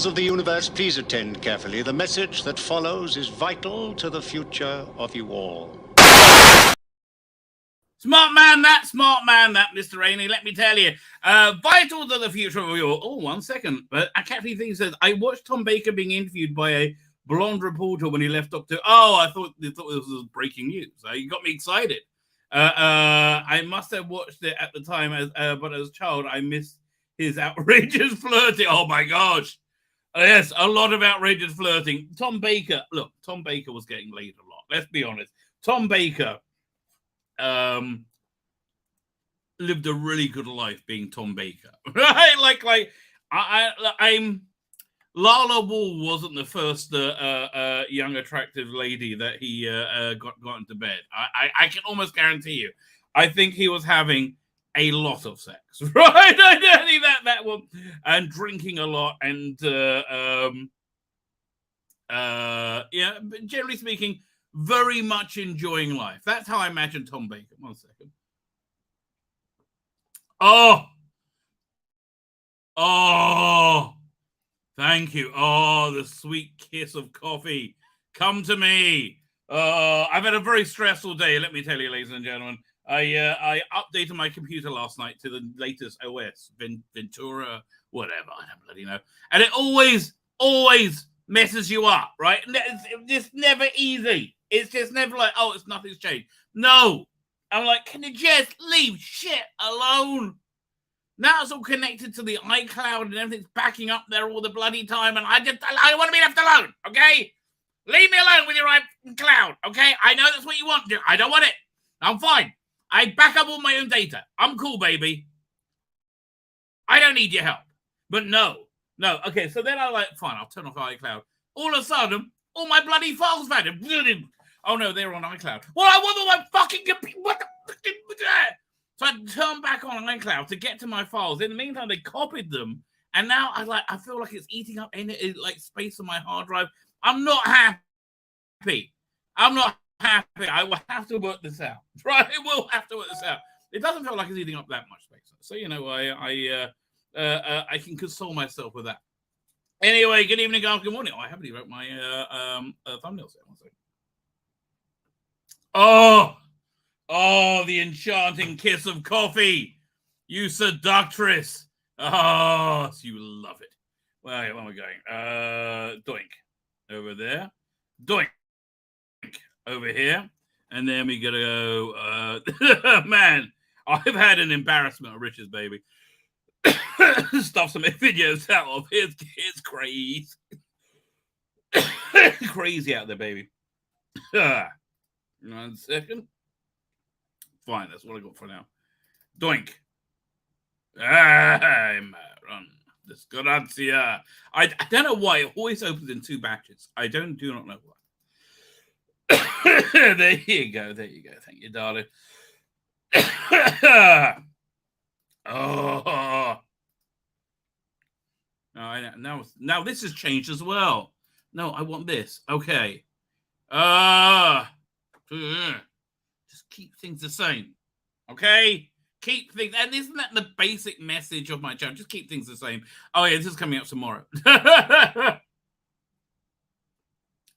Peoples of the universe, please attend carefully. The message that follows is vital to the future of you all. Smart man, that Mr. Rainey, let me tell you. Vital to the future of you all. Oh, 1 second. But I can't think things says, I watched Tom Baker being interviewed by a blonde reporter when he left Doctor. Oh, I thought this was breaking news. You got me excited. I must have watched it at the time, but as a child, I missed his outrageous flirting. Oh my gosh. Yes, a lot of outrageous flirting. Tom Baker was getting laid a lot. Let's be honest. Tom Baker lived a really good life being Tom Baker. Right? I'm Lala Wall wasn't the first young attractive lady that he got into bed. I can almost guarantee you. I think he was having a lot of sex, right? I don't think that one, and drinking a lot, and yeah, but generally speaking, very much enjoying life. That's how I imagine Tom Baker. 1 second. Oh, thank you. Oh, the sweet kiss of coffee. Come to me. I've had a very stressful day, let me tell you, ladies and gentlemen. I updated my computer last night to the latest OS, Ventura, whatever, I don't bloody know. And it always messes you up, right? It's just never easy. It's just never like, oh, nothing's changed. No. I'm like, can you just leave shit alone? Now it's all connected to the iCloud and everything's backing up there all the bloody time, and I want to be left alone, okay? Leave me alone with your iCloud, okay? I know that's what you want. I don't want it. I'm fine. I back up all my own data. I'm cool, baby. I don't need your help. But no. Okay, so then I'm like, fine, I'll turn off iCloud. All of a sudden, all my bloody files vanished. Oh no, they're on iCloud. Well, I want all my fucking computer. What the? So I turned back on iCloud to get to my files. In the meantime, they copied them, and now I feel like it's eating up space on my hard drive. I'm not happy. I will have to work this out. Right? I will have to work this out. It doesn't feel like it's eating up that much space. So I can console myself with that. Anyway, good evening, guys. Good morning. Oh, I haven't even wrote my thumbnails yet. 1 second. Oh, the enchanting kiss of coffee. You seductress. Oh, you love it. Well, where am I going? Doink. Over there. Doink. Over here. And then we gotta go, man, I've had an embarrassment of riches, baby. Stuff some videos out of. It's crazy. Crazy out there, baby. 1 second. Fine, that's what I got for now. Doink. I'm run. Disgracia. I don't know why it always opens in 2 batches. I do not know why. There you go. Thank you, darling. Oh. Now this has changed as well. No, I want this. Okay. Just keep things the same. Okay? Keep things, and isn't that the basic message of my channel? Just keep things the same. Oh yeah, this is coming up tomorrow.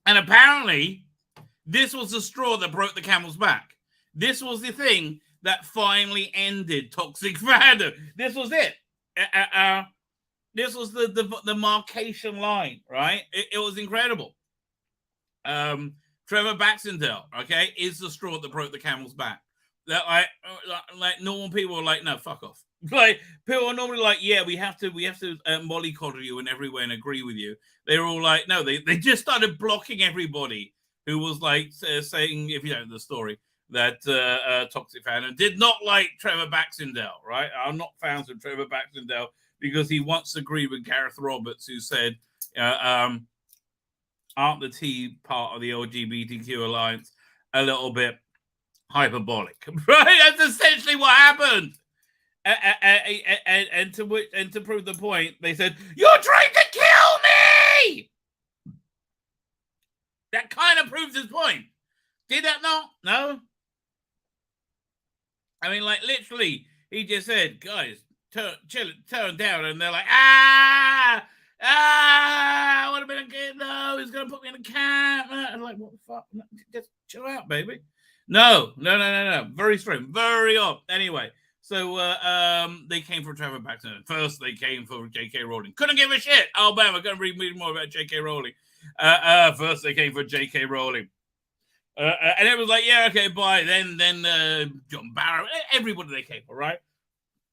And apparently, this was the straw that broke the camel's back. This was the thing that finally ended toxic fandom. This was it. This was the marcation line, right? It was incredible. Trevor Baxendale, okay, is the straw that broke the camel's back. That like normal people are like, no, fuck off. Like people are normally like, yeah, we have to mollycoddle you in every way and agree with you. They were all like, no, they just started blocking everybody who was like saying, if you know the story, that toxic fandom did not like Trevor Baxendale, right? I'm not fans of Trevor Baxendale because he once agreed with Gareth Roberts, who said, aren't the T part of the LGBTQ alliance a little bit hyperbolic? Right? That's essentially what happened. And to prove the point, they said, "You're trying to kill me." That kind of proves his point. Did that not? No. I mean, like literally, he just said, "Guys, turn down," and they're like, "Ah, I would have been a kid. No, he's going to put me in a camp. I'm like, what the fuck? Just chill out, baby. No. Very strange. Very odd. Anyway, so they came for Trevor Baxendale. First, they came for J.K. Rowling. Couldn't give a shit. Oh, man, we're going to read more about J.K. Rowling. First, they came for J.K. Rowling. And it was like, yeah, okay, bye. Then John Barrow, everybody they came for, right?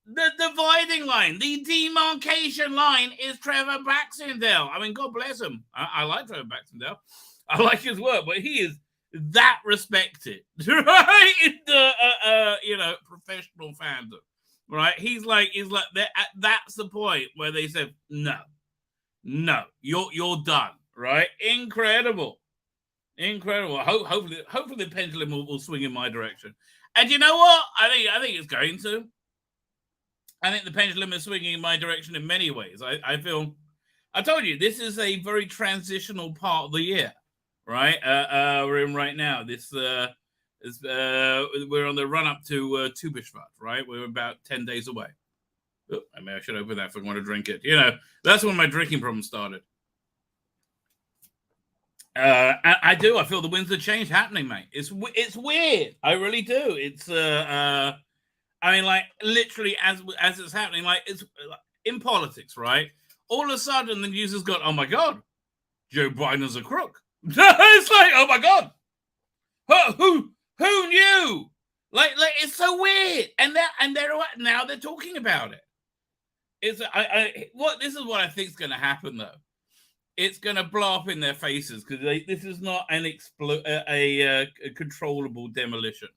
The dividing line, the demarcation line is Trevor Baxendale. I mean, God bless him. I like Trevor Baxendale. I like his work, but he is that respected, right? In the professional fandom, right? He's like that's the point where they said, no, you're done, right? Incredible. Hopefully the pendulum will swing in my direction. And you know what? I think it's going to. I think the pendulum is swinging in my direction in many ways. I feel, I told you, this is a very transitional part of the year, right? We're in right now. We're on the run up to Tu B'Shvat, right? We're about 10 days away. Oh, I should open that if I want to drink it. That's when my drinking problem started. I feel the winds of change happening, mate. It's weird. I really do. It's I mean, like, literally as it's happening, like, it's in politics, right? All of a sudden, the news has got, oh my God, Joe Biden's a crook. It's like, oh my God, who knew? Like, it's so weird. And now they're talking about it. This is what I think is going to happen, though. It's going to blow up in their faces because this is not a controllable demolition,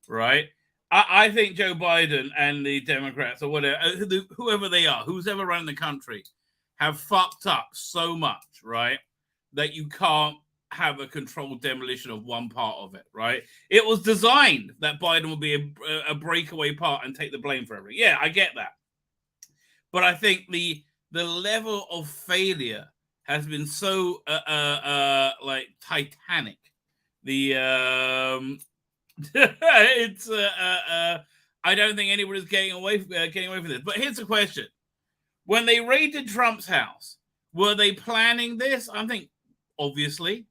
right? I think Joe Biden and the Democrats or whatever, whoever they are, who's ever run the country, have fucked up so much, right, that you can't have a controlled demolition of one part of it, right? It was designed that Biden would be a breakaway part and take the blame for everything. Yeah, I get that. But I think the level of failure has been so like titanic. It's I don't think anybody's getting away from this. But here's the question: when they raided Trump's house, were they planning this? I think obviously,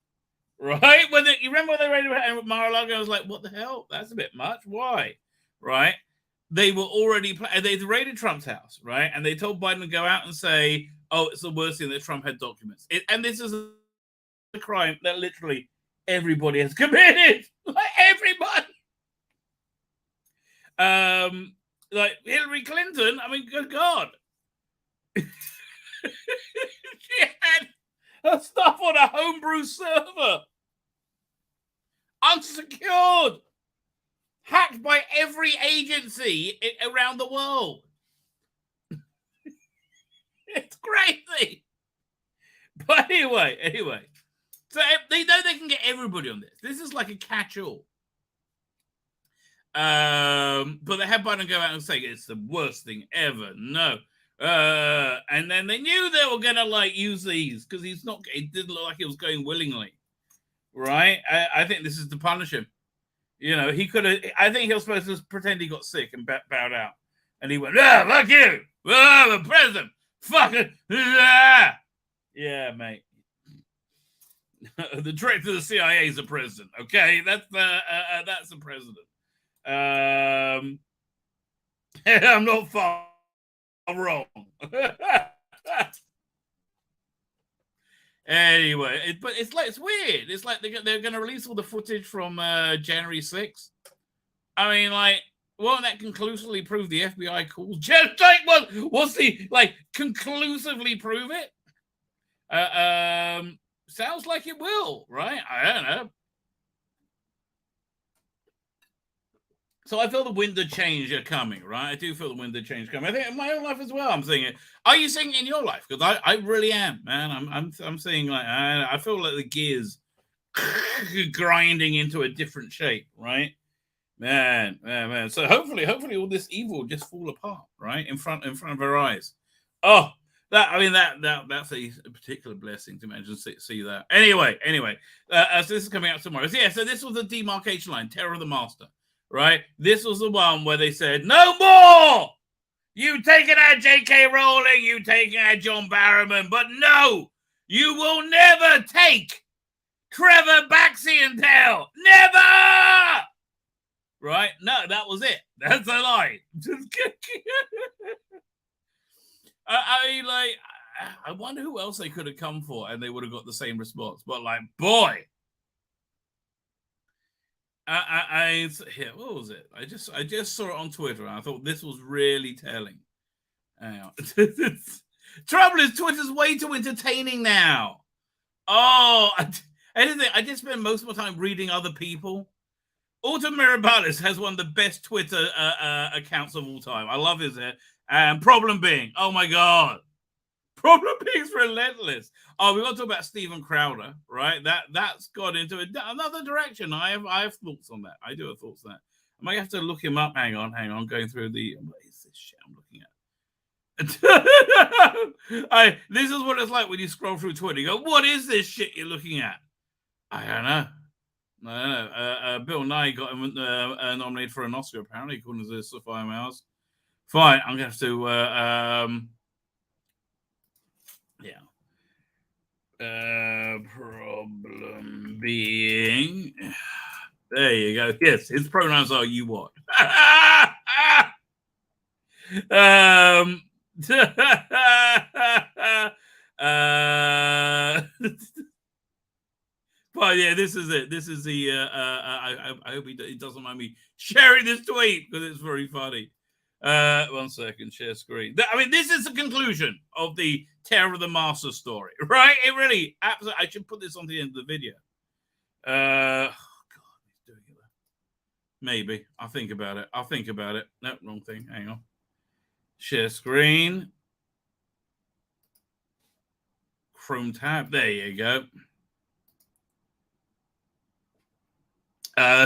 right? You remember when they raided Mar-a-Lago? I was like, what the hell? That's a bit much. Why? Right? They were already they raided Trump's house, right? And they told Biden to go out and say, "Oh, it's the worst thing that Trump had documents." And this is a crime that literally everybody has committed. Like everybody. Like Hillary Clinton, I mean, good God. She had her stuff on a homebrew server. Unsecured. Hacked by every agency around the world. It's crazy. But anyway. So they know they can get everybody on this. This is like a catch-all. But they had Biden go out and say it's the worst thing ever. No. And then they knew they were gonna like use these because it didn't look like he was going willingly. Right? I think this is to punish him. He could have. I think he was supposed to pretend he got sick and bowed out. And he went, fuck you. The president. Fuck it. Yeah, mate. The director of the CIA is the president. Okay, that's the president. I'm not far wrong. Anyway, but it's weird. It's like they're going to release all the footage from January 6th. I mean, like, won't that conclusively prove the FBI calls? Just like, we'll see. Like, conclusively prove it. Sounds like it will, right? I don't know. So I feel the wind of change are coming, right? I do feel the wind of change coming. I think in my own life as well, I'm seeing it. Are you seeing it in your life? Because I really am, man. I'm seeing like I feel like the gears grinding into a different shape, right? Man. So hopefully all this evil will just fall apart, right? In front of our eyes. Oh, that's a particular blessing to imagine see that. Anyway, so this is coming out tomorrow. So this was the demarcation line, Terror of the Master. Right? This was the one where they said, no more! You taking out J.K. Rowling, you taking out John Barrowman, but no, you will never take Trevor Baxendale. Never! Right? No, that was it. That's a lie. I wonder who else they could have come for and they would have got the same response. But like, boy. Here, what was it? I just saw it on Twitter and I thought this was really telling. Trouble is, Twitter's way too entertaining now. Oh, I just spend most of my time reading other people. Autumn Mirabilis has one of the best Twitter accounts of all time. I love his Problem Being. Oh my God. Problem Being's relentless. Oh, we've got to talk about Stephen Crowder, right? That's got into another direction. I have thoughts on that. I do have thoughts on that. I might have to look him up. Hang on. Going through the... What is this shit I'm looking at? This is what it's like when you scroll through Twitter. You go, what is this shit you're looking at? I don't know. Bill Nye got nominated for an Oscar, apparently, according to this 5 hours. Fine, I'm going to have to... Problem being... There you go. Yes, his pronouns are you what? But yeah, this is it. This is the. I hope he doesn't mind me sharing this tweet because it's very funny. 1 second, share screen. I mean, this is the conclusion of the Terror of the Master story, right? It really, absolutely. I should put this on the end of the video. Oh God, he's doing it. Maybe I'll think about it. No, wrong thing. Hang on. Share screen. Chrome tab. There you go.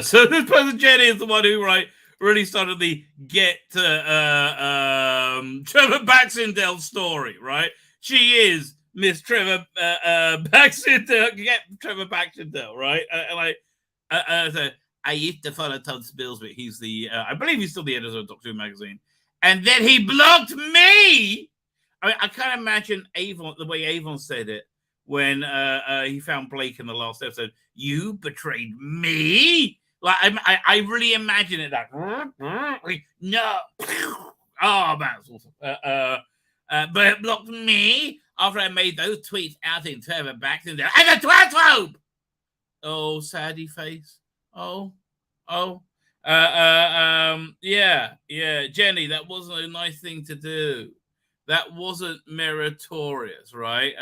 So this person, Jenny, is the one who really started the get Trevor Baxendale story, right? She is Miss Trevor Baxendale. Get Trevor Baxendale, right? I used to follow Todd Spilsby. He's the, I believe he's still the editor of Doctor Who magazine. And then he blocked me. I mean, I can't imagine Avon, the way Avon said it when he found Blake in the last episode. You betrayed me? Like, I really imagine it like, no. Oh, man, that's awesome. But it blocked me after I made those tweets outing Trevor Baxendale as a transphobe. Oh, saddy face. Yeah, Jenny, that wasn't a nice thing to do. That wasn't meritorious, right?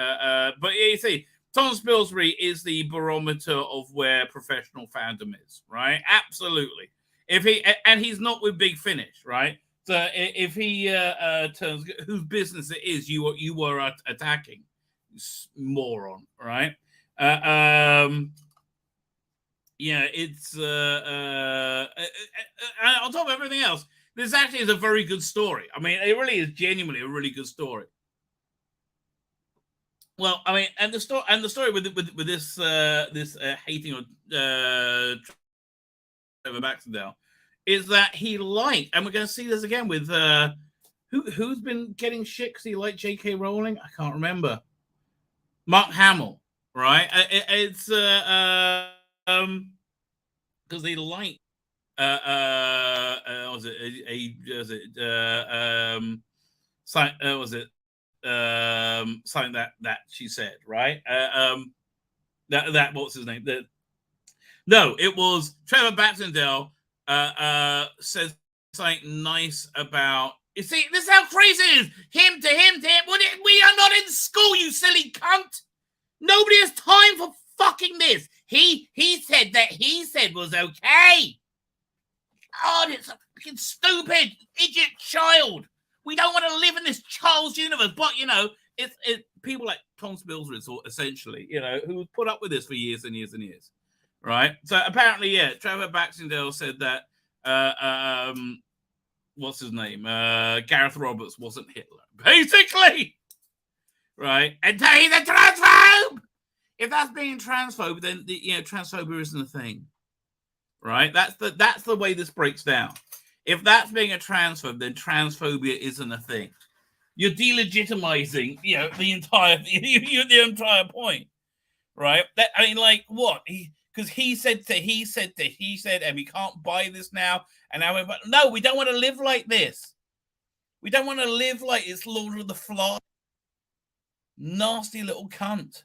But yeah, you see, Tom Spilsbury is the barometer of where professional fandom is, right? Absolutely. He's not with Big Finish, right? So if he turns, whose business it is, you were attacking, moron, right? Yeah, it's on top of everything else, this actually is a very good story. I mean, it really is genuinely a really good story. Well, I mean, and the story with this hating of Trevor Baxendale is that he liked, and we're going to see this again with who's been getting shit because he liked J.K. Rowling. I can't remember. Mark Hamill, right? It's because they like was it something that she said, right? That what's his name? No, it was Trevor Baxendale says something nice about. You see, this is how crazy it is. Him to him to him. We are not in school, you silly cunt. Nobody has time for fucking this. He said that he said was okay. Oh, it's a fucking stupid idiot child. We don't want to live in this child's universe. But you know, it's people like Tom Spilsbury, essentially, you know, who put up with this for years and years and years, right? So apparently, yeah, Trevor Baxendale said that. What's his name? Gareth Roberts wasn't Hitler, basically, right? And he's a transphobe. If that's being transphobe, then transphobia isn't a thing, right? That's the way this breaks down. If that's being a transphobe, then transphobia isn't a thing. You're delegitimizing, the entire point, right? I mean, like what? Because he said, and we can't buy this now. And now no, we don't want to live like this. We don't want to live like it's Lord of the Flies. Nasty little cunt.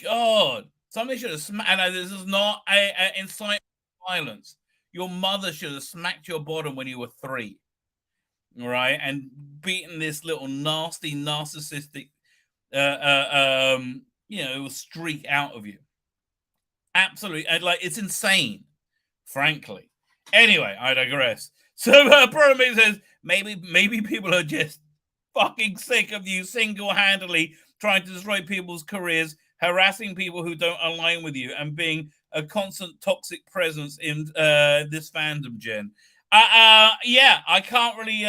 God, somebody should have smacked. And this is not a incitement to violence. Your mother should have smacked your bottom when you were 3, right? And beaten this little nasty, narcissistic, streak out of you. Absolutely, it's insane, frankly. Anyway, I digress. So, Pyramid says maybe people are just fucking sick of you single-handedly trying to destroy people's careers, harassing people who don't align with you, and being a constant toxic presence in this fandom, Jen. Yeah, I can't really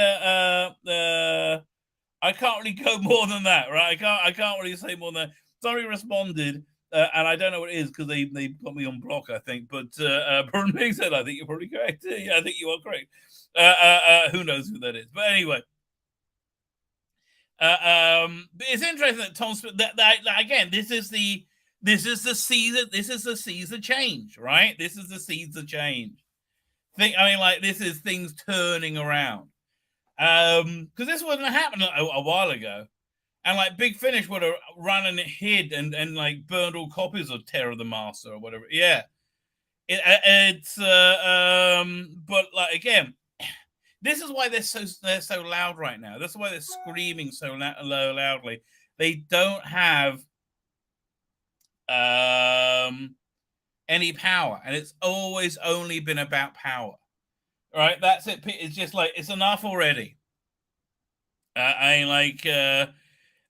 go more than that, right? I can't really say more than that. Somebody responded, and I don't know what it is because they got me on block, I think. But Pyramid said, I think you're probably correct. Yeah, I think you are correct. Who knows who that is? But anyway. It's interesting that Tom Smith. That again, this is the season. This is the season change, right? This is the season change. This is things turning around. Because this wasn't happening a while ago, and Big Finish would have run and hid and burned all copies of Terror of the Master or whatever. Yeah, but again. This is why they're so loud right now. That's why they're screaming so loudly. They don't have any power, and it's always only been about power. Right? That's it. It's just it's enough already.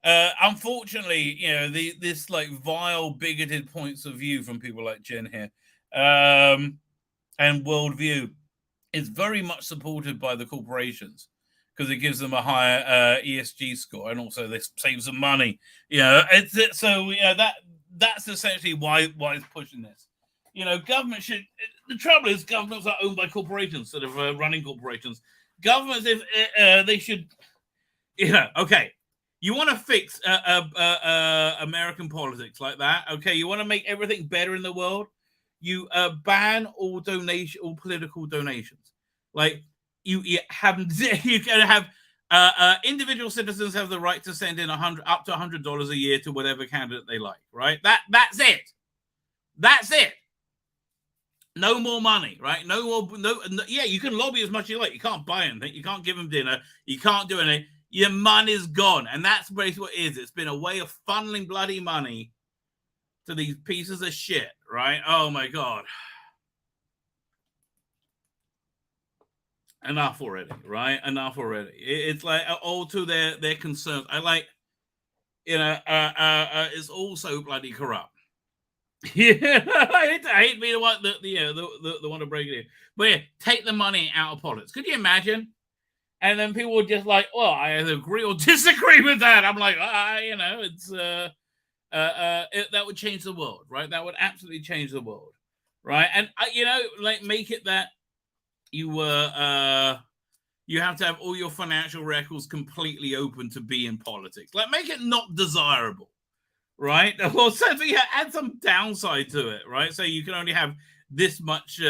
Unfortunately, this vile, bigoted points of view from people like Jen here, and worldview. It's very much supported by the corporations because it gives them a higher ESG score, and also this saves them money. That's essentially why it's pushing this. Government should. The trouble is, governments are owned by corporations instead of running corporations. Governments, if they should, okay. You want to fix American politics like that? Okay, you want to make everything better in the world? You ban all political donations. You can have individual citizens have the right to send in up to $100 a year to whatever candidate they like. Right? That's it. That's it. No more money. Right? No. Yeah, you can lobby as much as you like. You can't buy anything. You can't give them dinner. You can't do anything. Your money's gone, and that's basically what it is. It's been a way of funneling bloody money to these pieces of shit, right? Oh my God. Enough already, right? Enough already. It's all to their concerns. It's also bloody corrupt. Yeah, I hate being the one the one to break it in. But yeah, take the money out of politics. Could you imagine? And then people would just well, I either agree or disagree with that. I'm it's that would change the world, right? That would absolutely change the world, right? And make it that you have to have all your financial records completely open to be in politics. Make it not desirable, right? Or certainly add some downside to it, right? So you can only have this much,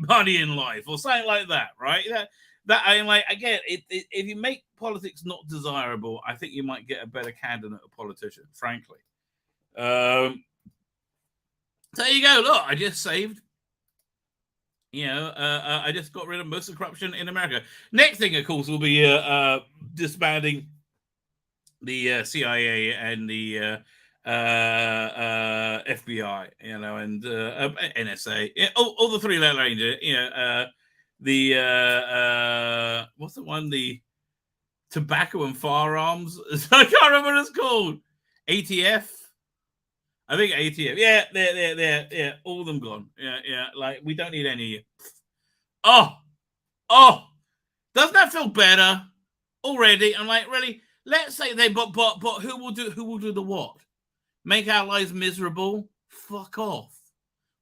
money in life or something like that, right? Again, if you make politics not desirable, I think you might get a better candidate or politician, frankly. So there you go. Look, I just saved. I just got rid of most of the corruption in America. Next thing, of course, will be disbanding the CIA and the FBI, and NSA, all the three-letter range, what's the one? The tobacco and firearms. I can't remember what it's called. ATF. I think ATF. Yeah, yeah. All of them gone. Yeah. We don't need any. Oh. Doesn't that feel better already? I'm really. Let's say but who will do the what? Make our lives miserable? Fuck off.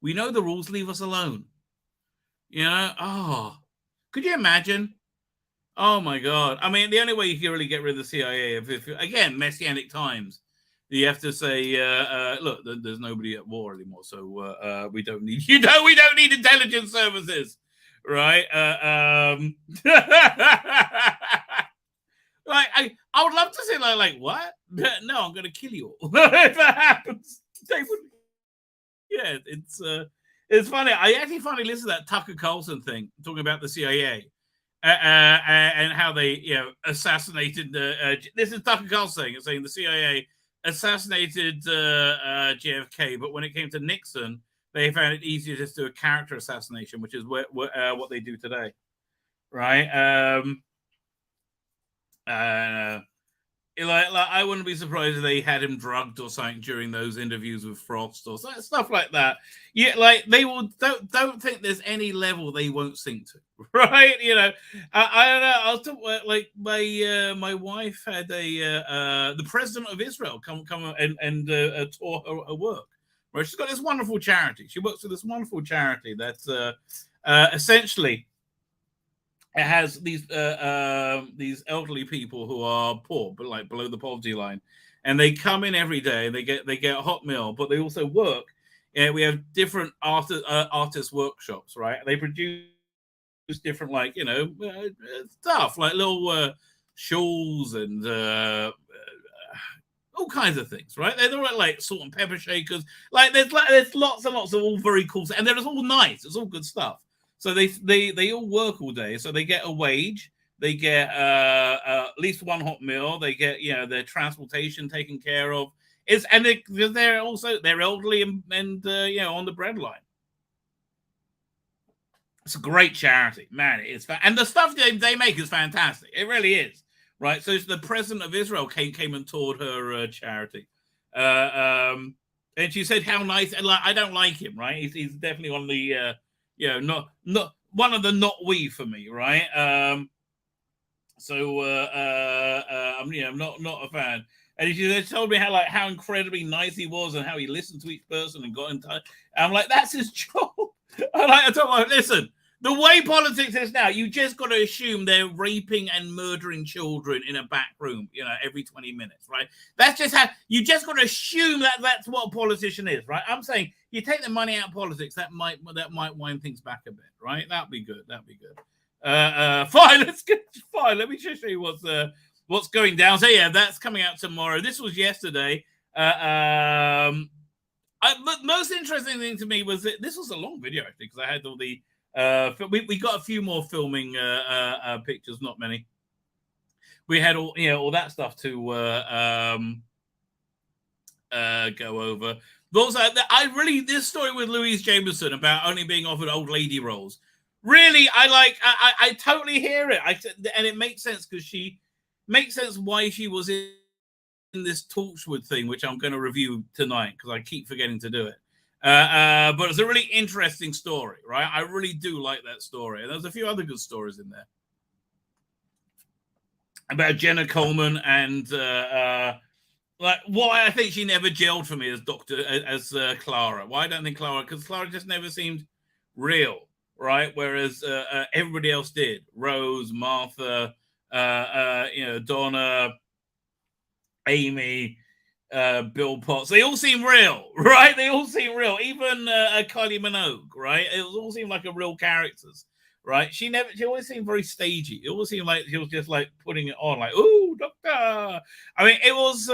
We know the rules. Leave us alone. You know, could you imagine? Oh my God! I mean, the only way you can really get rid of the CIA, if again, messianic times, you have to say, look, there's nobody at war anymore, so we don't need we don't need intelligence services, right? Like I would love to say like what? No, I'm gonna kill you all if that happens. They would, yeah, it's funny. I actually finally listened to that Tucker Carlson thing talking about the CIA and how they assassinated. This is Tucker Carlson saying the CIA assassinated JFK, but when it came to Nixon, they found it easier just to do a character assassination, which is what they do today, right? Like I wouldn't be surprised if they had him drugged or something during those interviews with Frost or stuff like that. Yeah, like they will don't think there's any level they won't sink to, right? You know, I don't know. I'll talk like my wife had the president of Israel come and tour her work. Right, she's got this wonderful charity. She works for this wonderful charity that's essentially. It has these elderly people who are poor, but like below the poverty line, and they come in every day. They get a hot meal, but they also work. Yeah, we have different artist workshops, right? They produce different stuff like little shawls and all kinds of things, right? They're like salt and pepper shakers. There's lots and lots of all very cool, and they're all nice. It's all good stuff. So they all work all day. So they get a wage. They get at least one hot meal. They get their transportation taken care of. They're elderly and on the breadline. It's a great charity, man. It is, and the stuff they make is fantastic. It really is, right? So the president of Israel came and toured her charity, and she said how nice. And I don't like him, right? He's definitely on the not one of the not we for me, right? I'm not a fan. And she told me how incredibly nice he was and how he listened to each person and got in touch. I'm like, that's his job. I told him, listen, the way politics is now, you just got to assume they're raping and murdering children in a back room, every 20 minutes, right? That's just how you just got to assume that's what a politician is, right? I'm saying you take the money out of politics, that might wind things back a bit, right? That'd be good. Fine, fine. Let me just show you what's going down. So yeah, that's coming out tomorrow. This was yesterday. But most interesting thing to me was that this was a long video actually because I had all the we got a few more filming pictures, not many. We had all that stuff to go over. But also, this story with Louise Jameson about only being offered old lady roles. Really, I totally hear it. And it makes sense because she makes sense why she was in this Torchwood thing, which I'm going to review tonight because I keep forgetting to do it. But it's a really interesting story, right? I really do like that story. And there's a few other good stories in there about Jenna Coleman and why I think she never gelled for me as Clara. Why I don't think Clara? Because Clara just never seemed real, right? Whereas everybody else did. Rose, Martha, Donna, Amy, Bill Potts. They all seem real, right? They all seem real. Even Kylie Minogue, right? It all seemed like a real characters, right? She always seemed very stagey. It always seemed like she was just like putting it on, like, "Ooh, doctor." I mean, it was.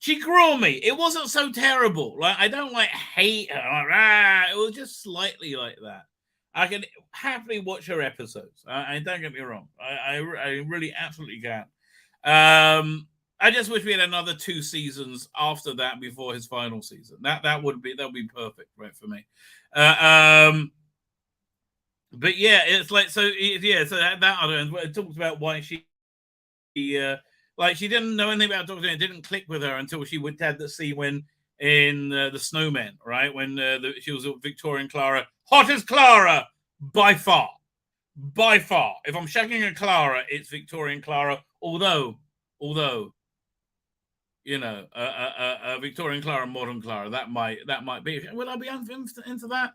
She grew on me. It wasn't so terrible. Like I don't hate her. It was just slightly like that. I can happily watch her episodes. I don't get me wrong. I really absolutely can. I just wish we had another 2 seasons after that before his final season. That would be perfect, right, for me. But yeah, it's like so that other end. It talks about why she didn't know anything about Doctor Who. It didn't click with her until she would have the scene when in the Snowmen, right, when she was Victorian Clara, hottest Clara by far. If I'm shagging a Clara, it's Victorian Clara. Although Victorian Clara, modern Clara, that might be. Will I be into that?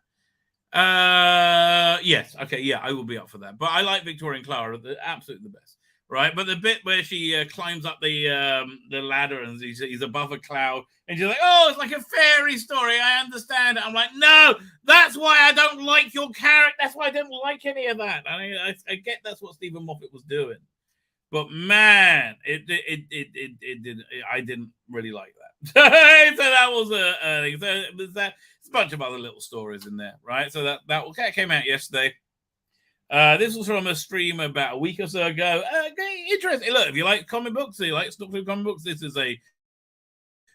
Yes. Okay. Yeah, I will be up for that. But I like Victoria and Clara. They're absolutely the best. Right. But the bit where she climbs up the ladder and he's above a cloud and she's like, oh, it's like a fairy story. I understand it. I'm like, no, that's why I don't like your character. That's why I don't like any of that. I get that's what Stephen Moffat was doing. But man, I didn't really like that. So that was a there's a bunch of other little stories in there, right? So that came out yesterday. This was from a stream about a week or so ago. Interesting. Look, if you like comic books, you like Doctor Who comic books, this is a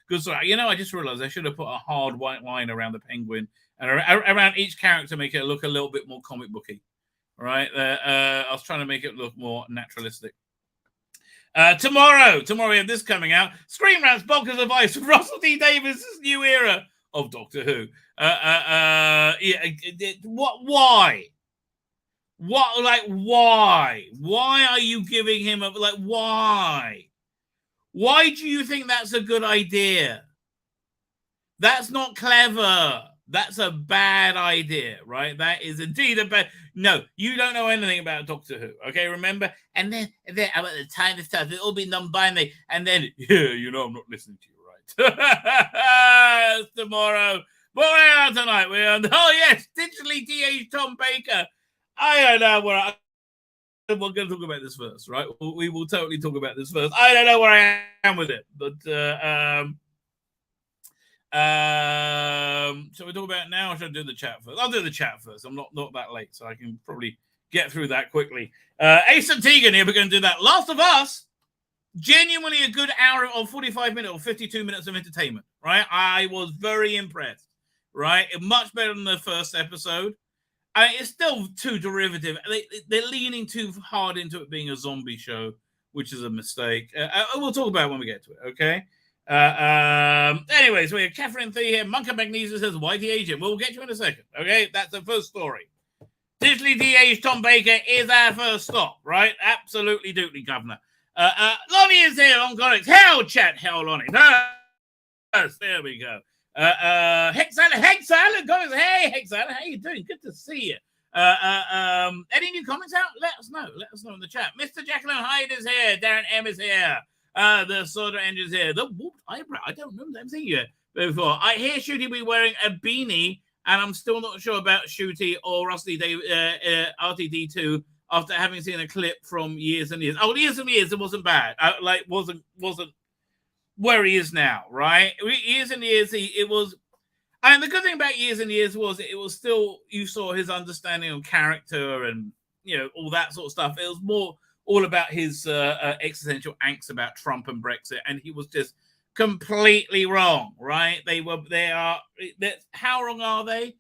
good story. You know, I just realized I should have put a hard white line around the penguin and around each character to make it look a little bit more comic booky. Right? I was trying to make it look more naturalistic. Tomorrow we have this coming out. Screen Rant's Bonkers Advice from Russell T Davies' new era of Doctor Who. Why? What? Like, why? Why are you giving him why? Why do you think that's a good idea? That's not clever. That's a bad idea, right? That is indeed a bad... No, you don't know anything about Doctor Who, okay? Remember? And then at the time of stuff, it'll be non-binary. And then, I'm not listening to you, right? It's tomorrow. But we're out tonight. Digitally de-aged Tom Baker. I don't know where we're going to talk about this first, right? We will totally talk about this first. I don't know where I am with it, but... shall we talk about it now or should I do the chat first? I'll do the chat first. I'm not that late, so I can probably get through that quickly. Ace and Tegan here, we're going to do that. Last of Us, genuinely a good hour or 45 minutes or 52 minutes of entertainment, right? I was very impressed, right? Much better than the first episode. It's still too derivative. They're leaning too hard into it being a zombie show, which is a mistake. We'll talk about it when we get to it, okay? Anyways, we have Catherine Thee here. Monka Magnesium says, why de-age him? We'll get you in a second, okay? That's the first story. Digitally de-aged Tom Baker is our first stop, right? Absolutely dootly, Governor. Lonnie is here on Comics. Hell, chat, hell, Lonnie. There we go. Hexalad goes, hey, Hexalad, how you doing? Good to see you. Any new comments out? Let us know in the chat. Mr. Jacqueline Hyde is here. Darren M is here. The Soda Engine's here. The whooped eyebrow. I don't remember them seeing you before. I hear Shooty be wearing a beanie, and I'm still not sure about Shooty or Rusty RTD2 after having seen a clip from Years and Years. Oh, Years and Years, it wasn't bad. Wasn't where he is now, right? Years and Years, it was. And the good thing about Years and Years was it was still, you saw his understanding of character and, all that sort of stuff. It was more all about his existential angst about Trump and Brexit, and he was just completely wrong, right? How wrong are they?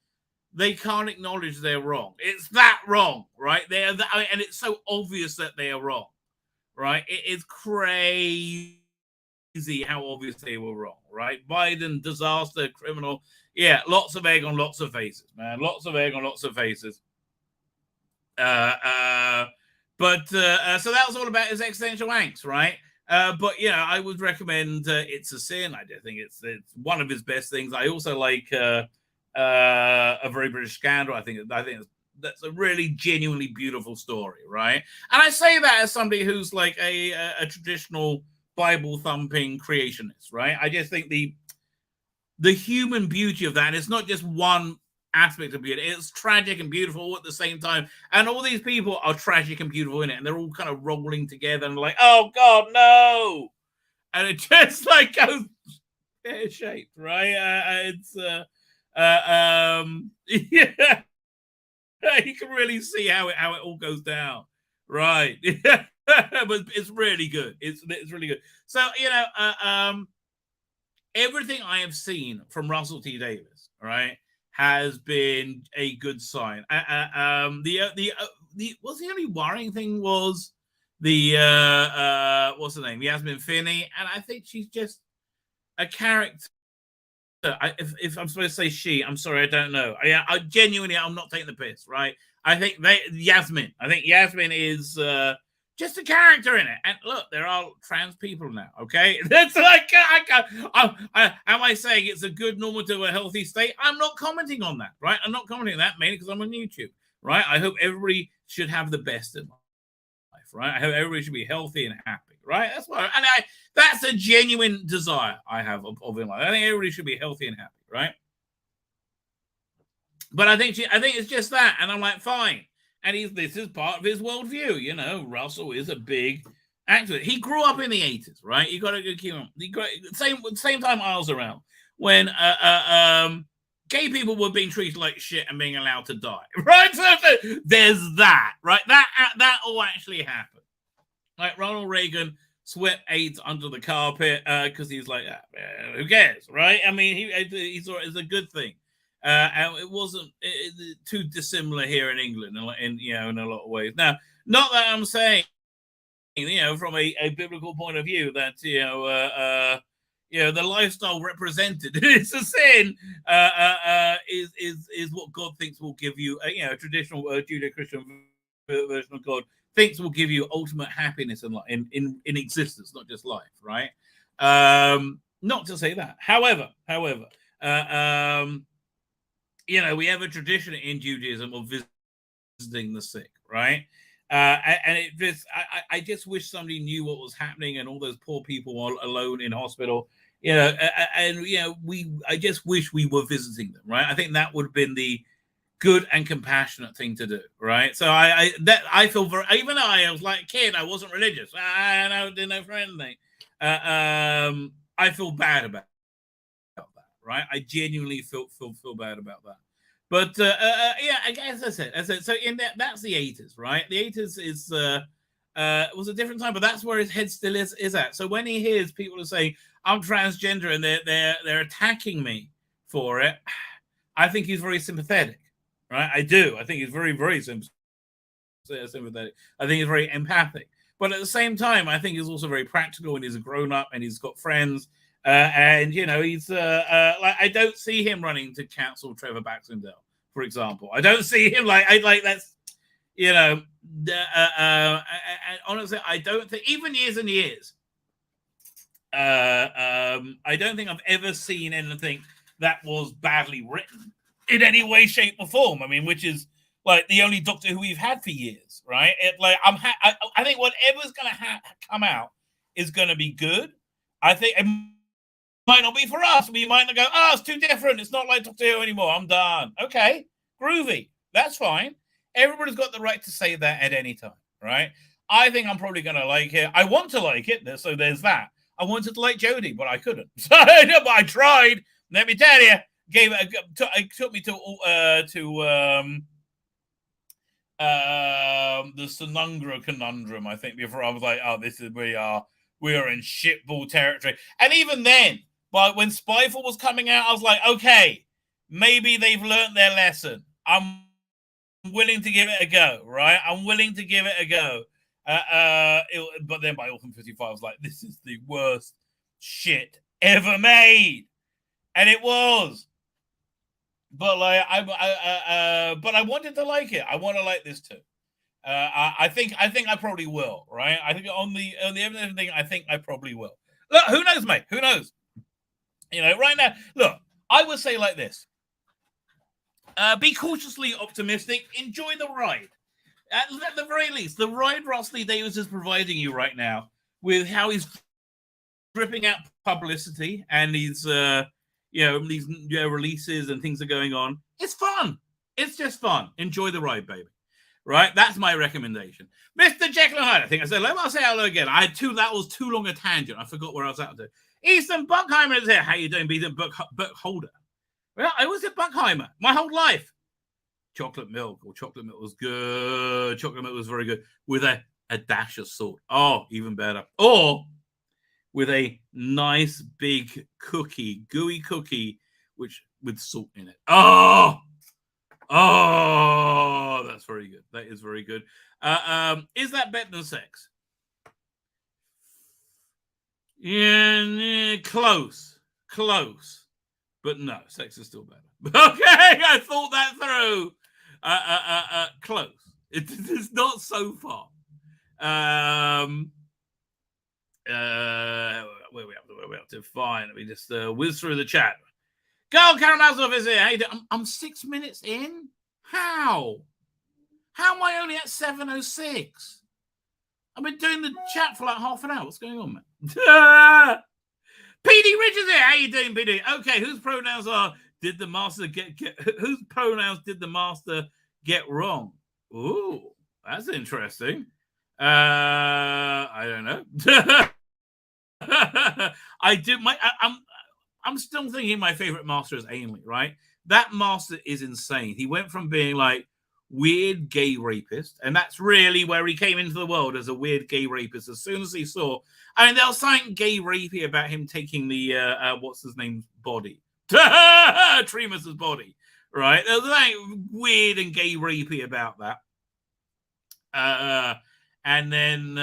They can't acknowledge they're wrong. It's that wrong, right? And it's so obvious that they are wrong, right? It is crazy how obvious they were wrong, right? Biden, disaster, criminal. Yeah, lots of egg on lots of faces, man. Lots of egg on lots of faces. But so that was all about his existential angst, right? But I would recommend It's a Sin. I think it's one of his best things. I also like A Very British Scandal. I think that's a really genuinely beautiful story, right? And I say that as somebody who's like a traditional Bible thumping creationist, right? I just think the human beauty of that is not just one aspect of beauty. It's tragic and beautiful all at the same time. And all these people are tragic and beautiful in it. And they're all kind of rolling together and like, oh God, no. And it just like goes pear-shaped, right? Yeah. You can really see how it all goes down. Right. But it's really good. It's really good. So, everything I have seen from Russell T Davies, right, has been a good sign. The only worrying thing was the what's her name, Yasmin Finney, and I think she's just a character. If I'm supposed to say she, I'm sorry, I don't know. I genuinely, I'm not taking the piss, right? I think Yasmin is just a character in it. And look, there are trans people now. Okay, that's like am I saying it's a good, normal to a healthy state? I'm not commenting on that, right? I'm not commenting on that mainly because I'm on YouTube, right? I hope everybody should have the best in life, right? I hope everybody should be healthy and happy, right? That's what, and that's a genuine desire I have of in life. I think everybody should be healthy and happy, right? But I think it's just that, and I'm like, fine. And this is part of his worldview. You know, Russell is a big actor. He grew up in the 80s, right? You got to keep him. Same time I was around when gay people were being treated like shit and being allowed to die, right? So there's that, right? That all actually happened. Like Ronald Reagan swept AIDS under the carpet because he's like, who cares, right? I mean, he thought it's a good thing. And it wasn't too dissimilar here in England, in a lot of ways. Now, not that I'm saying, from a biblical point of view, that the lifestyle represented it's a sin is what God thinks will give you. A traditional Judeo-Christian version of God thinks will give you ultimate happiness in existence, not just life, right? Not to say that. However. We have a tradition in Judaism of visiting the sick, right? And it just, I just wish somebody knew what was happening and all those poor people all alone in hospital, I just wish we were visiting them, right? I think that would have been the good and compassionate thing to do, right? So I feel very, even though I was like a kid, I wasn't religious, I didn't know for anything. I feel bad about that, right? I genuinely feel bad about that. But I guess that's it. So in that's the 80s, right? The 80s was a different time, but that's where his head still is at. So when he hears people are saying I'm transgender and they're attacking me for it, I think he's very sympathetic, right? I do. I think he's very, very sympathetic. I think he's very empathic. But at the same time, I think he's also very practical and he's a grown up and he's got friends. And he's like, I don't see him running to cancel Trevor Baxendale, for example. I don't see him that's, honestly, I don't think, even years and years, I don't think I've ever seen anything that was badly written in any way, shape, or form. I mean, which is like the only Doctor Who we've had for years, right? I think whatever's going to come out is going to be good. I think it might not be for us. We might not go, it's too different. It's not like Doctor Who anymore. I'm done. Okay, groovy. That's fine. Everybody's got the right to say that at any time, right? I think I'm probably going to like it. I want to like it, so there's that. I wanted to like Jodie, but I couldn't. But I tried. Let me tell you, it took me to the Sinungra conundrum, I think, before I was like, we are in shitball territory. And even then, but when Spyfall was coming out, I was like, okay, maybe they've learned their lesson. I'm willing to give it a go, right? I'm willing to give it a go. But then by Autumn 55, I was like, this is the worst shit ever made. And it was. But but I wanted to like it. I want to like this too. I think I probably will, right? I think on the evidence thing, I think I probably will. Look, who knows, mate? Who knows? Right now, look, I would say like this. Be cautiously optimistic. Enjoy the ride. At the very least, the ride Ross Lee Davies is providing you right now with how he's dripping out publicity and these these releases and things are going on. It's fun. It's just fun. Enjoy the ride, baby. Right? That's my recommendation. Mr. Jekyll and Hyde, I think I said, I'll say hello again. That was too long a tangent. I forgot where I was at to. Easton Buckheimer is here. How you doing, Ethan Buckholder? Well, I was at Buckheimer my whole life. Chocolate milk was good. Chocolate milk was very good with a dash of salt. Oh, even better. Or with a nice big cookie, gooey cookie, with salt in it. Oh, that's very good. That is very good. Is that better than sex? Yeah, close. But no, sex is still better. Okay, I thought that through. Close. It's not so far. Where we up to? Fine. Let me just whiz through the chat. Go, Karen Maslow is here. I'm 6 minutes in. How am I only at 7:06? I've been doing the chat for like half an hour. What's going on, man? PD Richards here. How you doing, PD? Okay, whose pronouns did the master get whose pronouns did the master get wrong? Ooh, that's interesting. I don't know. I'm still thinking my favorite master is Ainley, right? That master is insane. He went from being like weird gay rapist, and that's really where he came into the world, as a weird gay rapist. As soon as he saw, I mean, there was something gay rapey about him taking the what's his name's body, Tremus's body, right? There was something weird and gay rapey about that. And then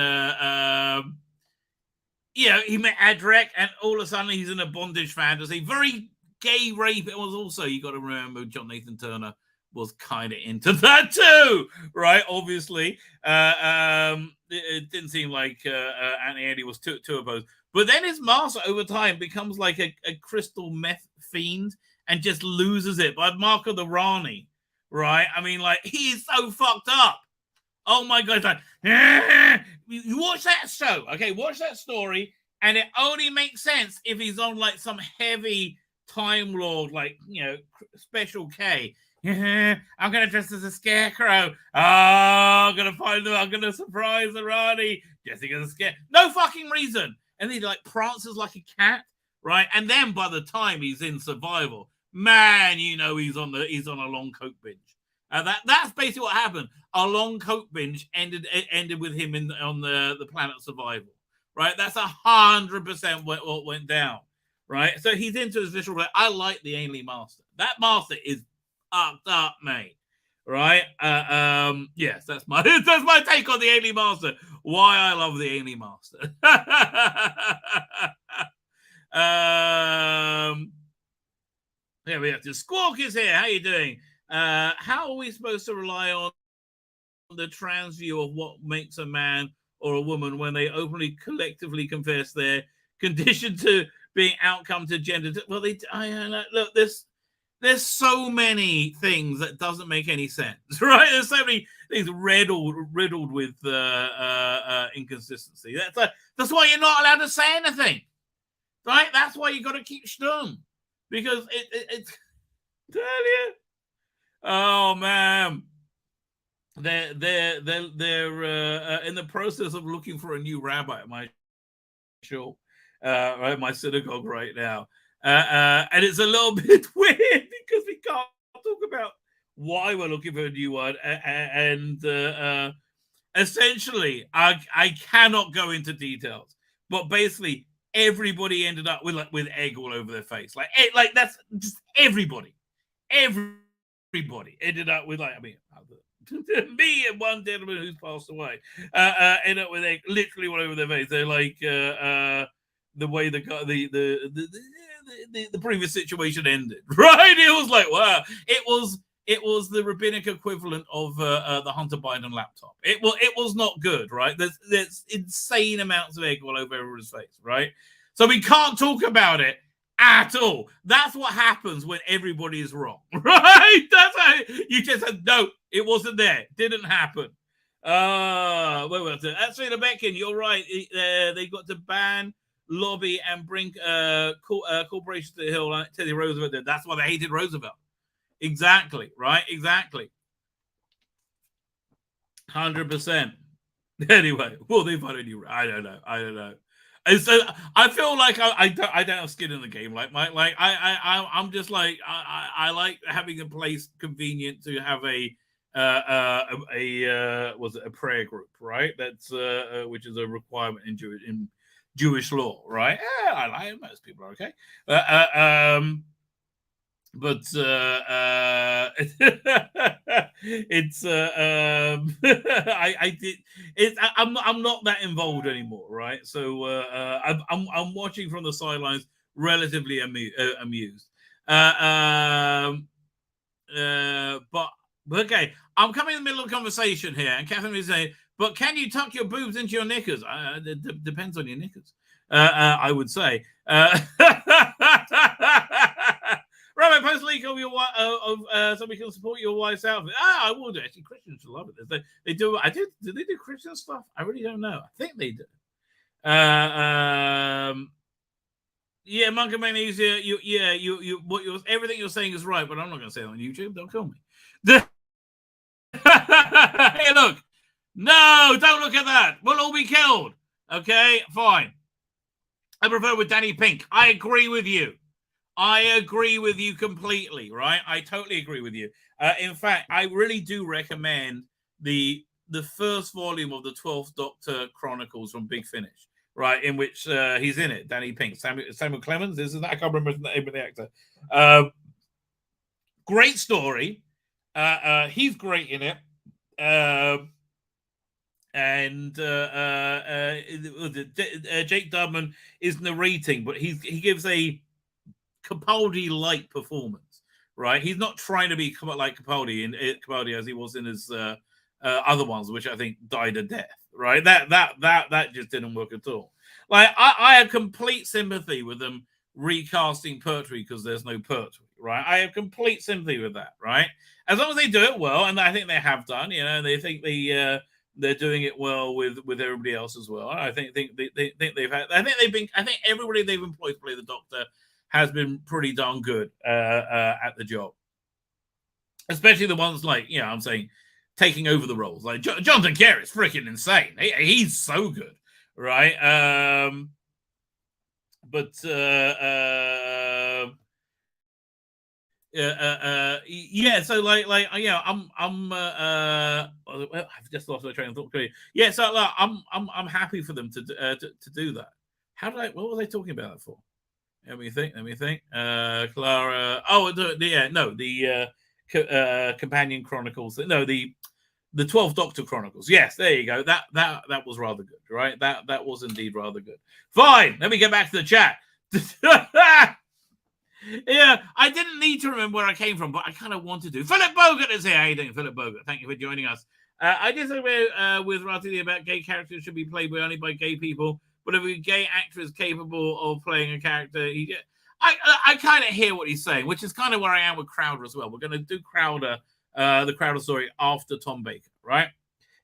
he met Adrek, and all of a sudden he's in a bondage fantasy, very gay rape. It was also, you got to remember, John Nathan Turner was kind of into that too, right? Obviously, it didn't seem like Annie was too opposed. But then his master over time becomes like a crystal meth fiend and just loses it by Marco the Rani, right? I mean, like, he is so fucked up. Oh my God! It's like, you watch that show, okay? Watch that story, and it only makes sense if he's on like some heavy Time Lord, like, Special K. I'm gonna dress as a scarecrow. Oh, I'm gonna find them. I'm gonna surprise the Rani. Dressing as a scare. No fucking reason. And he like prances like a cat, right? And then by the time he's in survival, man, he's on a long coke binge. That's basically what happened. A long coke binge ended with him on the planet survival, right? That's 100% what went down, right? So he's into his visual. I like the Ainley Master. That master is up, mate. Right? Yes, that's my take on the Ainley Master. Why I love the Ainley Master. Yeah, we have to. Squawk is here. How you doing? How are we supposed to rely on the trans view of what makes a man or a woman when they openly, collectively confess their condition to being outcome to gender? Well, look, there's so many things that doesn't make any sense, right? There's so many things riddled with inconsistency. That's why you're not allowed to say anything, right? That's why you got to keep stum, because it's tell you. Oh man, they're in the process of looking for a new rabbi at my show, right, my synagogue right now. And it's a little bit weird because we can't talk about why we're looking for a new one. And essentially, I cannot go into details, but basically, everybody ended up with egg all over their face. Like that's just everybody. Everybody ended up with me and one gentleman who's passed away ended up with egg literally all over their face. They're like the way the previous situation ended, right? It was like, wow. It was the rabbinic equivalent of the Hunter Biden laptop. It was not good, right? There's insane amounts of egg all over everyone's face, right? So we can't talk about it at all. That's what happens when everybody is wrong, right? That's how you just said, no, it wasn't there. Didn't happen. Tzvi Lebetkin, you're right. They got to ban, lobby, and bring corporations to the hill like Teddy Roosevelt did. That's why they hated Roosevelt. Exactly, right? Exactly. 100%. Anyway, well, they find a new. I don't know. And so I feel like I don't have skin in the game. I'm just like I like having a place convenient to have a prayer group, right? That's which is a requirement in Jewish law, right? Yeah, I like it. Most people are okay. But it's I did it. I'm not that involved anymore, right? So I'm watching from the sidelines, relatively amused. But okay, I'm coming in the middle of a conversation here, and Catherine is saying, But can you tuck your boobs into your knickers? Depends on your knickers, I would say. Rabbi, post link of your so we can support your wife's outfit. I will do. Actually, Christians love it. They do. Do they do Christian stuff? I really don't know. I think they do. Yeah, Monk of Magnesia. Everything you're saying is right, but I'm not going to say it on YouTube. Don't kill me. Hey, look. No, don't look at that. We'll all be killed. Okay, fine. I prefer with Danny Pink. I agree with you. I agree with you completely, right? I totally agree with you. In fact, I really do recommend the first volume of the 12th Doctor Chronicles from Big Finish, right? In which he's in it, Danny Pink. Samuel Clemens, isn't that? I can't remember the name of the actor. Great story. He's great in it. And Jake Dubman is narrating, but he gives a Capaldi-like performance, right? He's not trying to be like Capaldi as he was in his other ones, which I think died a death, right? That just didn't work at all. Like I have complete sympathy with them recasting Pertwee because there's no Pertwee, right? I have complete sympathy with that, right? As long as they do it well, and I think they have done, and they think they're doing it well with everybody else as well. I think they've had. I think everybody they've employed to play the Doctor has been pretty darn good at the job, especially the ones like I'm saying taking over the roles. Like Jonathan Kerr is freaking insane. He's so good, right? So I've just lost my train of thought. Yeah, so I'm happy for them to do that. What was I talking about that for? Let me think. Clara. The Companion Chronicles. No, the 12th Doctor Chronicles. Yes, there you go. That was rather good, right? That was indeed rather good. Fine. Let me get back to the chat. Yeah, I didn't need to remember where I came from, but I kind of wanted to. Philip Bogart is here. How you doing, Philip Bogart? Thank you for joining us. I disagree with Ratili about gay characters should be played only by gay people, but if a gay actor is capable of playing a character, I kind of hear what he's saying, which is kind of where I am with Crowder as well. We're going to do Crowder, the Crowder story after Tom Baker, right?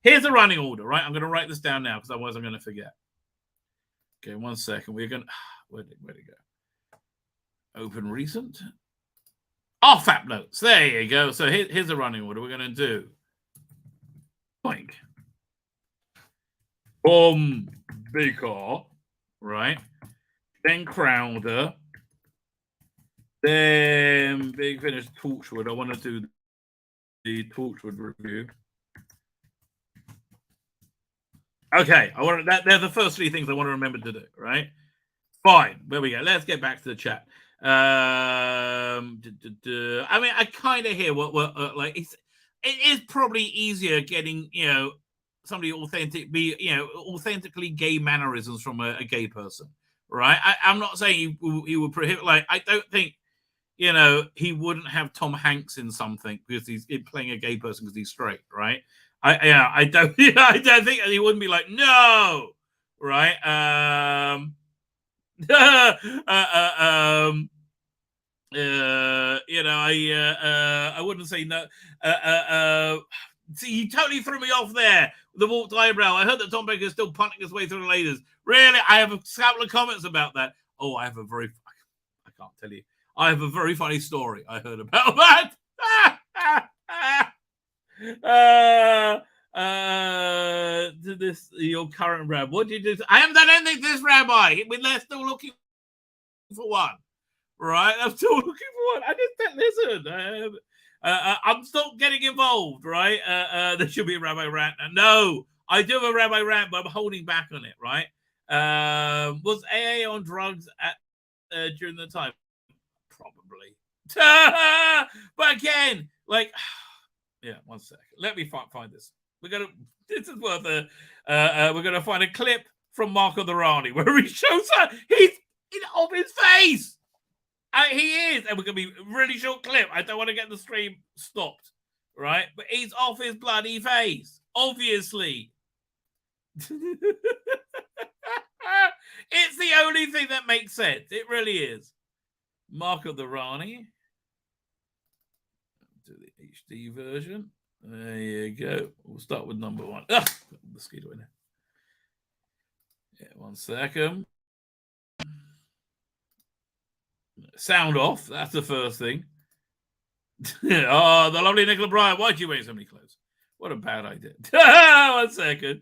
Here's the running order, right? I'm going to write this down now because otherwise I'm going to forget. Okay, 1 second. We're going to... Where'd it go? Open recent. RFAP notes. There you go. So here's the running order. We're going to do Boink. Tom Baker, right? Then Crowder. Then Big Finish Torchwood. I want to do the Torchwood review. Okay, they're the first three things I want to remember to do, right? Fine. There we go. Let's get back to the chat. I mean, I kind of hear what like it is probably easier getting somebody authentically gay mannerisms from a gay person, right? I'm not saying he would prohibit. Like, I don't think he wouldn't have Tom Hanks in something because he's playing a gay person because he's straight, right? I don't I don't think he wouldn't be like no, right? I wouldn't say no. See, you totally threw me off there with the warped eyebrow. I heard that Tom Baker is still punting his way through the laders. Really? I have a couple of comments about that. Oh, I can't tell you. I have a very funny story I heard about that. Your current rabbi. What did you do? I haven't done anything to this rabbi. We're still looking for one. Right? I'm still looking for one. I didn't listen. I'm still getting involved, right? There should be a rabbi rant. No, I do have a rabbi rant, but I'm holding back on it, right? Was AA on drugs during the time? Probably. But again, like, yeah, 1 second. Let me find this. This is worth we're gonna find a clip from Marco the Rani where he shows her he's off his face. He is, and we're going to be a really short clip. I don't want to get the stream stopped, right? But he's off his bloody face, obviously. It's the only thing that makes sense. It really is. Mark of the Rani. Do the HD version. There you go. We'll start with number 1. Ugh, put the mosquito in there. Yeah, 1 second. Sound off. That's the first thing. Oh, the lovely Nicola Bryant. Why'd you wear so many clothes? What a bad idea. 1 second.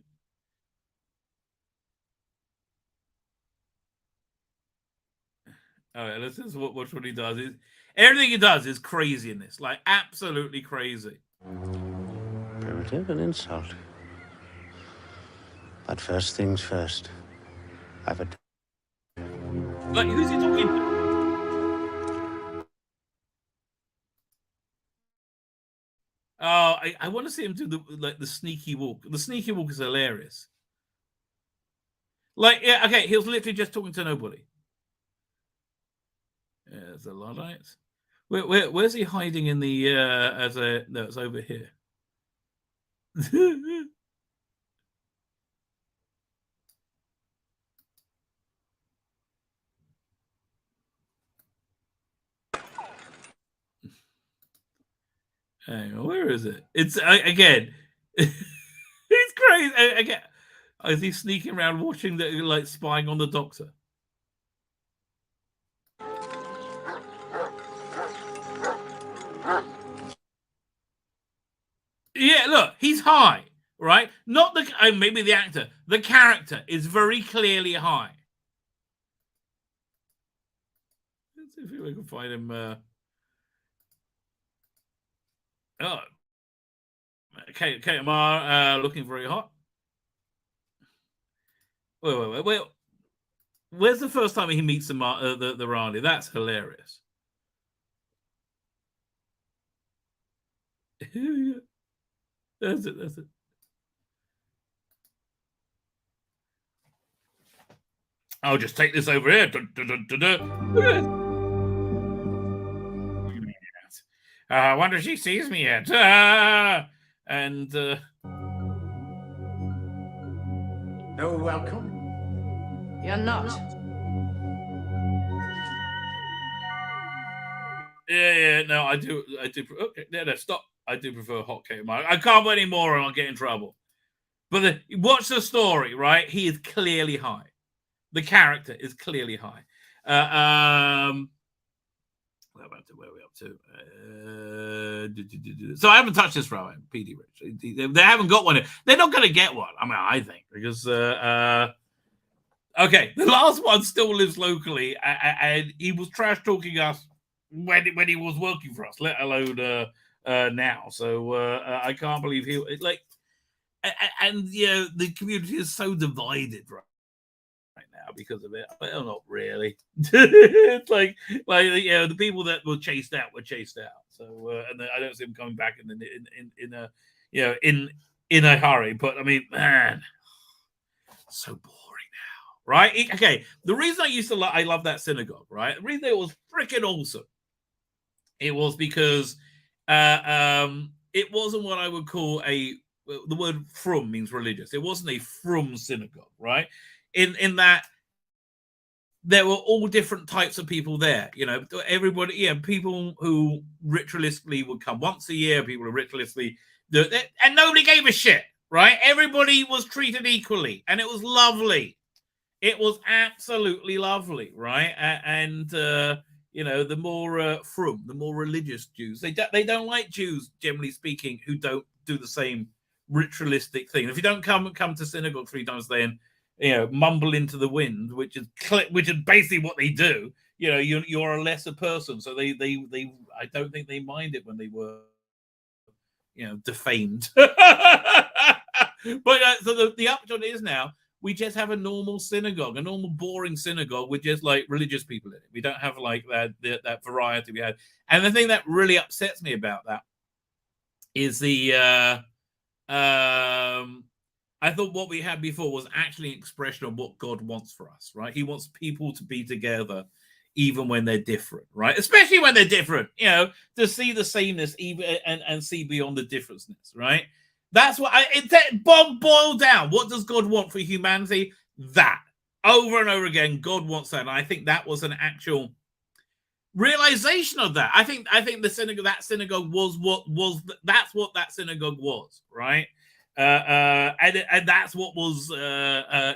All right, let's just watch what he does. Everything he does is crazy in this, like absolutely crazy. Primitive and insult. But first things first. I've a... Like, who's he talking to? Oh, I want to see him do the sneaky walk. The sneaky walk is hilarious. Like, yeah, okay, he was literally just talking to nobody. There's the Luddites. Where's he hiding in the no, it's over here. Hang on, where is it? It's again. It's crazy. Again, is he sneaking around watching like spying on the Doctor? Yeah, look, he's high, right? Not the maybe the actor. The character is very clearly high. Let's see if we can find him. Oh, KMR looking very hot. Wait. Where's the first time he meets the Rani? That's hilarious. That's it. I'll just take this over here. I wonder if she sees me yet. And no welcome. You're not. Yeah. No, I do. Okay, no, stop. I do prefer hot cake. I can't wait anymore, and I'll get in trouble. But watch the story, right? He is clearly high. The character is clearly high. Where are we up to? So I haven't touched this row, PD Rich. They haven't got one. They're not going to get one. I mean, I think because okay, the last one still lives locally, and he was trash talking us when he was working for us, let alone now. So I can't believe he like, and you know, the community is so divided right now because of it. Well, not really. It's like you know, the people that were chased out. So and I don't see them coming back in a you know in a hurry. But I mean, man, so boring now, right? Okay, the reason I used to I love that synagogue, right? The reason it was freaking awesome. It was because it wasn't what I would call the word frum means religious. It wasn't a frum synagogue, right? In that there were all different types of people there. You know, everybody, yeah, people who ritualistically would come once a year, people who ritualistically, and nobody gave a shit, right? Everybody was treated equally, and it was lovely. It was absolutely lovely, right? And you know, the more frum, the more religious Jews, they don't like Jews, generally speaking, who don't do the same ritualistic thing. If you don't come to synagogue 3 times a day and you know mumble into the wind, which is basically what they do, you know, you're a lesser person. So they I don't think they mind it when they were, you know, defamed. But so the upshot is now we just have a normal synagogue, a normal boring synagogue with just like religious people in it. We don't have like that variety we had. And the thing that really upsets me about that is I thought what we had before was actually an expression of what God wants for us, right? He wants people to be together even when they're different, right? Especially when they're different, you know, to see the sameness even and see beyond the differenceness, right? That's what it boiled down. What does God want for humanity? That over and over again, God wants that. And I think that was an actual realization of that. I think the synagogue, that synagogue that's what that synagogue was, right? And that's what was,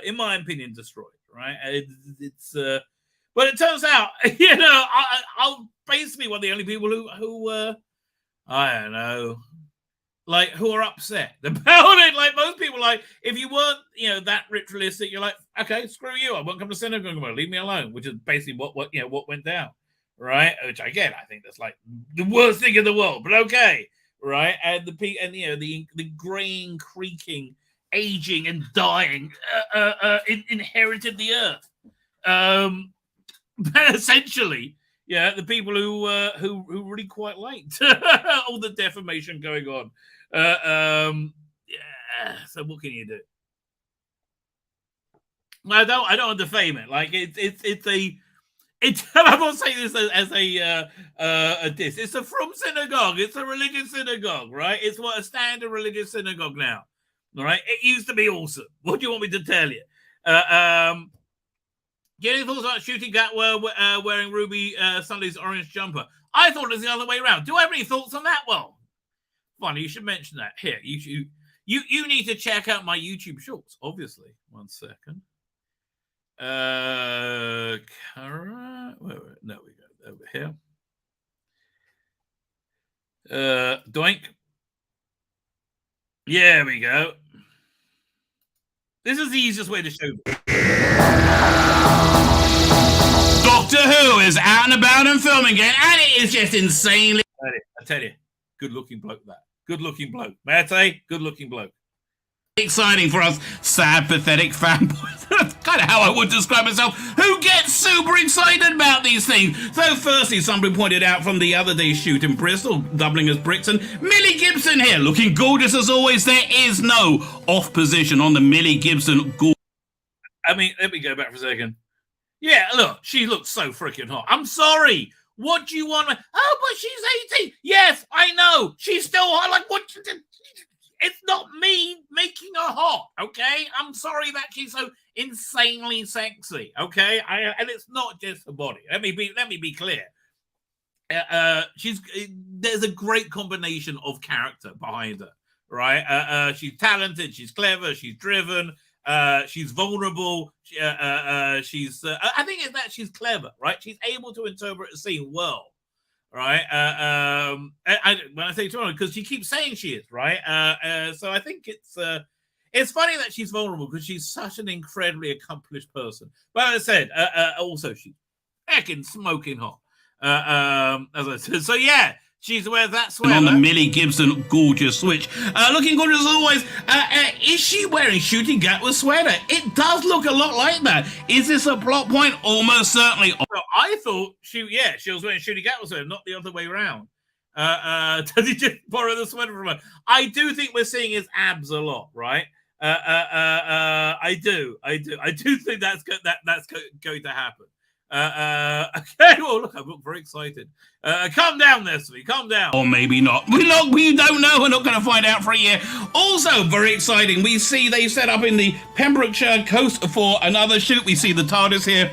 in my opinion, destroyed, right? But it turns out, I'll basically one of the only people who I don't know, like, who are upset about it. Like, most people, like, if you weren't, that ritualistic, you're like, okay, screw you, I won't come to synagogue anymore, leave me alone, which is basically what went down, right? Which, again, I think that's like the worst thing in the world, but okay, right? And the graying, creaking, aging, and dying inherited the earth. Essentially, the people who really quite liked all the defamation going on. So what can you do? I don't want to defame it. Like I'm not saying this as a diss. It's a from synagogue. It's a religious synagogue, right? It's what a standard religious synagogue now. All right. It used to be awesome. What do you want me to tell you? Do you have any thoughts about shooting Gatwell wearing Ruby Sunday's orange jumper? I thought it was the other way around. Do I have any thoughts on that? Well, funny, you should mention that. Here, you need to check out my YouTube shorts, obviously. 1 second. There we go. Over here. Doink. Yeah, we go. This is the easiest way to show them. Doctor Who is out and about and filming again, and it is just insanely. I tell you, good looking bloke. That good looking bloke. May I say, good looking bloke. Exciting for us sad, pathetic fanboys. That's kind of how I would describe myself, who gets super excited about these things. So firstly, somebody pointed out from the other day's shoot in Bristol, doubling as Brixton, Millie Gibson here, looking gorgeous as always. There is no off position on the Millie Gibson. I mean, let me go back for a second. Yeah, look, she looks so freaking hot. I'm sorry. What do you want? Oh, but she's 80. Yes, I know. She's still hot. Like, what? It's not me making her hot, okay? I'm sorry that she's so insanely sexy, okay? And it's not just her body. Let me be clear. There's a great combination of character behind her, right? She's talented, she's clever, she's driven, she's vulnerable. I think it's that she's clever, right? She's able to interpret a scene well. Right, when I say Toronto, because she keeps saying she is, right. So I think it's funny that she's vulnerable because she's such an incredibly accomplished person. But as I said, also she's heckin' smoking hot. As I said, so yeah, she's wearing that sweater on the Millie Gibson gorgeous switch, looking gorgeous as always. Is she wearing Shooty Gatwa sweater? It does look a lot like that. Is this a plot point? Almost certainly. Well, I thought she was wearing Shooty Gatwa sweater, not the other way around. Does he just borrow the sweater from her? I do think we're seeing his abs a lot, right? I do think that's going to happen. Okay, well, look, I'm very excited. Calm down there, Tzvi, calm down. Or maybe not. We don't know. We're not going to find out for a year. Also, very exciting. We see they set up in the Pembrokeshire coast for another shoot. We see the TARDIS here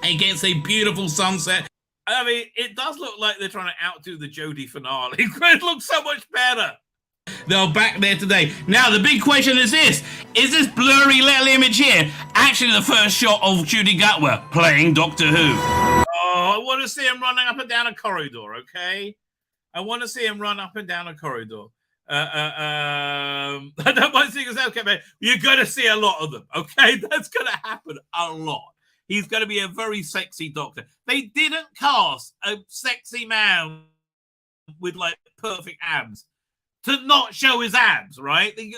against a beautiful sunset. I mean, it does look like they're trying to outdo the Jodie finale. It looks so much better. They're back there today. Now, the big question is this. Is this blurry little image here actually the first shot of Judy Gatwa playing Doctor Who? Oh, I want to see him running up and down a corridor, okay? I want to see him run up and down a corridor. I don't mind seeing his okay, man. You're going to see a lot of them, okay? That's going to happen a lot. He's going to be a very sexy Doctor. They didn't cast a sexy man with, like, perfect abs to not show his abs, right? The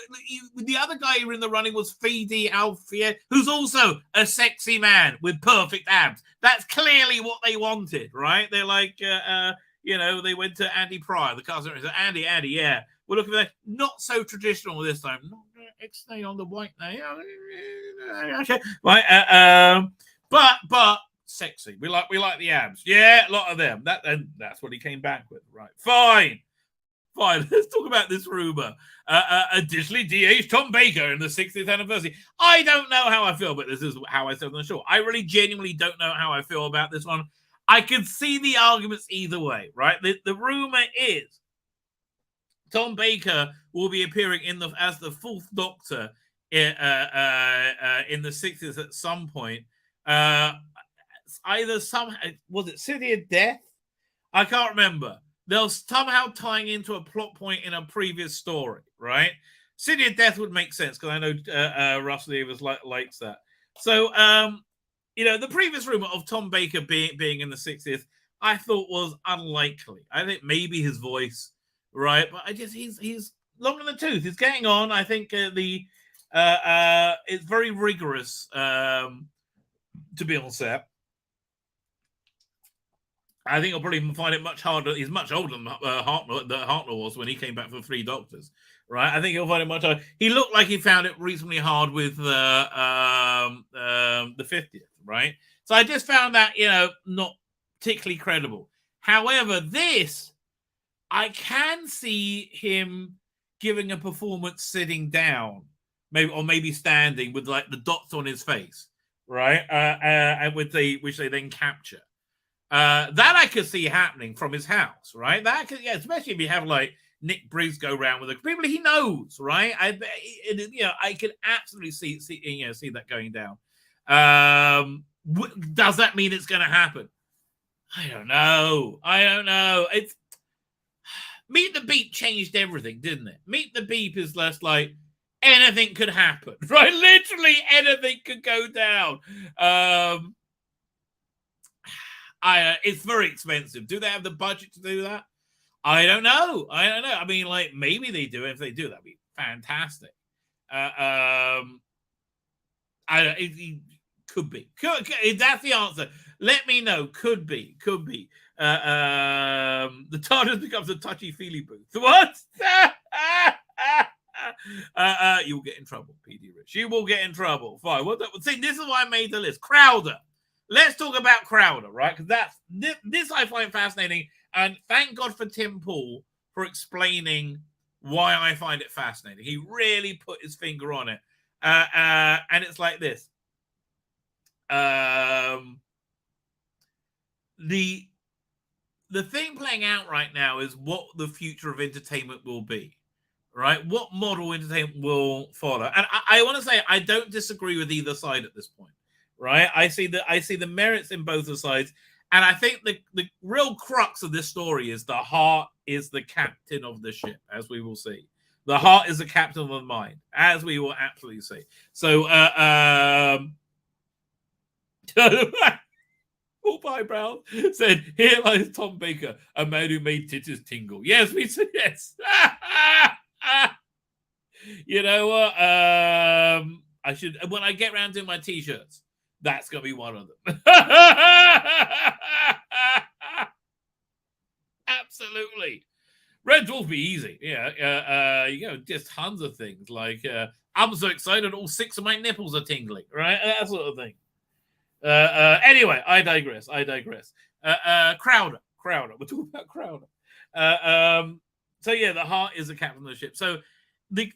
other guy who were in the running was Fede Alfier, who's also a sexy man with perfect abs. That's clearly what they wanted, right? They're like, they went to Andy Pryor, the cousin. Andy, yeah. We're looking at not so traditional this time. Not X-nay on the white now. Okay. Right, but sexy. We like the abs. Yeah, a lot of them. That's what he came back with, right? Fine. Fine. Let's talk about this rumor. Additionally, DH Tom Baker in the 60th anniversary. I don't know how I feel, but this is how I said on the show. I really genuinely don't know how I feel about this one. I can see the arguments either way, right? The rumor is Tom Baker will be appearing as the fourth Doctor in the 60s at some point. Either somehow, was it City of Death? I can't remember. They'll somehow tying into a plot point in a previous story, right? City of Death would make sense because I know Russell Davies likes that. So, the previous rumor of Tom Baker being in the 60th, I thought was unlikely. I think maybe his voice, right? But he's long in the tooth. He's getting on. I think it's very rigorous to be on set. I think I'll probably find it much harder. He's much older than Hartnell was when he came back for Three Doctors, right? I think he'll find it much harder. He looked like he found it reasonably hard with the 50th, right? So I just found that, not particularly credible. However, this, I can see him giving a performance sitting down, maybe standing with like the dots on his face, right? And which they then capture. That I could see happening from his house, right? Especially if you have like Nick Briggs go around with the people he knows, right? I could absolutely see that going down. Does that mean it's going to happen? I don't know. It's Meet the Beep changed everything, didn't it? Meet the Beep is less like anything could happen, right? Literally anything could go down. It's very expensive. Do they have the budget to do that? I don't know. I mean, like, maybe they do. If they do, that'd be fantastic. It could be. That's the answer. Let me know. Could be. The TARDIS becomes a touchy-feely booth. What? You'll get in trouble, PD Rich. You will get in trouble. Fine. See, this is why I made the list. Crowder. Let's talk about Crowder, right? Because this I find fascinating, and thank God for Tim Pool for explaining why I find it fascinating. He really put his finger on it, and it's like this: the thing playing out right now is what the future of entertainment will be, right? What model entertainment will follow, and I want to say I don't disagree with either side at this point. Right, I see the merits in both the sides, and I think the real crux of this story is the heart is the captain of the ship, as we will see. The heart is the captain of the mind, as we will absolutely see. So, Paul Eyebrows said, "Here lies Tom Baker, a man who made titties tingle." Yes, we said yes. You know what? I should, when I get around doing my t-shirts, that's going to be one of them. Absolutely. Red Dwarf be easy. Yeah. Just tons of things. Like, I'm so excited, all 6 of my nipples are tingling, right? That sort of thing. Anyway, I digress. Crowder. We're talking about Crowder. So, yeah, the heart is the captain of the ship. So, the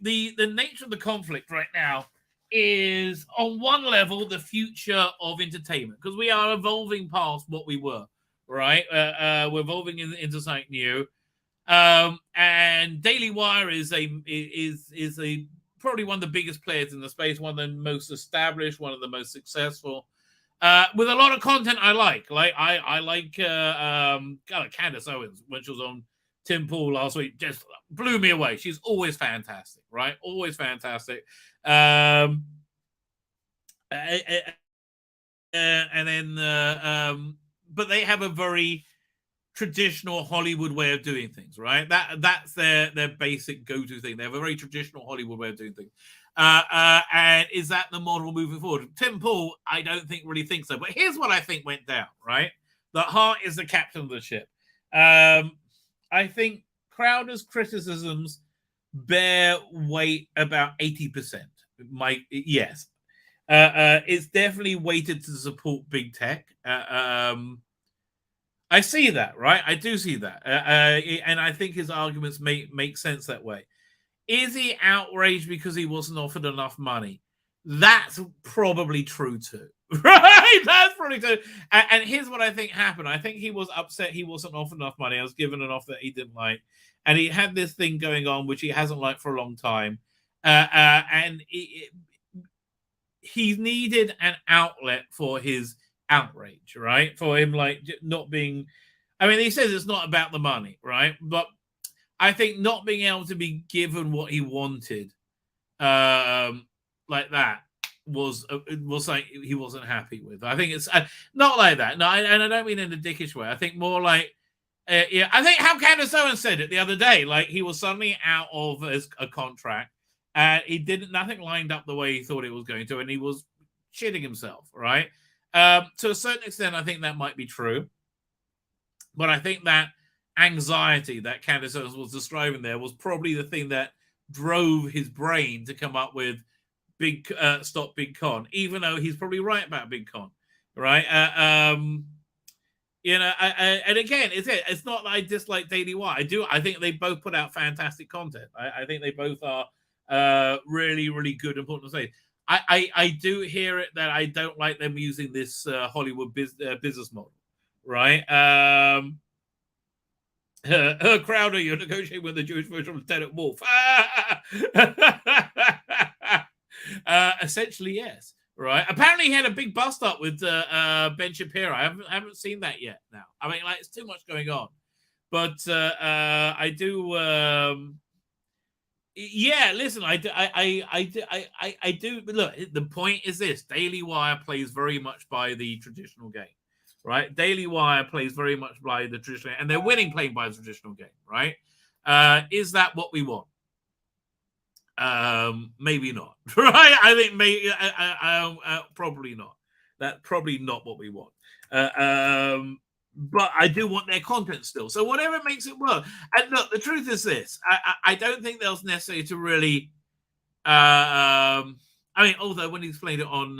nature of the conflict right now is, on one level, the future of entertainment, because we are evolving past what we were, right? We're evolving into something new, and Daily Wire is probably one of the biggest players in the space, one of the most established, one of the most successful, with a lot of content I like. I like Candace Owens when she was on Tim Pool last week, just blew me away. She's always fantastic, right? Always fantastic. And then, but they have a very traditional Hollywood way of doing things, right? That's their basic go-to thing. They have a very traditional Hollywood way of doing things. And is that the model moving forward? Tim Pool, I don't really think so. But here's what I think went down, right? The heart is the captain of the ship. I think Crowder's criticisms bear weight about 80%. Yes. It's definitely weighted to support big tech. I see that, right? I do see that, and I think his arguments make sense that way. Is he outraged because he wasn't offered enough money? That's probably true too, right? That's probably true. And here's what I think happened. I think he was upset he wasn't offered enough money. I was given an offer that he didn't like, and he had this thing going on which he hasn't liked for a long time, and he needed an outlet for his outrage, right? For him, like not being. I mean, he says it's not about the money, right? But I think not being able to be given what he wanted, like that, was like he wasn't happy with. I think it's not like that. No, and I don't mean in a dickish way. I think more like, yeah. I think how Candace Owens said it the other day. Like he was suddenly out of a contract, and he didn't nothing lined up the way he thought it was going to, and he was shitting himself. Right. To a certain extent, I think that might be true, but I think that anxiety that Candace Owens was describing there was probably the thing that drove his brain to come up with stop Big Con, even though he's probably right about Big Con, right? You know, and again, it's not that I dislike Daily Wire. I think they both put out fantastic content. I think they both are really, really good, important to say. I do hear it that I don't like them using this Hollywood business model, right? Crowder, you're negotiating with the Jewish version of Lieutenant Wolf. Essentially, yes. Right. Apparently, he had a big bust up with Ben Shapiro. I haven't seen that yet. Now, I mean, like, it's too much going on. But I do. Yeah, listen, I do. Look, the point is this: Daily Wire plays very much by the traditional game. Right, Daily Wire plays very much by the traditional, and they're winning playing by the traditional game. Right, is that what we want? Maybe not. Right, I think maybe probably not. That's probably not what we want. But I do want their content still. So whatever makes it work. And look, the truth is this: I don't think that was necessary to really. I mean, although when he explained it on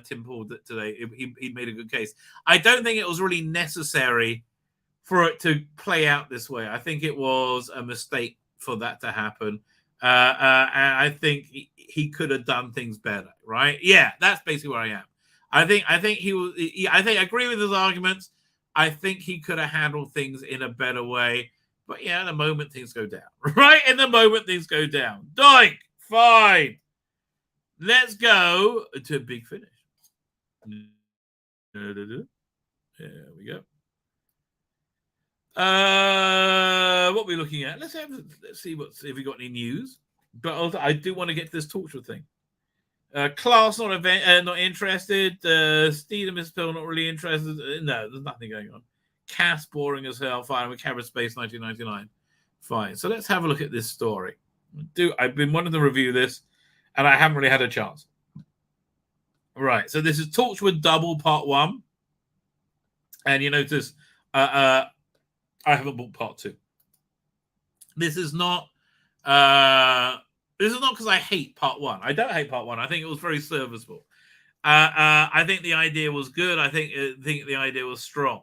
Tim Paul today, he made a good case. I don't think it was really necessary for it to play out this way. I think it was a mistake for that to happen. And I think he could have done things better, right? Yeah, that's basically where I am. I think he was. I agree with his arguments. I think he could have handled things in a better way. But yeah, in the moment things go down, right? In the moment things go down. Doink, fine. Let's go to Big Finish. There we go. What are we looking at? Let's see if we got any news. But also, I do want to get to this Torchwood thing. Class not interested. Steedham is still not really interested. No, there's nothing going on. Cass boring as hell. Fine with Cabra Space 1999. Fine. So let's have a look at this story. I've been wanting to review this, and I haven't really had a chance. Right. So this is Torchwood Double Part 1, and you notice I haven't bought Part 2. This is not because I hate Part 1. I don't hate Part 1. I think it was very serviceable. I think the idea was good. I think the idea was strong.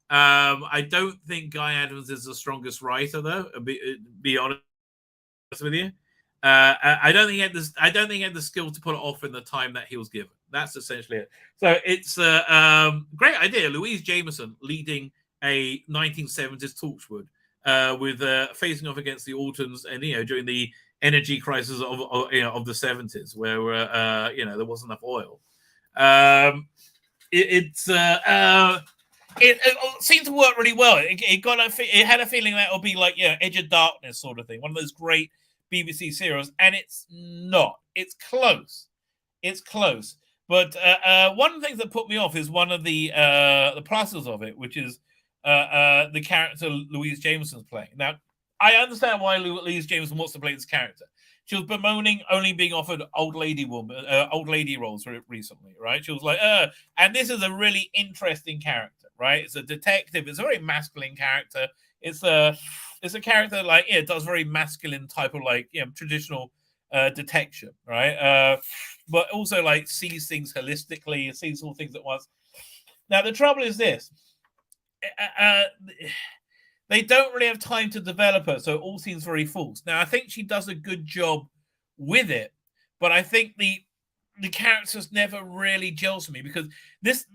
I don't think Guy Adams is the strongest writer, though. Be honest with you. I don't think he had this. I don't think he had the skill to pull it off in the time that he was given. That's essentially it. So it's a great idea. Louise Jameson leading a 1970s Torchwood with facing off against the Autons, and during the energy crisis of the 70s, where there wasn't enough oil. It seemed to work really well. It had a feeling that it'll be like Edge of Darkness sort of thing, one of those great BBC serials, and it's not. It's close. But one of the things that put me off is one of the pluses of it, which is the character Louise Jameson's playing. Now, I understand why Louise Jameson wants to play this character. She was bemoaning only being offered old lady roles recently, right? She was like, and this is a really interesting character, right? It's a detective. It's a very masculine character. It's a character like it does very masculine type of traditional detection, right? But also sees things holistically, sees all things at once. Now the trouble is this: they don't really have time to develop her, so it all seems very false. Now, I think she does a good job with it, but I think the characters never really gels for me, because this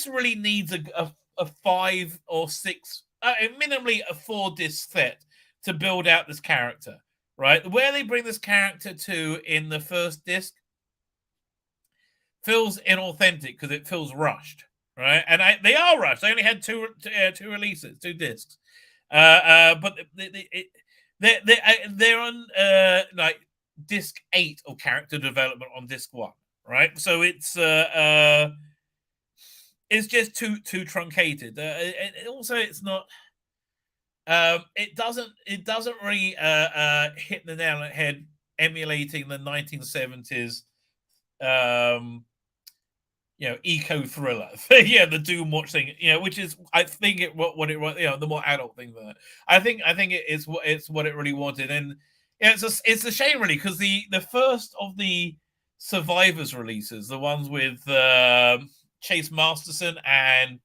really needs a 5 or 6, minimally a 4-disc set to build out this character, right? Where they bring this character to in the first disc feels inauthentic because it feels rushed, right? And they are rushed. They only had two releases, 2 discs, but they're on like disc 8 of character development on disc 1, right? So it's just too truncated. Also, it's not. It doesn't really hit the nail on the head, emulating the 1970s, eco thriller. Yeah, the Doom Watch thing. Which is, I think, what it was. The more adult thing than that. I think it's what it really wanted, and it's a shame really, because the first of the Survivors releases, the ones with Chase Masterson and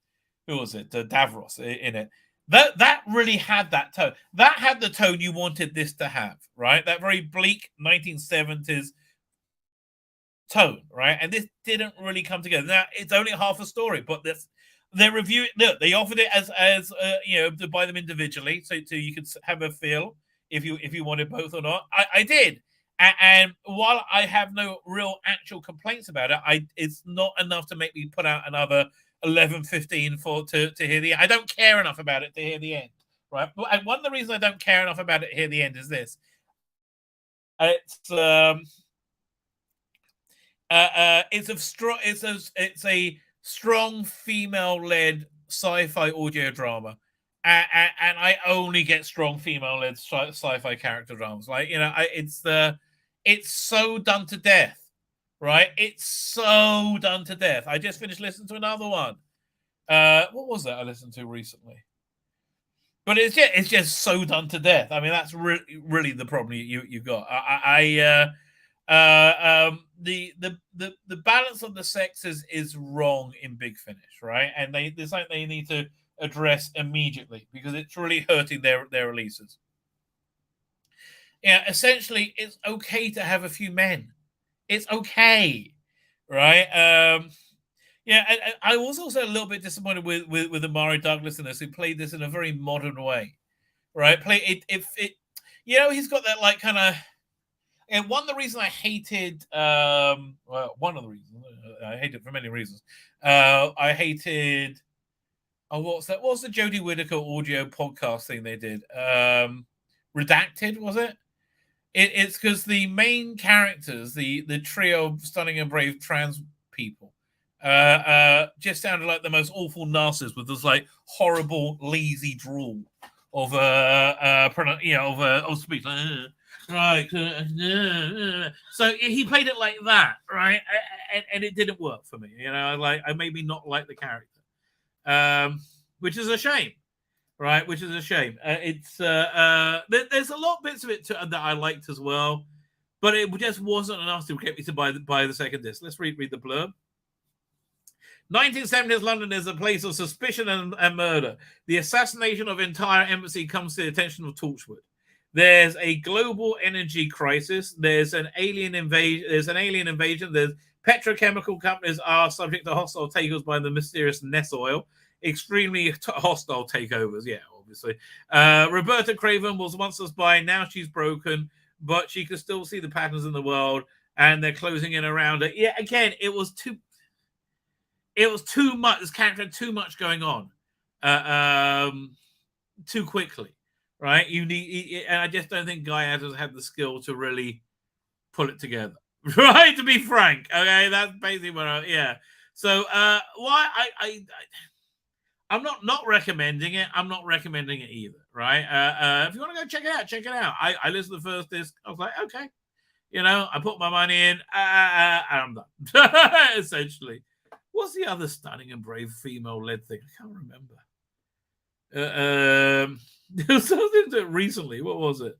who was it, Davros in it. That really had that tone. That had the tone you wanted this to have, right? That very bleak 1970s tone, right? And this didn't really come together. Now, it's only half a story, but their review. Look, they offered it as to buy them individually, so you could have a feel if you wanted both or not. I did, and while I have no real actual complaints about it, it's not enough to make me put out another 11.15 to hear the end. I don't care enough about it to hear the end, right? And one of the reasons I don't care enough about it to hear the end is this. It's a strong female-led sci-fi audio drama, and I only get strong female-led sci-fi character dramas. Like, it's so done to death. Right, it's so done to death. I just finished listening to another one. What was that I listened to recently? But it's just so done to death. I mean, that's really the problem you got. The balance of the sexes is wrong in Big Finish, right? And there's something they need to address immediately, because it's really hurting their releases. Yeah, essentially, it's okay to have a few men. It's okay, right? I was also a little bit disappointed with Amari Douglas in this, who played this in a very modern way, right? He's got that like kind of. And one of the reasons I hated, one of the reasons I hated for many reasons, I hated. Oh, what's that? What was the Jodie Whittaker audio podcast thing they did? Redacted, was it? It's because the main characters, the trio of stunning and brave trans people, just sounded like the most awful narcissists with this like horrible lazy drawl of speech. Right. So he played it like that, right? And it didn't work for me. I maybe not like the character, which is a shame. Right, which is a shame. There's a lot of bits of it that I liked as well, but it just wasn't enough to get me to buy the second disc. Let's read the blurb. 1970s London is a place of suspicion and murder. The assassination of entire embassy comes to the attention of Torchwood. There's a global energy crisis. There's an alien invasion. There's petrochemical companies are subject to hostile takeovers by the mysterious Ness Oil. Extremely hostile takeovers, yeah, obviously. Roberta Craven was once a spy. Now she's broken, but she can still see the patterns in the world, and they're closing in around her. Yeah, again, it was too much. This character had too much going on, too quickly, right? And I just don't think Guy Adams had the skill to really pull it together, right? To be frank, okay, that's basically what So, I'm not recommending it. I'm not recommending it either, right? If you want to go check it out. I listened to the first disc. I was like, okay. I put my money in, and I'm done. Essentially. What's the other stunning and brave female-led thing? I can't remember. There was something recently. What was it?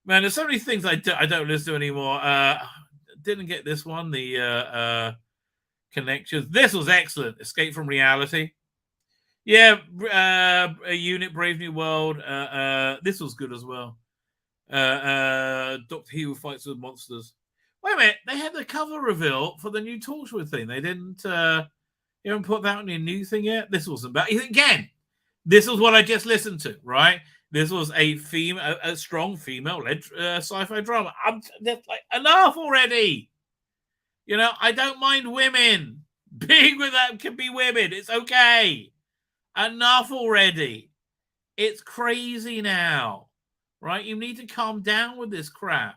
Man, there's so many things I don't listen to anymore. Didn't get this one, the Connections. This was excellent. Escape from Reality. Yeah, a unit, Brave New World. This was good as well. Doctor Who fights with monsters. Wait a minute, they had the cover reveal for the new Torchwood thing. They didn't. You haven't put that on your new thing yet. This wasn't bad. Again, this was what I just listened to. Right, this was a strong female-led sci-fi drama. I'm like, enough already. You know, I don't mind women. Being with them can be women. It's okay. Enough already. It's crazy now. Right? You need to calm down with this crap.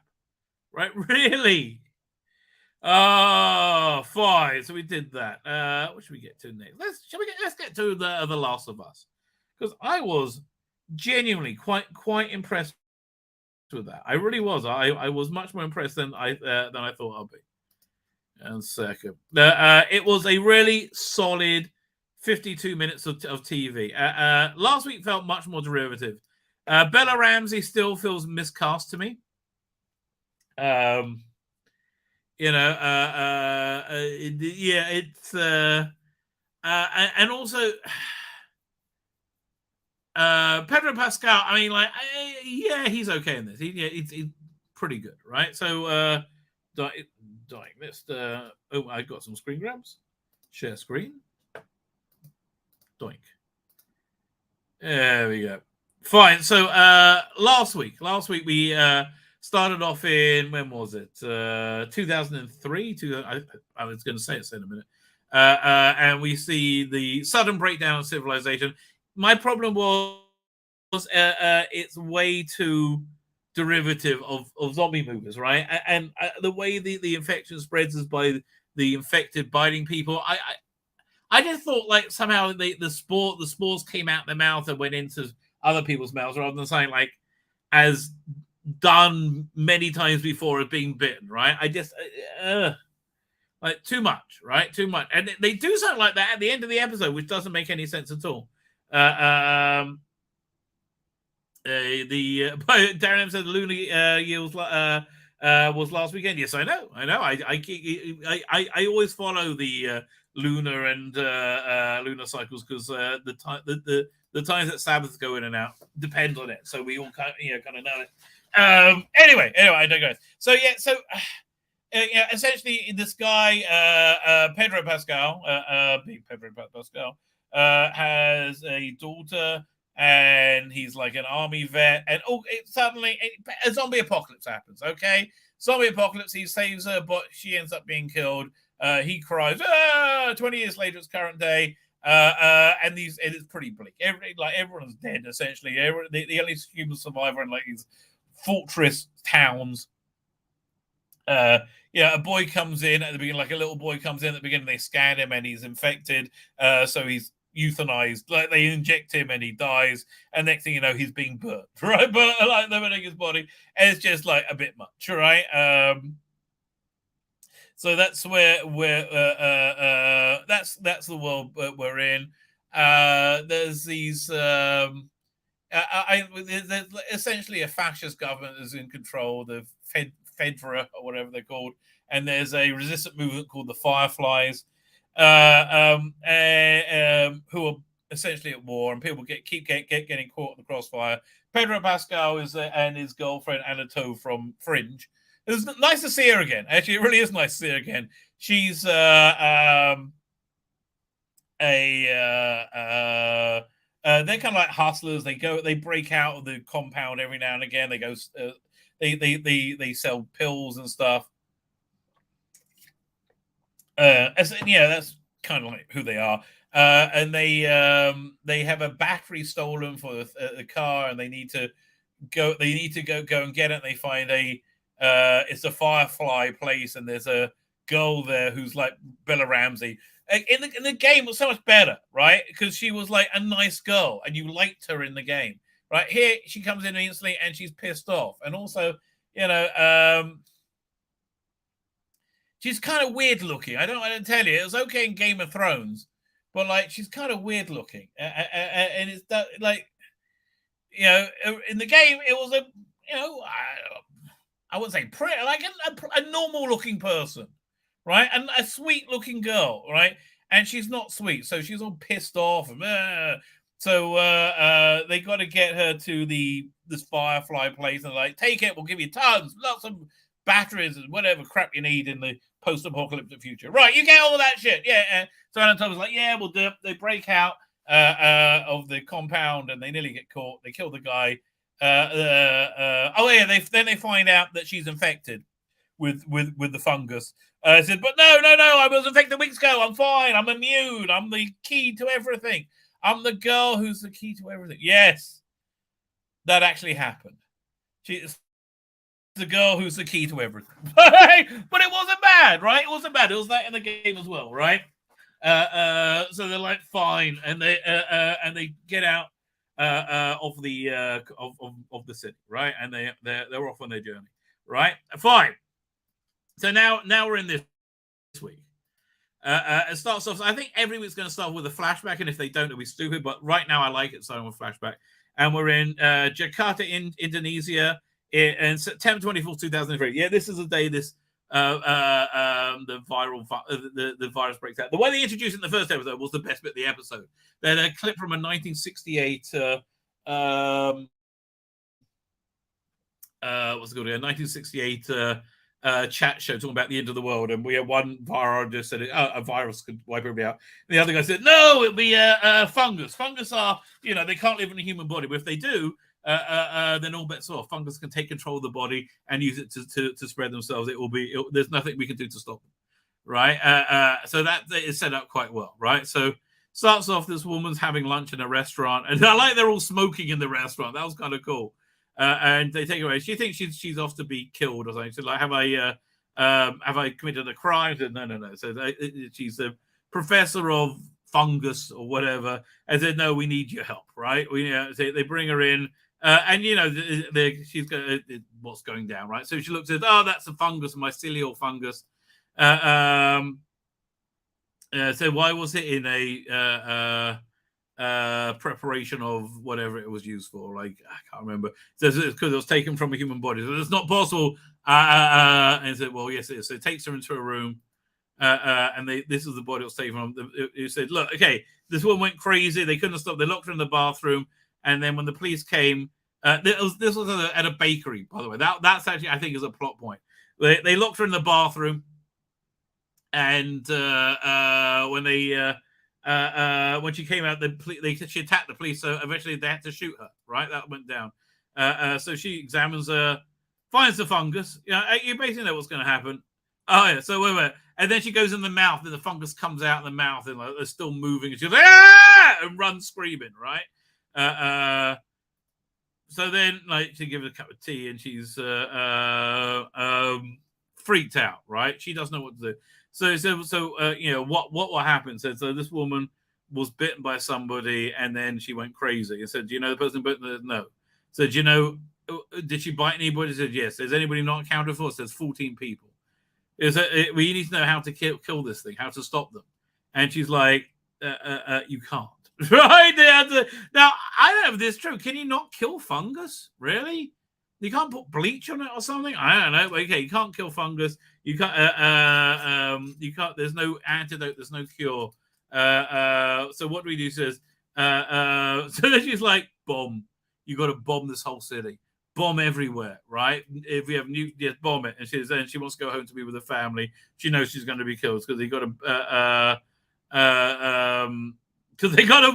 Right? Really? Oh, fine. So we did that. What should we get to next? Let's get to the Last of Us. Because I was genuinely quite impressed with that. I really was. I was much more impressed than I thought I'd be. And second, it was a really solid 52 minutes of TV. Last week felt much more derivative. Bella Ramsey still feels miscast to me. You know, yeah, it's and also Pedro Pascal. I mean, like, yeah, he's okay in this. He's pretty good, right? So, dying list. Oh, I got some screen grabs. Share screen. Doink. There we go. Fine. So last week we started off in, when was it? 2003. I was going to say it in a minute. And we see the sudden breakdown of civilization. My problem was it's way too derivative of zombie movies, right? And the way the infection spreads is by the infected biting people. I just thought like somehow the spores came out their mouth and went into other people's mouths rather than saying like as done many times before as being bitten, right? I just like too much, right? Too much, and they do something like that at the end of the episode, which doesn't make any sense at all. Darren M said Lunar Yields was last weekend. Yes, I know. I always follow the lunar and lunar cycles because the times that Sabbaths go in and out depend on it. So we all kind of know it. Anyway, I digress. So essentially this guy Pedro Pascal, has a daughter. And he's like an army vet, and suddenly a zombie apocalypse happens. Okay, zombie apocalypse. He saves her, but she ends up being killed. He cries. 20 years later, it's current day, and it is pretty bleak. Everyone's dead essentially. The only human survivor in like these fortress towns. A boy comes in at the beginning, like a little boy comes in at the beginning. They scan him, and he's infected. So he's euthanized, like they inject him and he dies, and next thing you know he's being burnt, right? But like they're burning his body, and it's just like a bit much, right? So that's where that's the world we're in. There's these there's essentially a fascist government is in control, the Fedra or whatever they're called, and there's a resistant movement called the Fireflies. Who are essentially at war, and people keep getting caught in the crossfire. Pedro Pascal is and his girlfriend Anito from Fringe. It's nice to see her again. Actually, it really is nice to see her again. She's they're kind of like hustlers. They break out of the compound every now and again. They go, they sell pills and stuff. That's kind of like who they are. And they have a battery stolen for the car, and they need to go and get it. And they find it's a Firefly place, and there's a girl there who's like Bella Ramsey. In the game, it was so much better, right? Because she was like a nice girl, and you liked her in the game, right? Here, she comes in instantly, and she's pissed off, and also, she's kind of weird looking. I don't tell you, it was okay in Game of Thrones, but like she's kind of weird looking, and it's that like, in the game it was I wouldn't say pretty, like a normal looking person, right, and a sweet looking girl, right, and she's not sweet, so she's all pissed off. So they got to get her to this Firefly place, and like, take it, we'll give you tons, lots of batteries and whatever crap you need in the post-apocalyptic future. Right, you get all of that shit. Yeah. So Alan Thomas like, yeah, we'll do it. They break out of the compound, and they nearly get caught. They kill the guy. Then they find out that she's infected with the fungus. I said, but no, I was infected weeks ago. I'm fine. I'm immune. I'm the key to everything. I'm the girl who's the key to everything. Yes, that actually happened. She's the girl who's the key to everything. But it wasn't bad, right? It wasn't bad. It was that in the game as well, right? So they're like, fine, and they get out of the city, right? And they're off on their journey, right? Fine. So now we're in this week. It starts off. I think every week's going to start with a flashback, and if they don't, it'll be stupid. But right now, I like it starting with flashback. And we're in Jakarta, in Indonesia, in September 24th, 2003. Yeah, this is the day the virus breaks out. The way they introduced it in the first episode was the best bit of the episode. They had a clip from a 1968 what's it called? A 1968 chat show talking about the end of the world, and we had one virologist said a virus could wipe everybody out. And the other guy said, no, it'll be fungus. Fungus are, they can't live in a human body, but if they do, then all bets off. Fungus can take control of the body and use it to spread themselves. There's nothing we can do to stop them, right? So that is set up quite well, right? So starts off, this woman's having lunch in a restaurant, and I like they're all smoking in the restaurant. That was kind of cool. And they take her away. She thinks she's off to be killed or something. She's like, have I committed a crime? Said, no. So she's a professor of fungus or whatever. And said, no, we need your help, right? They bring her in, and she's got what's going down, right? So she looks at, that's a fungus, mycelial fungus. So why was it in a preparation of whatever it was used for? Like, I can't remember. So it's because it was taken from a human body. So it's not possible. And said, well, yes, it is. So it takes her into a room, and this is the body that was taken from. It said, look, okay, this one went crazy. They couldn't stop. They locked her in the bathroom, and then when the police came, this was at a bakery, by the way. That's actually, I think, is a plot point. They locked her in the bathroom, and when she came out, she attacked the police, so eventually they had to shoot her, right? That went down. So she examines her, finds the fungus. You basically know what's going to happen. Oh, yeah, so wait. And then she goes in the mouth, and the fungus comes out in the mouth, and they're still moving, and she's like, ah! And runs screaming, right? So then, like, she gives her a cup of tea, and she's freaked out, right? She doesn't know what to do. So what will happen? So this woman was bitten by somebody, and then she went crazy. And said, do you know the person bitten? No. So did she bite anybody? Said yes. Is anybody not accounted for? Says 14 people. We need to know how to kill this thing, how to stop them. And she's like, you can't. Right? Now, I don't know if this is true. Can you not kill fungus? Really? You can't put bleach on it or something? I don't know. Okay, you can't kill fungus. You can't. There's no antidote. There's no cure. So what do we do? Says. So then she's like, bomb. You got to bomb this whole city. Bomb everywhere, right? If we have bomb it. And she wants to go home to be with her family. She knows she's going to be killed because they got to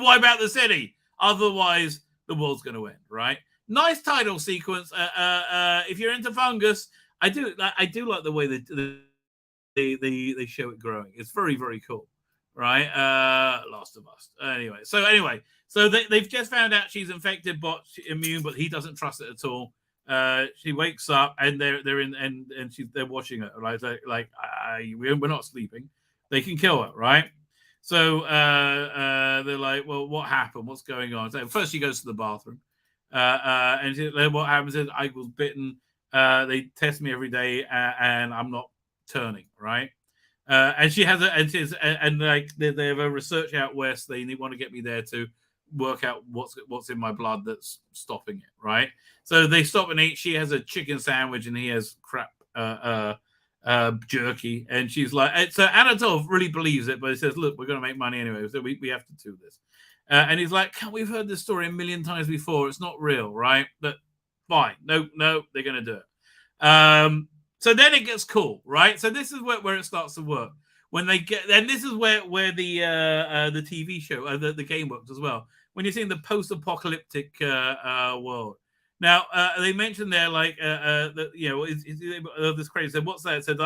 wipe out the city. Otherwise, the world's going to end, right? Nice title sequence. If you're into fungus, I do like the way they show it growing. It's very, very cool, right? Last of Us. Anyway, so they've just found out she's infected, but immune, but he doesn't trust it at all. She wakes up, and they're in, and they're watching her, right? We're not sleeping. They can kill her, right? So they're like, well, what happened? What's going on? So first she goes to the bathroom. And what happens is I was bitten. They test me every day, and I'm not turning, right? And she has they have a research out west. They want to get me there to work out what's in my blood that's stopping it, right? So they stop and eat. She has a chicken sandwich, and he has crap jerky. And she's like, so Anatol really believes it, but he says, look, we're going to make money anyway, so we have to do this. And he's like, we've heard this story a million times before. It's not real, right? But fine. No, they're going to do it. So then it gets cool, right? So this is where it starts to work. When they get, and this is where the TV show, the game works as well. When you're seeing the post-apocalyptic world. Now they mentioned there, like, this crazy. So what's that? So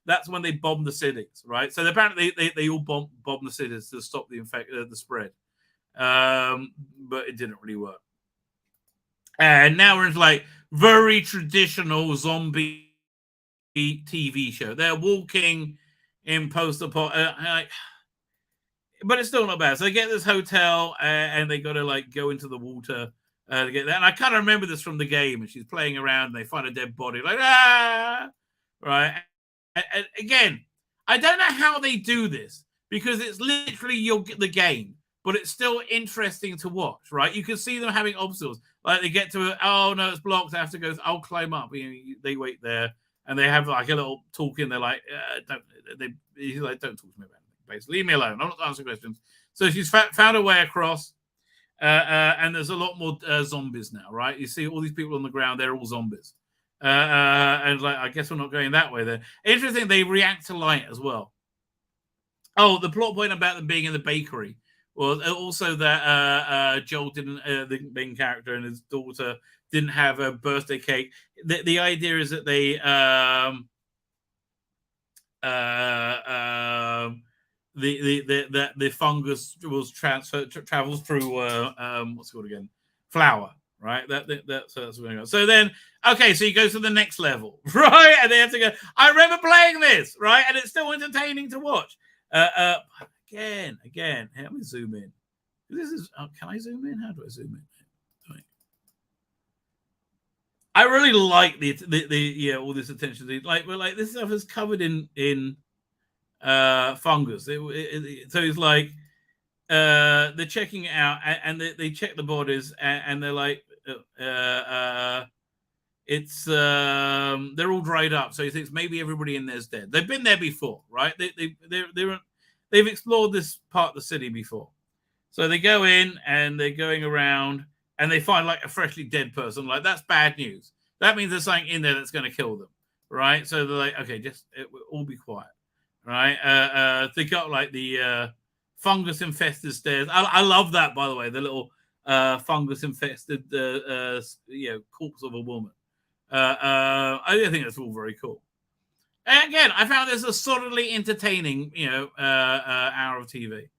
that's when they bomb the cities, right? So apparently they all bomb the cities to stop the spread. But it didn't really work. And now we're into like very traditional zombie TV show. They're walking in post-apo, but it's still not bad. So they get this hotel and they got to like go into the water to get there. And I kind of remember this from the game. And she's playing around and they find a dead body, like right. And again, I don't know how they do this because it's literally the game. But it's still interesting to watch, right? You can see them having obstacles. Like they get to it, oh no, it's blocked. I have to go. I'll climb up. They wait there, and they have like a little talking. They're like, he's like, don't talk to me about anything. Basically, leave me alone. I'm not answering questions. So she's found a way across, and there's a lot more zombies now, right? You see all these people on the ground. They're all zombies, and like, I guess we're not going that way. Then interesting. They react to light as well. Oh, the plot point about them being in the bakery. Well, also that Joel didn't, the main character and his daughter didn't have a birthday cake. The idea is that they the fungus travels through what's it called again? Flour, right? That's what's going on. So then, okay, so you go to the next level, right? And they have to go. I remember playing this, right? And it's still entertaining to watch. Again, help me zoom in. This is, can I zoom in? How do I zoom in? I really like the all this attention. Like, we're like, this stuff is covered in fungus. So it's like they're checking it out and they check the bodies and they're like, it's they're all dried up. So he thinks maybe everybody in there's dead. They've been there before, right? They've explored this part of the city before. So they go in and they're going around and they find like a freshly dead person. Like, that's bad news. That means there's something in there that's going to kill them, right? So they're like, okay, just all be quiet, right? They got like the fungus infested stairs. I love that, by the way, the little fungus infested corpse of a woman. I think that's all very cool. And again, I found this a solidly entertaining, hour of TV,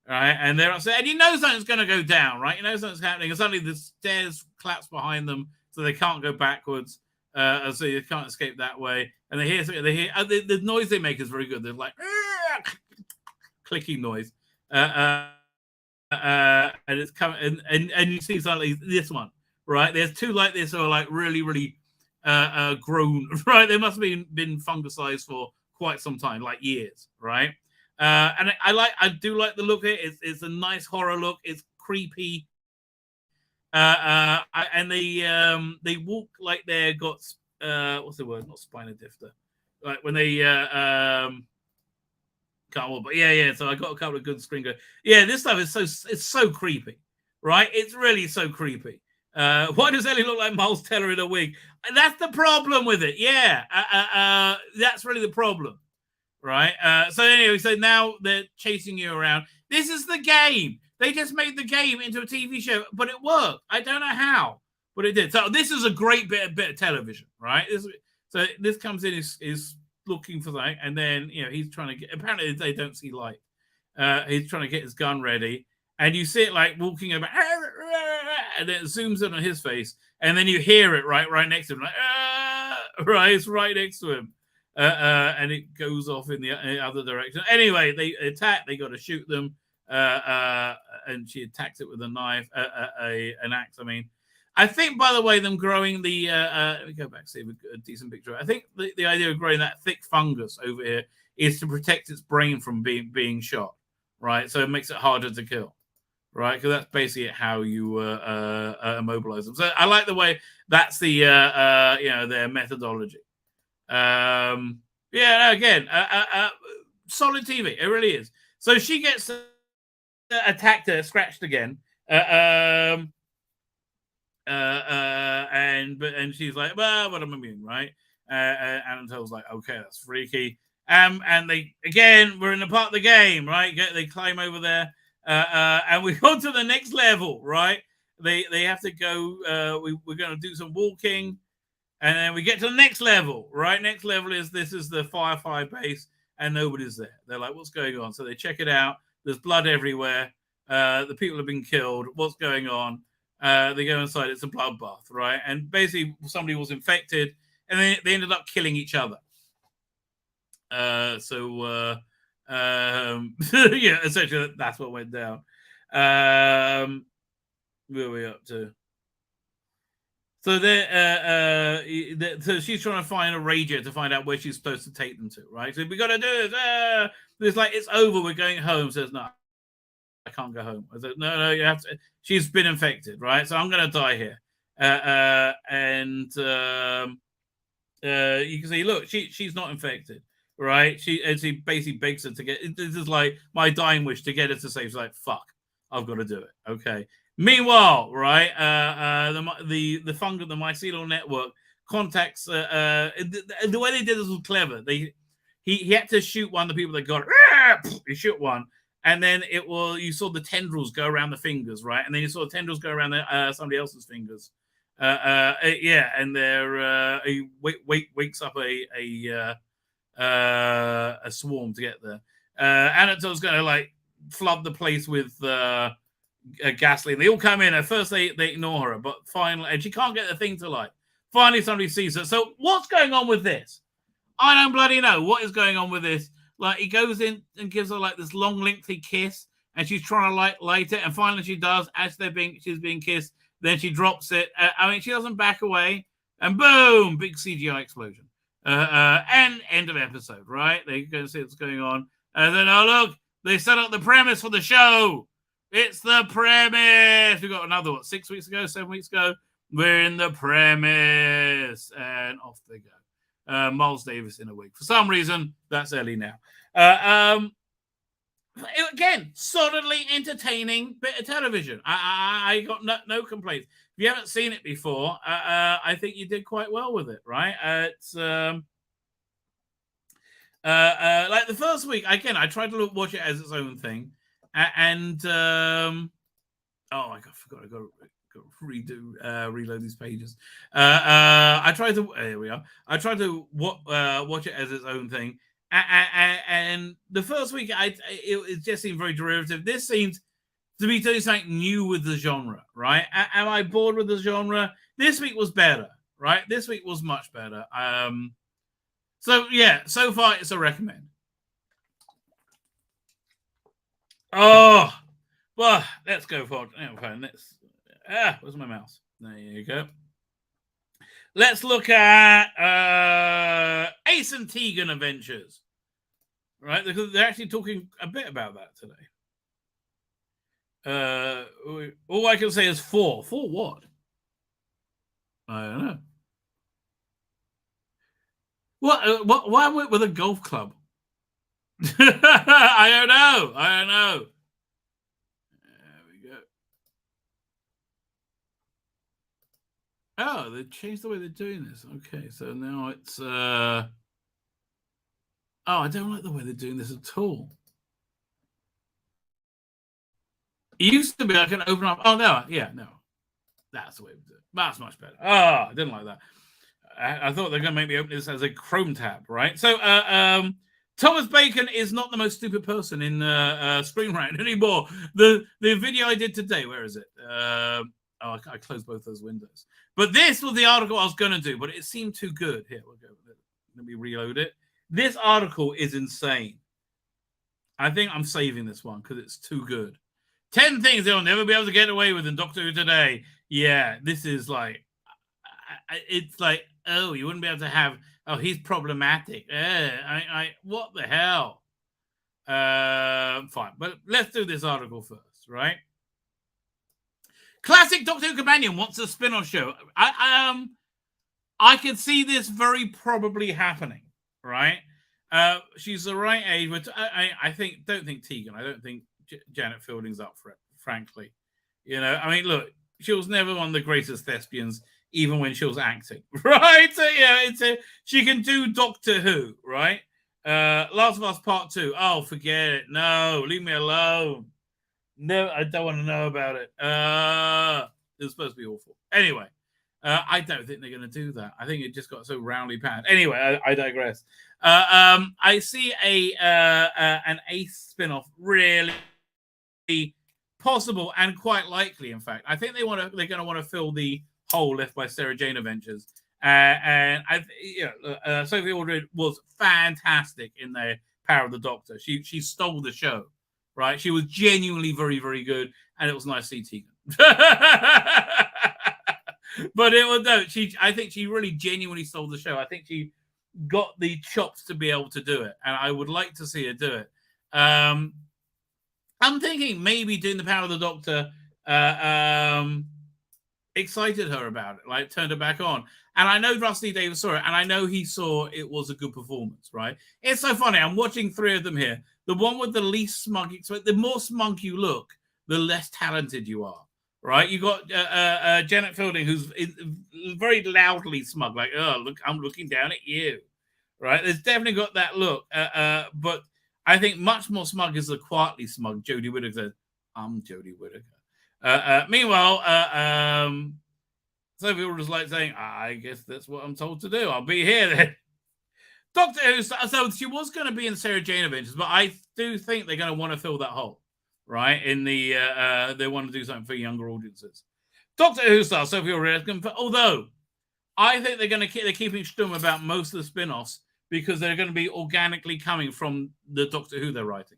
right? And they're upset, and you know something's going to go down, right? You know something's happening, and suddenly the stairs collapse behind them, so they can't go backwards, so you can't escape that way. And they hear something. They hear the noise they make is very good. They're like clicking noise, and it's coming, and you see suddenly this one, right? There's two like this, are like really, really. Grown, right? They must have been fungicized for quite some time, like years, right? And I do like the look of it. It's a nice horror look. It's creepy. And they walk like they've got what's the word? Not spina bifida. Like when they can't walk, but yeah. So I got a couple of good screen go. Yeah, this stuff is so creepy, right? It's really so creepy. Why does Ellie look like Miles Teller in a wig? That's the problem with it. Yeah, that's really the problem, right? So anyway, so now they're chasing you around. This is the game. They just made the game into a TV show, but it worked. I don't know how, but it did. So this is a great bit of television, right? So this comes in, is looking for something, and then he's trying to get. Apparently, they don't see light. He's trying to get his gun ready. And you see it like walking about, and then it zooms in on his face, and then you hear it right next to him, like, right, it's right next to him, and it goes off in the other direction. Anyway, they attack. They got to shoot them, and she attacks it with a knife, an axe. I mean, I think, by the way, them growing the let me go back, see a decent picture. I think the idea of growing that thick fungus over here is to protect its brain from being shot, right? So it makes it harder to kill. Right, because that's basically how you immobilize them. So I like the way that's the their methodology. Yeah, Yeah, again, solid TV. It really is. So she gets attacked, scratched again. And she's like, well, what am I mean, right? Anatole's like, okay, that's freaky. And they, again, we're in the part of the game, right? They climb over there, and we go to the next level, right? They have to go. We're going to do some walking, and then we get to the next level, right? Next level is the Firefly base, and nobody's there. They're like, what's going on? So they check it out. There's blood everywhere. The people have been killed. What's going on? They go inside. It's a bloodbath, right? And basically, somebody was infected, and they ended up killing each other. Yeah, essentially, that's what went down. Where are we up to? So so she's trying to find a rager to find out where she's supposed to take them to, right? So we got to do this. It's like, it's over. We're going home. Says, no, I can't go home. I said, no, you have to. She's been infected, right? So I'm going to die here. You can see, look, she's not infected, right? She basically begs her to get. This is like my dying wish to get her to say, she's like, fuck, I've got to do it. Okay. Meanwhile, right, the fungus, the mycelial network contacts. The way they did this was clever. He had to shoot one of the people that got it. He shoot one, and then you saw the tendrils go around the fingers, right, and then you saw the tendrils go around somebody else's fingers. Yeah, and he wakes up a swarm to get there. Anatole's going to like flood the place with gasoline. They all come in. At first, they ignore her, but finally, and she can't get the thing to light. Finally, somebody sees her. So, what's going on with this? I don't bloody know what is going on with this. Like, he goes in and gives her like this long, lengthy kiss, and she's trying to light it, and finally she does. As she's being kissed, then she drops it. I mean, she doesn't back away, and boom, big CGI explosion. And end of episode. Right? They go see what's going on, and then look, they set up the premise for the show. It's the premise. We got another, 7 weeks ago? We're in the premise. And off they go. Miles Davis in a week. For some reason, that's early now. Again, solidly entertaining bit of television. I got no complaints. If you haven't seen it before, I think you did quite well with it, right? It's like the first week, again, I tried to watch it as its own thing. I forgot. I got to reload these pages. I tried to. Here we are. I tried to watch it as its own thing, and the first week, it just seemed very derivative. This seemed to be doing something new with the genre, right? Am I bored with the genre? This week was better, right? This week was much better. So yeah, so far it's a recommend. Oh, well, let's go for it. Where's my mouse? There you go. Let's look at Ace and Tegan Adventures. Right? Because they're actually talking a bit about that today. All I can say is 4. 4 what? I don't know. What? Why am I with a golf club? I don't know. There we go. Oh, they changed the way they're doing this. Okay, so now it's I don't like the way they're doing this at all. It used to be I can open up. Oh no, yeah, no. That's the way we do it. That's much better. Oh, I didn't like that. I thought they're gonna make me open this as a Chrome tab, right? So Thomas Bacon is not the most stupid person in Screen Rant anymore. The video I did today, where is it? I closed both those windows. But this was the article I was going to do, but it seemed too good. Here, we'll go. Let me reload it. This article is insane. I think I'm saving this one because it's too good. 10 things they'll never be able to get away with in Doctor Who today. Yeah, this is like, it's like, oh, you wouldn't be able to have, oh, he's problematic. What the hell? Fine, but let's do this article first, right? Classic Doctor Who companion wants a spin-off show. I can see this very probably happening, right? She's the right age, but don't think Tegan. I don't think Janet Fielding's up for it, frankly. I mean, look, she was never one of the greatest thespians, even when she was acting, right? So, she can do Doctor Who, right? Last of Us Part 2. Oh, forget it. No, leave me alone. No, I don't want to know about it. It was supposed to be awful. Anyway, I don't think they're going to do that. I think it just got so roundly panned. Anyway, I digress. I see an Ace spin-off really possible and quite likely. In fact, I think they're going to want to fill the hole left by Sarah Jane Adventures. And Sophie Aldred was fantastic in the Power of the Doctor. She stole the show, right? She was genuinely very, very good, and it was nice to see Tegan. But I think she really genuinely stole the show. I think she got the chops to be able to do it, and I would like to see her do it. I'm thinking maybe doing the Power of the Doctor excited her about it, like turned her back on. And I know Rusty Davis saw it, and I know he saw it was a good performance, right? It's so funny. I'm watching three of them here. The one with the least smug, the more smug you look, the less talented you are, right? You got Janet Fielding, who's very loudly smug, like, oh, look, I'm looking down at you, right? There's definitely got that look. But I think much more smug is the quietly smug Jodie Whittaker. I'm Jodie Whittaker. Meanwhile, some people just like saying, I guess that's what I'm told to do. I'll be here then. Doctor Who, so she was going to be in Sarah Jane Adventures, but I do think they're going to want to fill that hole, right? In the they want to do something for younger audiences. Doctor Who star Sophie Aldred, although I think they're keeping stum about most of the spin-offs because they're going to be organically coming from the Doctor Who they're writing.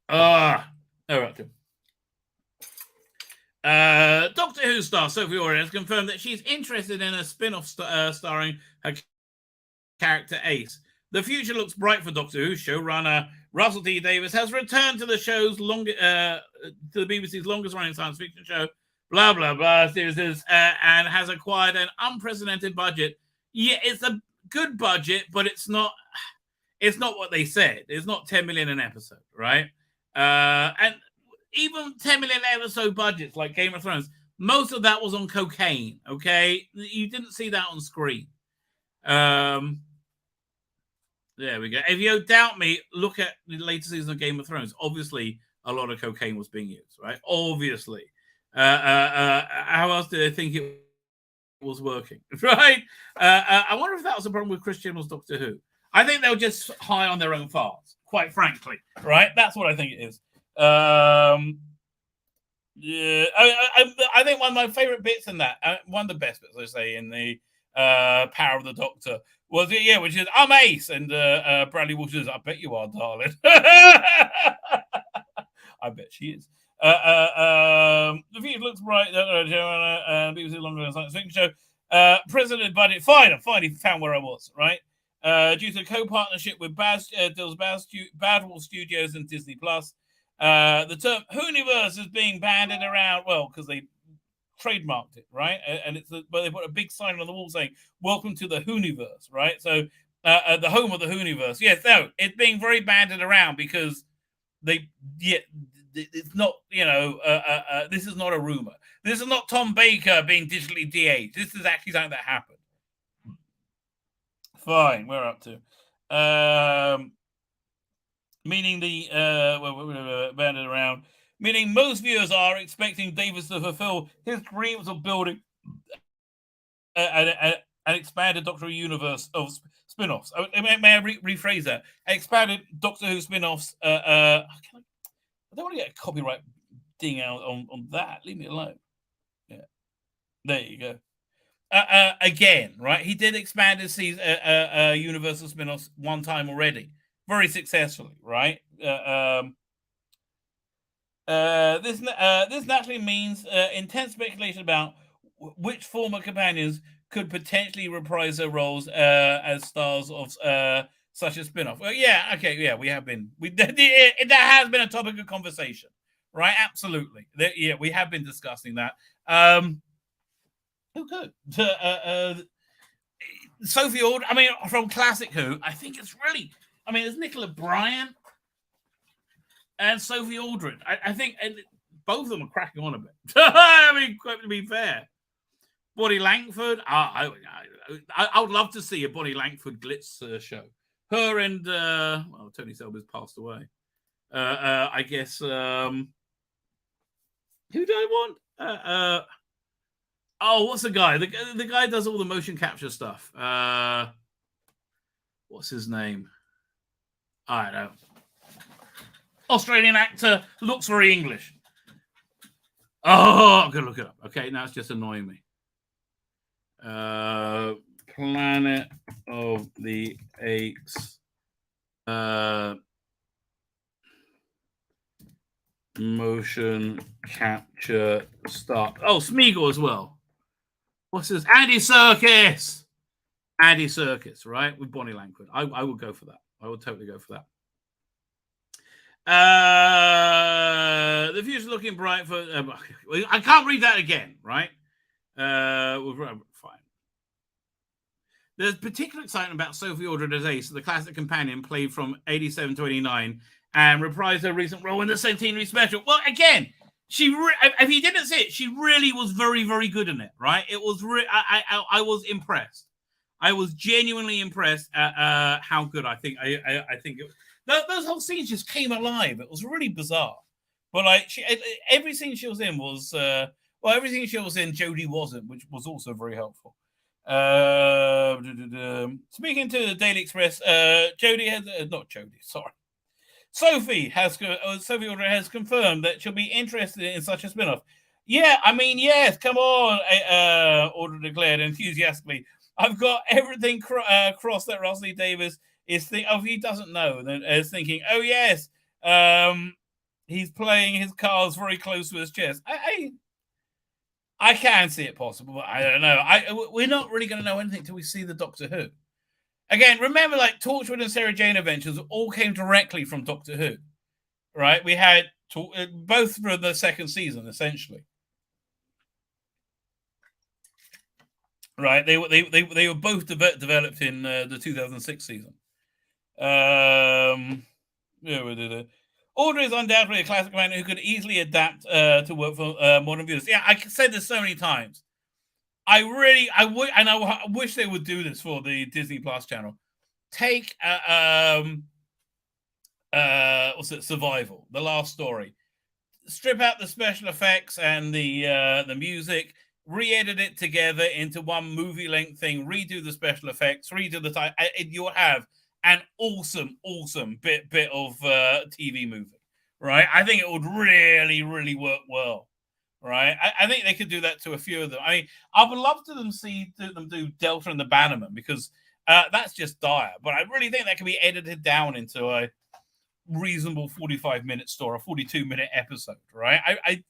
All right. Doctor Who star Sophie Aldred has confirmed that she's interested in a spin-off starring her character Ace. The future looks bright for Doctor Who. Showrunner Russell T Davies has returned to the show's to the BBC's longest-running science fiction show, blah blah blah series, and has acquired an unprecedented budget. Yeah, it's a good budget, but it's not what they said. It's not 10 million an episode, right? And even 10 million episode budgets like Game of Thrones, most of that was on cocaine, okay? You didn't see that on screen. There we go. If you doubt me, look at the later season of Game of Thrones. Obviously, a lot of cocaine was being used, right? Obviously. How else did they think it was working, right? I wonder if that was a problem with Chris Chibnall's Doctor Who. I think they were just high on their own farts, quite frankly, right? That's what I think it is. Yeah, I think one of my favorite bits in that, one of the best bits, I say, in the Power of the Doctor was it, which is I'm Ace, and Bradley Walsh says, I bet you are, darling. I bet she is. The future looks bright. BBC longer science fiction show. President budget. Fine, finally found where I was, right? Due to co-partnership with Badwall Studios and Disney Plus. The term Hooniverse is being bandied around, well, because they trademarked it, right? And but they put a big sign on the wall saying, welcome to the Hooniverse, right? So the home of the Hooniverse. Yes, no, it's being very bandied around because it's not, this is not a rumor. This is not Tom Baker being digitally de-aged. This is actually something that happened. Fine, we're up to. Meaning the banded around, meaning most viewers are expecting Davis to fulfill his dreams of building an expanded Doctor Who universe of spin-offs. May I rephrase that? Expanded Doctor Who spin-offs. I don't want to get a copyright ding out on that. Leave me alone. Yeah, there you go. Again, right? He did expand his Universal spin-offs one time already. Very successfully, right? This naturally means intense speculation about which former companions could potentially reprise their roles as stars of such a spin-off. Well, yeah, okay, yeah, we have been. That has been a topic of conversation, right? Absolutely. Yeah, we have been discussing that. Who could? Sophie Aldred, I mean, from Classic Who, I think it's really, I mean, it's Nicola Bryant and Sophie Aldred. I think and both of them are cracking on a bit. I mean, to be fair. Bonnie Langford, I would love to see a Bonnie Langford Glitz show. Her and, well, Tony Selby's passed away. I guess, who do I want? What's the guy? The guy does all the motion capture stuff. What's his name? I don't know. Australian actor, looks very English. Oh, I'm going to look it up. Okay, now it's just annoying me. Planet of the Apes. Motion capture stuff. Oh, Smeagol as well. What's this? Andy Serkis. Andy Serkis, right? With Bonnie Langford. I would go for that. I would totally go for that. The future's looking bright for. I can't read that again, right? Fine. There's particular excitement about Sophie Aldred as Ace, the classic companion played from 87 to 89, and reprised her recent role in the Centenary Special. Well, again, if you didn't see it, she really was very, very good in it, right? It was. I was impressed. I was genuinely impressed at how good I think. I think those whole scenes just came alive. It was really bizarre, but like every scene she was in was everything she was in, Jodie wasn't, which was also very helpful. Speaking to the Daily Express, Sophie Aldred has confirmed that she'll be interested in such a spin-off. Yeah, I mean, yes, come on, Aldred declared enthusiastically. I've got everything crossed that Russell Davies is thinking. Oh, he doesn't know. Then is thinking, oh yes, he's playing his cards very close to his chest. I can see it possible, but I don't know. We're not really going to know anything until we see the Doctor Who. Again, remember, like Torchwood and Sarah Jane Adventures all came directly from Doctor Who, right? We had both for the second season, essentially. Right, they were both developed in the 2006 season. Aldred is undoubtedly a classic man who could easily adapt to work for modern viewers. Yeah, I said this so many times. I wish they would do this for the Disney Plus channel. Take Survival, the last story. Strip out the special effects and the music. Re-edit it together into one movie-length thing, redo the special effects, redo the time. You'll have an awesome bit of TV movie, right? I think it would really, really work well, right? I think they could do that to a few of them. I mean, I would love to do Delta and the Bannerman, because that's just dire. But I really think that can be edited down into a reasonable 45-minute story, a 42-minute episode, right? I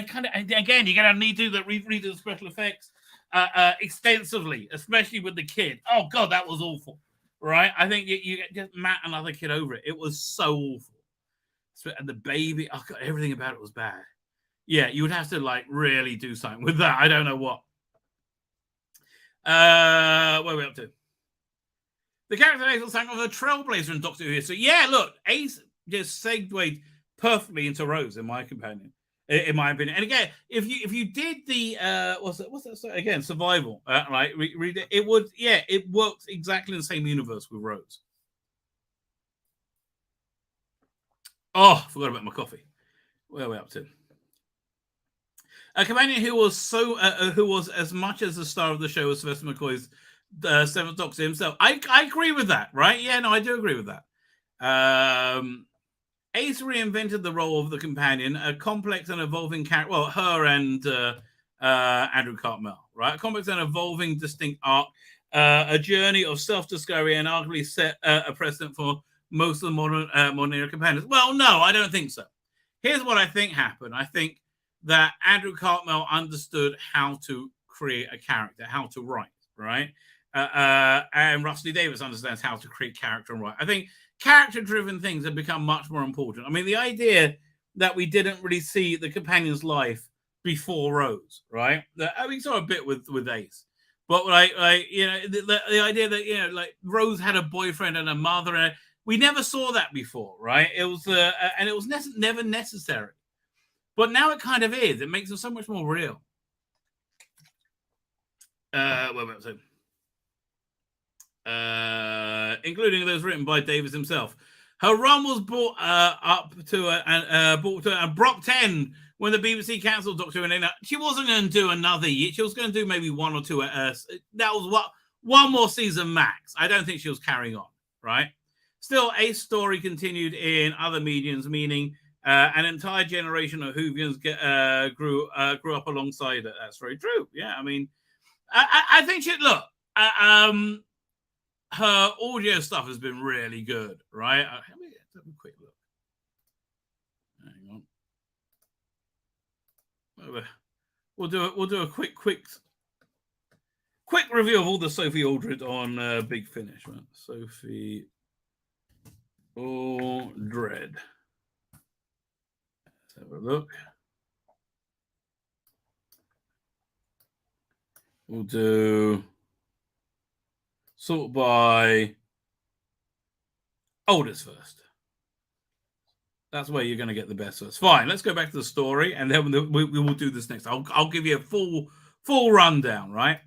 kind of, again, you're gonna need to redo the special effects extensively, especially with the kid. Oh god, that was awful, right? I think you just Matt another kid over it. It was so awful. And the baby, oh god, everything about it was bad. Yeah, you would have to like really do something with that. I don't know what. What are we up to? The character Ace was of a trailblazer in Doctor Who. So yeah, look, Ace just segued perfectly into Rose, in my opinion. And again, if you did the what's that again, Survival, right? Read it. It would, it works exactly in the same universe with Rose. Oh, forgot about my coffee. Where are we up to? A companion who was as much as the star of the show as Sylvester McCoy's Seventh Doctor himself. I agree with that, right? Yeah, no, I do agree with that. Ace reinvented the role of the companion, a complex and evolving character. Well, her and Andrew Cartmel, right? A complex and evolving, distinct arc, a journey of self-discovery, and arguably set a precedent for most of the modern era companions. Well, no, I don't think so. Here's what I think happened. I think that Andrew Cartmel understood how to create a character, how to write, right? And Russell Davies understands how to create character and write. I think character-driven things have become much more important. I mean, the idea that we didn't really see the companion's life before Rose, right? We saw a bit with Ace, But like the idea that like Rose had a boyfriend and a mother, and we never saw that before, right? It was and it was never necessary, but now it kind of is. It makes it so much more real. What was it? Including those written by Davies himself. Her run was brought up to and Brock 10 when the BBC cancelled Doctor Who. She wasn't going to do another year. She was going to do maybe one or two. That was one more season max. I don't think she was carrying on, right? Still, Ace story continued in other mediums, meaning an entire generation of Whovians grew up alongside it. That's very true. Yeah, I mean, I think she look. Her audio stuff has been really good, right? Let me have a quick look. Hang on. We'll do a quick review of all the Sophie Aldred on Big Finish. Right? Sophie Aldred. Let's have a look. We'll do sort by oldest first. That's where you're going to get the best first. Fine, let's go back to the story, and then we will do this next. I'll give you a full rundown, right?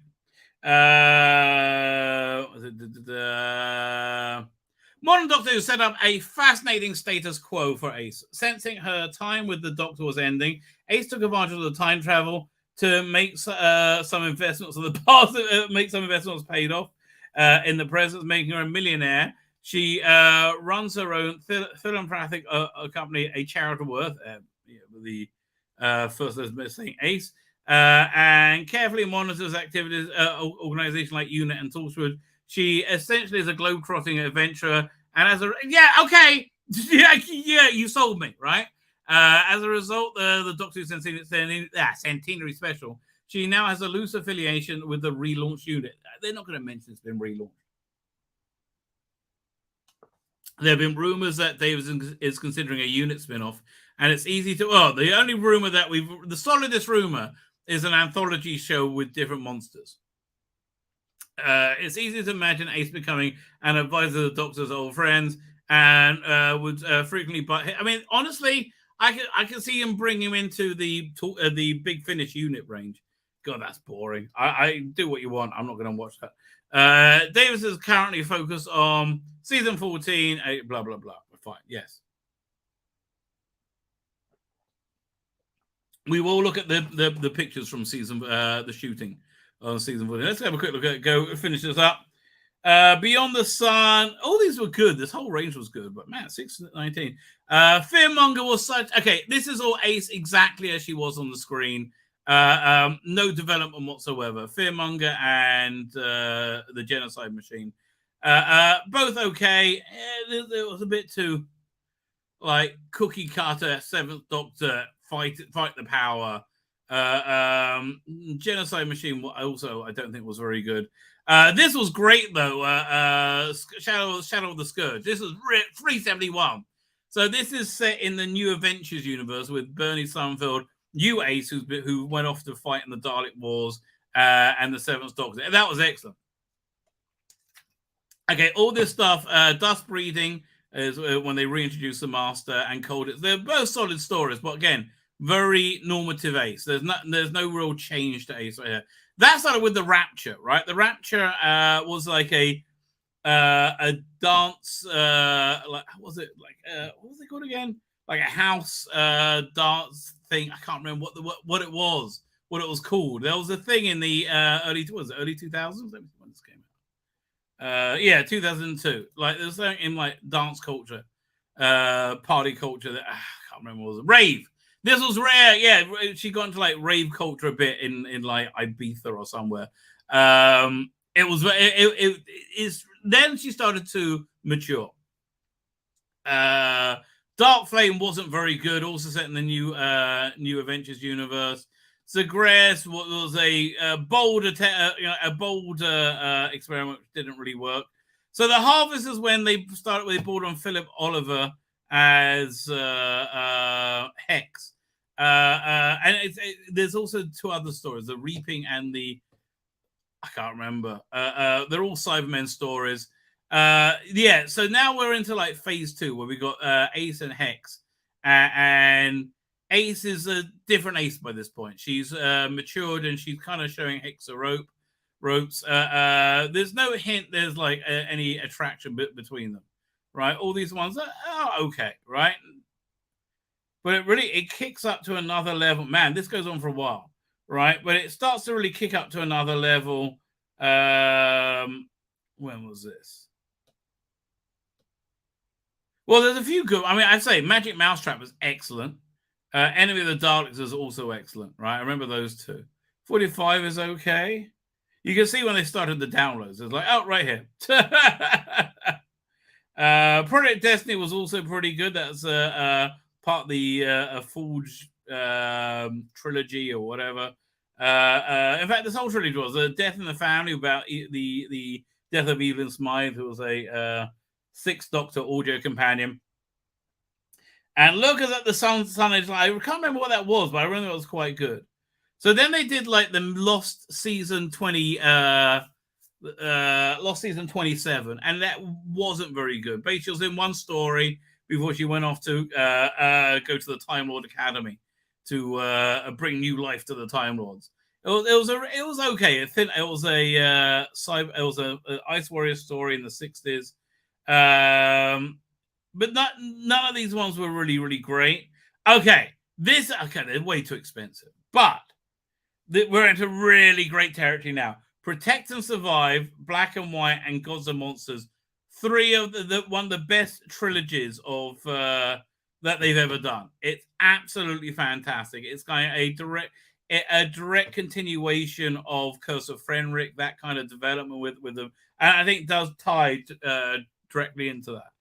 Modern Doctor Who set up a fascinating status quo for Ace. Sensing her time with the Doctor was ending, Ace took advantage of the time travel to make some investments in the past, make some investments paid off. In the present, making her a millionaire. She runs her own philanthropic company, a charitable Earth, the first saying Ace, and carefully monitors activities, organizations like UNIT and Torchwood. She essentially is a globe-trotting adventurer, and as a you sold me, right? As a result, the Doctor Who Centenary Special. She now has a loose affiliation with the relaunched unit. They're not going to mention it's been relaunched. There have been rumors that Davies is considering a unit spin-off, and it's easy to... Oh, the only rumor that the solidest rumor is an anthology show with different monsters. It's easy to imagine Ace becoming an advisor of the Doctor's old friends, and would frequently... But I mean, honestly, I can see him bring him into the Big Finish unit range. God, that's boring. I do what you want. I'm not going to watch that. Davies is currently focused on season 14, blah, blah, blah. Fine, yes. We will look at the pictures from the shooting on season 14. Let's have a quick look at it. Go finish this up. Beyond the Sun. All these were good. This whole range was good. But man, 619. Fearmonger was such... Okay, this is all Ace exactly as she was on the screen. No development whatsoever. Fearmonger and the Genocide Machine. Both okay. It was a bit too like cookie cutter, Seventh Doctor, fight the power. Genocide Machine also I don't think was very good. This was great though. Shadow of the Scourge. This was 371. So this is set in the New Adventures universe with Bernie Summerfield, new Ace, who went off to fight in the Dalek Wars, and the Seventh Doctor. That was excellent. Okay, all this stuff, Dust Breeding is when they reintroduced the Master and Colditz. They're both solid stories, but again, very normative Ace. There's no real change to Ace right here. That started with the Rapture, right? The Rapture was like a dance, what was it called again? Like a house dance thing. I can't remember what it was called. There was a thing in the early 2000s. Let me see when this came out. 2002. Like there's something in like dance culture, party culture that I can't remember what it was. Rave. This was rare. Yeah, she got into like rave culture a bit in like Ibiza or somewhere. It is then she started to mature. Dark Flame wasn't very good. Also set in the New Adventures universe. Zagreus was a bold experiment which didn't really work. So the Harvest is when they brought on Philip Oliver as Hex. And there's also two other stories: the Reaping and the I can't remember. They're all Cybermen stories. Yeah, so now we're into like phase 2 where we got Ace and Hex, and Ace is a different Ace by this point. She's matured and she's kind of showing Hex the ropes. There's no hint there's like any attraction between them, right? All these ones are okay, right? But it kicks up to another level. Man, this goes on for a while, right? But it starts to really kick up to another level. When was this? Well, there's a few good. I mean, I'd say Magic Mousetrap was excellent. Enemy of the Daleks is also excellent, right? I remember those two. 45 is okay. You can see when they started the downloads. It's like, oh, right here. Project Destiny was also pretty good. That's part of the Forge trilogy or whatever. In fact, this whole trilogy was Death in the Family, about the death of Evelyn Smythe, who was a Sixth Doctor audio companion. And Lurkers at the Sun is like, I can't remember what that was, but I remember it was quite good. So then they did like the Lost Season 20, Lost Season 27, and that wasn't very good. Basically, she was in one story before she went off to go to the Time Lord Academy to bring new life to the Time Lords. It was okay. It was a Ice Warrior story in the 60s. But none of these ones were really, really great. Okay, they're way too expensive. But we're into really great territory now. Protect and Survive, Black and White, and Gods and Monsters. 3 of one of the best trilogies of that they've ever done. It's absolutely fantastic. It's kind of a direct continuation of Curse of Fenric, that kind of development with them. And I think it does tie directly into that.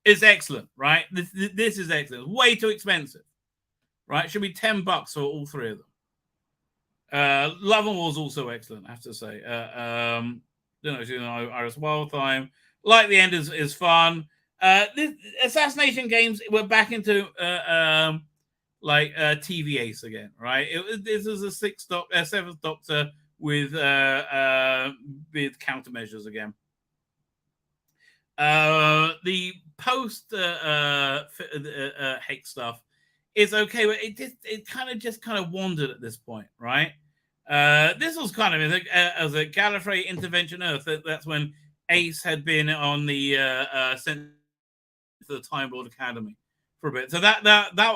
It's excellent, right? This is excellent. It's way too expensive, right? It should be $10 for all 3 of them. Love and War is also excellent, I have to say. Iris Wildtime. Like the End is fun. This Assassination Games, we're back into TV Ace again, right? This is a 7th Doctor with countermeasures again. The post Hex stuff is okay, but it kind of wandered at this point, right? This was kind of as a Gallifrey Intervention Earth. That's when Ace had been on the sent to the Time Lord Academy for a bit. So that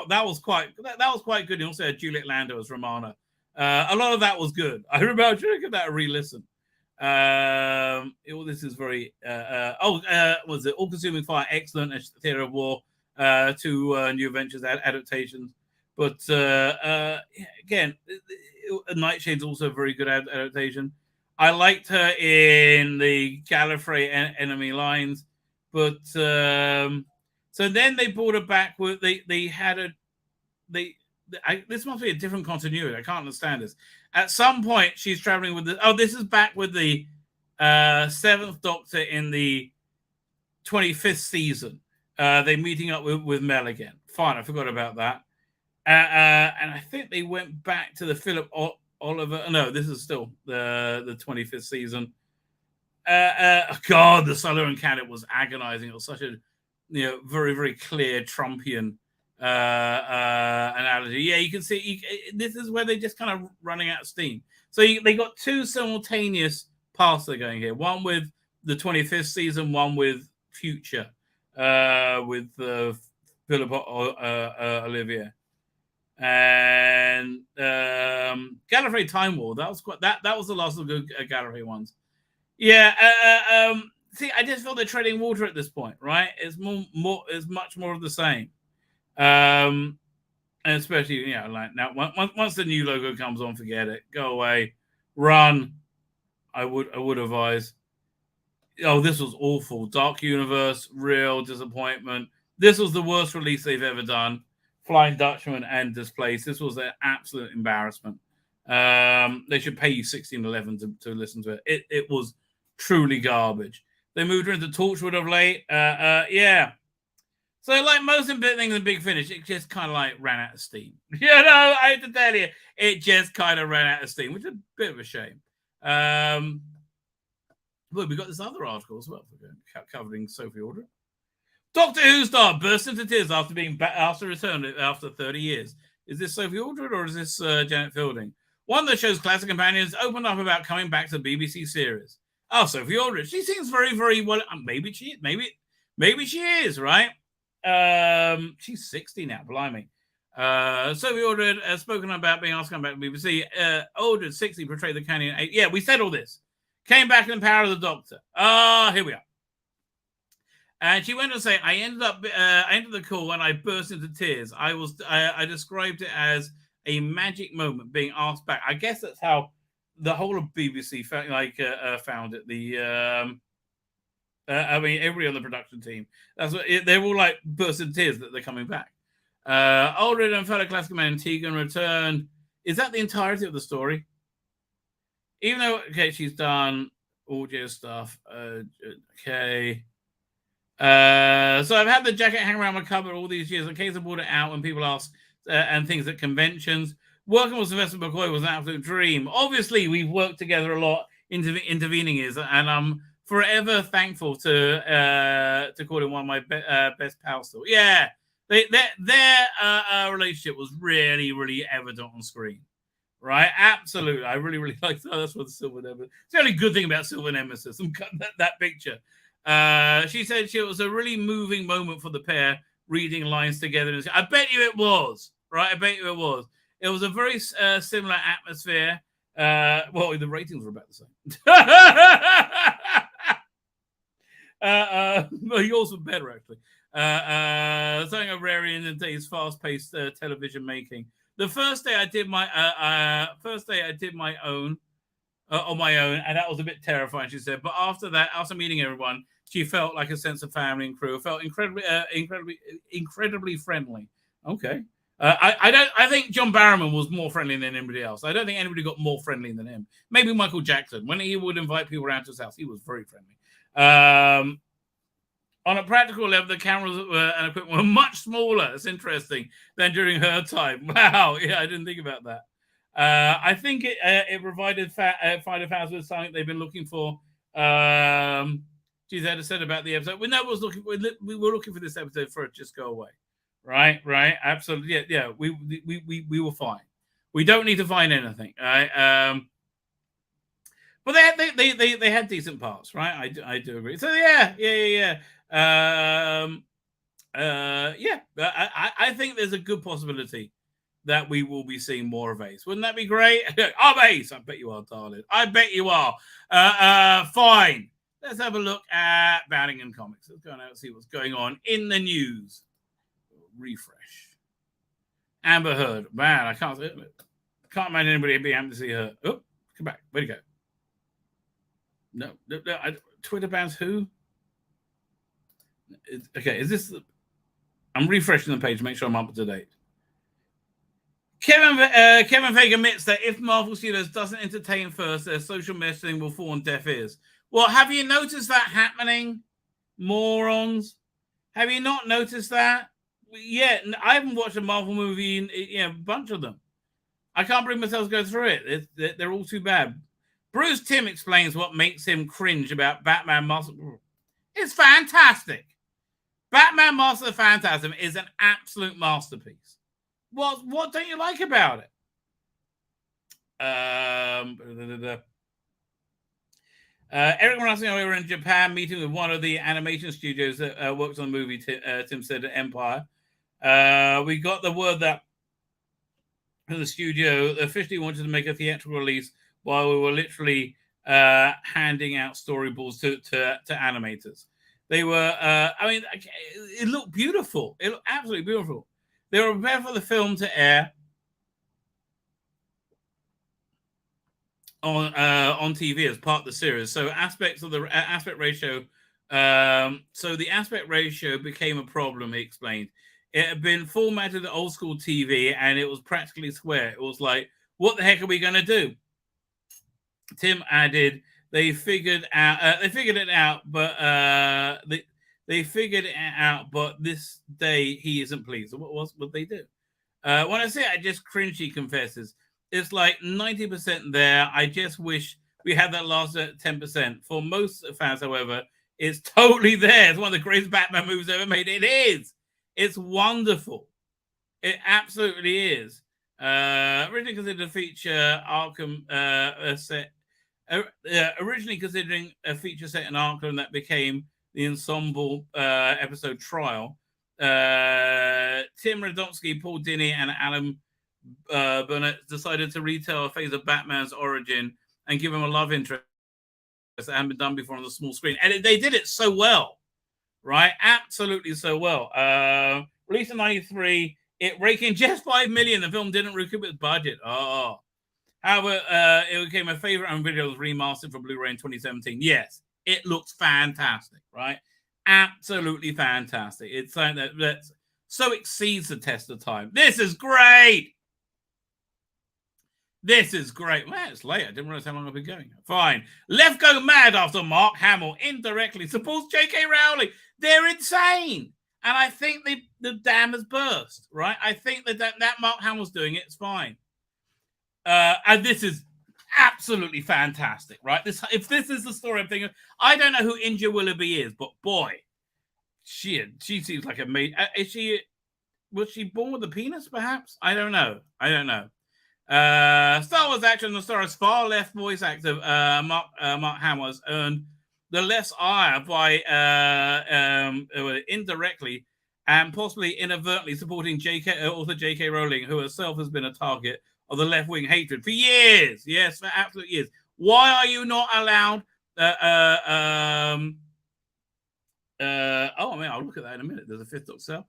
was quite good. He also had Juliet Lando as Romana. A lot of that was good. I remember I should give that a re-listen. This is very was it All Consuming Fire? Excellent. Theatre of War. 2 New Adventures adaptations. But again, Nightshade's also a very good adaptation. I liked her in the Gallifrey Enemy Lines, but so then they brought her back with this must be a different continuity. I can't understand this. At some point, she's traveling with this is back with the 7th Doctor in the 25th season. They're meeting up with Mel again. Fine, I forgot about that. And I think they went back to the Philip Oliver. No, this is still the 25th season. God, the Silurian candidate was agonizing. It was such a very, very clear Trumpian analogy. Yeah, you can see this is where they're just kind of running out of steam. So they got 2 simultaneous paths they're going here. One with the 25th season, one with Future, with Philip Olivier. And Gallifrey Time War, that was the last of the good Gallifrey ones. Yeah, see, I just feel they're treading water at this point, right? It's much more of the same. And especially, like now, once the new logo comes on, forget it. Go away, run. I would advise. Oh, this was awful. Dark Universe, real disappointment. This was the worst release they've ever done. Flying Dutchman and Displaced. This was an absolute embarrassment. They should pay you $16.11 to listen to it. It was truly garbage. They moved her into Torchwood of late. Yeah. So, like most things in Big Finish, it just kind of like ran out of steam. I have to tell you, it just kind of ran out of steam, which is a bit of a shame. Well, we got this other article as well covering Sophie Aldred. Doctor Who star burst into tears after being asked to return after 30 years. Is this Sophie Aldred or is this Janet Fielding? One of the show's classic companions opened up about coming back to the BBC series. Oh, Sophie Aldred. She seems very, very well. Maybe she is, right? She's 60 now, blimey. Sophie Aldred has spoken about being asked to come back to the BBC. Aldred, 60, portrayed the Canyon 8. Yeah, we said all this. Came back in the power of the Doctor. Here we are. And she went on to say, I ended the call and I burst into tears. I described it as a magic moment being asked back. I guess that's how the whole of BBC found it. Everybody on the production team. That's what they're all like burst into tears that they're coming back. Aldred and fellow classical man Tegan returned. Is that the entirety of the story? Even though, she's done audio stuff. So I've had the jacket hang around my cupboard all these years in case I brought it out when people ask and things at conventions. Working with Sylvester McCoy was an absolute dream. Obviously, we've worked together a lot intervening years, and I'm forever thankful to call him one of my best pals. Still. Yeah, their relationship was really, really evident on screen. Right, absolutely. I really, really like that. That's what the Silver Nemesis. It's the only good thing about Silver Nemesis. That picture. She said it was a really moving moment for the pair, reading lines together. I bet you it was. Right, I bet you it was. It was a very similar atmosphere. Well, the ratings were about the same. But yours were better, actually. Something rare in today's fast-paced television making. The first day I did my own on my own, and that was a bit terrifying, she said. But after that, after meeting everyone, she felt like a sense of family and crew. Felt incredibly friendly. Okay. I think John Barrowman was more friendly than anybody else. I don't think anybody got more friendly than him. Maybe Michael Jackson. When he would invite people around to his house, he was very friendly. On a practical level, the cameras and equipment were much smaller. It's interesting than during her time. Wow, yeah, I didn't think about that. I think it provided Fighter fans with something they've been looking for. She's had said about the episode. We were looking for this episode for it to just go away. Right, absolutely. Yeah. We were fine. We don't need to find anything. Right. But they had decent parts, right? I do agree. So yeah. I think there's a good possibility that we will be seeing more of Ace. Wouldn't that be great? I'm Ace. I bet you are, darling. I bet you are. Fine. Let's have a look at Bounding Comics. Let's go out and see what's going on in the news. Refresh. Amber Heard. Man, I can't imagine anybody being able to see her. Oh, come back. Where'd you go? No. Twitter bans who? Okay, is this... I'm refreshing the page to make sure I'm up to date. Kevin Feige admits that if Marvel Studios doesn't entertain first, their social messaging will fall on deaf ears. Well, have you noticed that happening, morons? Have you not noticed that? Yeah, I haven't watched a Marvel movie in a bunch of them. I can't bring myself to go through it. They're all too bad. Bruce Timm explains what makes him cringe about Batman Master. It's fantastic. Batman Master of Phantasm is an absolute masterpiece. What don't you like about it? Eric Marasino, we were in Japan meeting with one of the animation studios that works on the movie, Tim said, at Empire. We got the word that the studio officially wanted to make a theatrical release while we were literally handing out storyboards to animators. They were, it looked beautiful. It looked absolutely beautiful. They were prepared for the film to air on TV as part of the series. So aspects of the aspect ratio. So the aspect ratio became a problem, he explained. It had been formatted to old school TV and it was practically square. It was like, what the heck are we going to do? Tim added, they figured it out, but this day he isn't pleased. So what they do? When I say I just cringe, he confesses. It's like 90% there. I just wish we had that last 10%. For most fans, however, it's totally there. It's one of the greatest Batman movies ever made. It is. It's wonderful. It absolutely is. Originally considered a feature Arkham set. Originally considering a feature set in Arkham that became the ensemble episode Trial. Tim Radomski, Paul Dini, and Alan Burnett decided to retell a phase of Batman's origin and give him a love interest that hadn't been done before on the small screen. And they did it so well, right? Absolutely so well. Released in 93, it raking just 5 million. The film didn't recoup its budget. Oh. However, it became a favorite and video was remastered for Blu-ray in 2017. Yes, it looks fantastic, right? Absolutely fantastic. It's something that so exceeds the test of time. This is great. This is great. Man, it's late. I didn't realize how long I've been going. Fine. Left go mad after Mark Hamill indirectly supports J.K. Rowling. They're insane. And I think the dam has burst, right? I think that Mark Hamill's doing it. It's fine. And this is absolutely fantastic, right? If this is the story I'm thinking, I don't know who India Willoughby is, but boy, she seems like a mate. Was she born with a penis, perhaps? I don't know. Star Wars actor and the star's far left voice actor Mark Hamill has earned the left's ire by indirectly and possibly inadvertently supporting author J.K. Rowling, who herself has been a target of the left-wing hatred for years. Yes, for absolute years. Why are you not allowed? I'll look at that in a minute. There's a fifth Doctor.